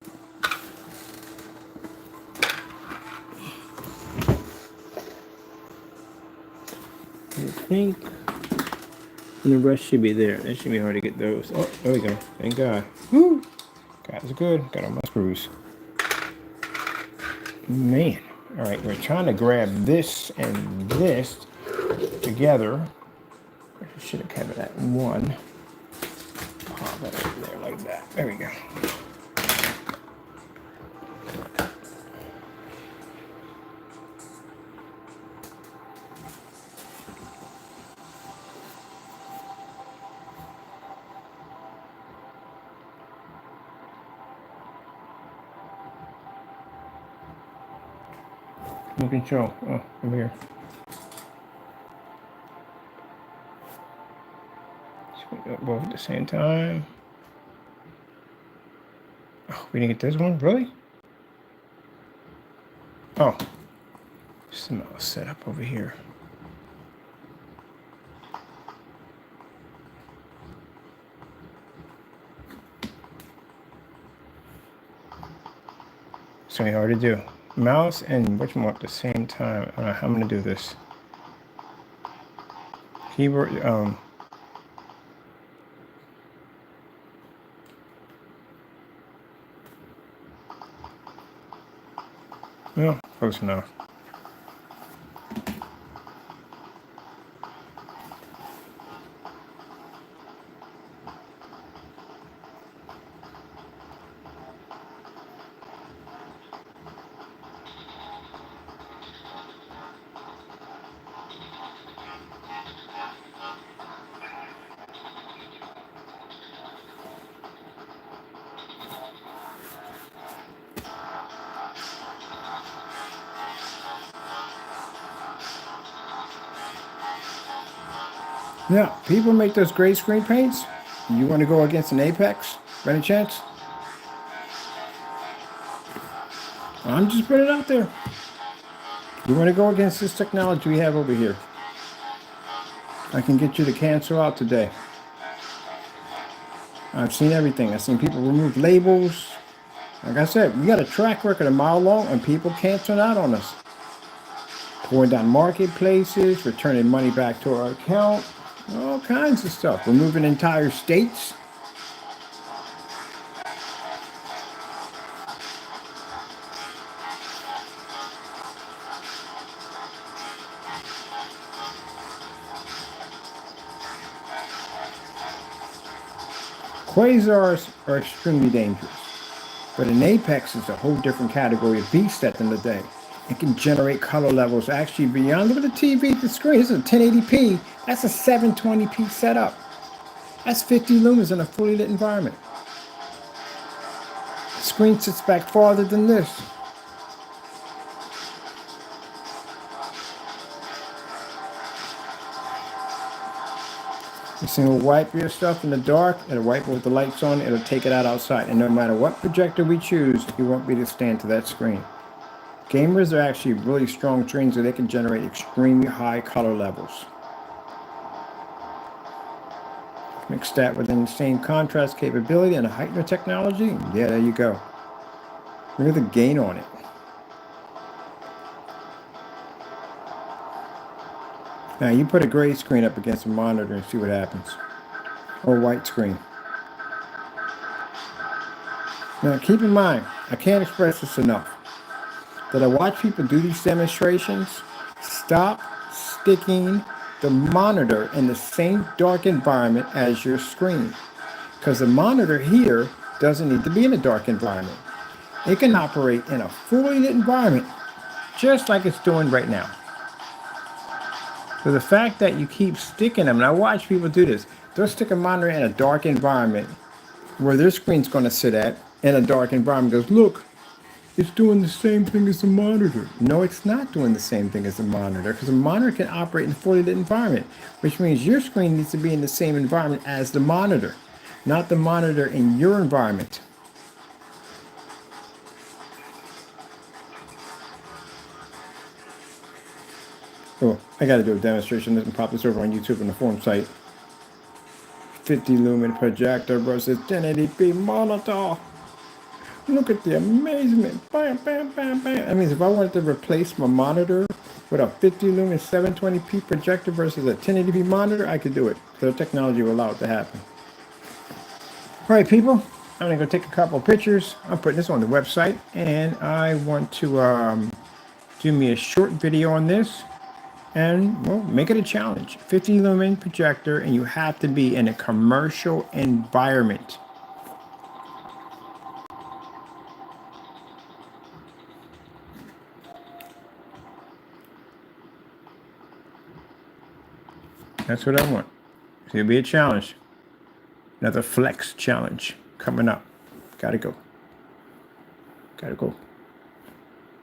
I think. And the rest should be there. That should be hard to get those. Oh, there we go. Thank God. Woo! Guys, good. Got all my screws. Man. All right, we're trying to grab this and this together. I should have kept it at one. Pop that over there like that. There we go. You can show. Oh, over here. Both at the same time. Oh, we didn't get this one? Really? Oh. Something else set up over here. It's really hard to do. Mouse and which one at the same time. I don't know how I'm going to do this. Keyboard, well, close enough. Yeah, people make those gray screen paints. You want to go against an Apex? By any chance? I'm just putting it out there. You want to go against this technology we have over here? I can get you to cancel out today. I've seen everything. I've seen people remove labels. Like I said, we got a track record a mile long and people canceling out on us. Pouring down marketplaces, returning money back to our account. All kinds of stuff. Removing entire states. Quasars are extremely dangerous. But an Apex is a whole different category of beast at the end of the day. It can generate color levels actually beyond. Look at the TV, the screen. This is a 1080p. That's a 720p setup. That's 50 lumens in a fully lit environment. The screen sits back farther than this. This thing will wipe your stuff in the dark. It'll wipe it with the lights on. It'll take it out outside. And no matter what projector we choose, you won't be able to stand to that screen. Gamers are actually really strong screens so they can generate extremely high color levels. Mix that with the same contrast capability and a heightener technology. Yeah, there you go. Look at the gain on it. Now you put a gray screen up against a monitor and see what happens. Or a white screen. Now keep in mind, I can't express this enough. That I watch people do these demonstrations, stop sticking the monitor in the same dark environment as your screen. Because the monitor here doesn't need to be in a dark environment. It can operate in a fully lit environment, just like it's doing right now. So the fact that you keep sticking them, and I watch people do this, they'll stick a monitor in a dark environment where their screen's going to sit at in a dark environment. Goes, look, it's doing the same thing as the monitor. No, it's not doing the same thing as the monitor, because the monitor can operate in a fully lit environment, which means your screen needs to be in the same environment as the monitor, not the monitor in your environment. Oh, I got to do a demonstration. Let me pop this over on YouTube on the forum site. 50 lumen projector versus 1080p monitor. Look at the amazement. Bam, bam, bam, bam. That means if I wanted to replace my monitor with a 50 lumen 720p projector versus a 1080p monitor, I could do it. The technology will allow it to happen. All right, people. I'm going to go take a couple of pictures. I'm putting this on the website, and I want to do me a short video on this. And, well, make it a challenge. 50 lumen projector, and you have to be in a commercial environment. That's what I want. So it'll be a challenge. Another flex challenge coming up. Gotta go.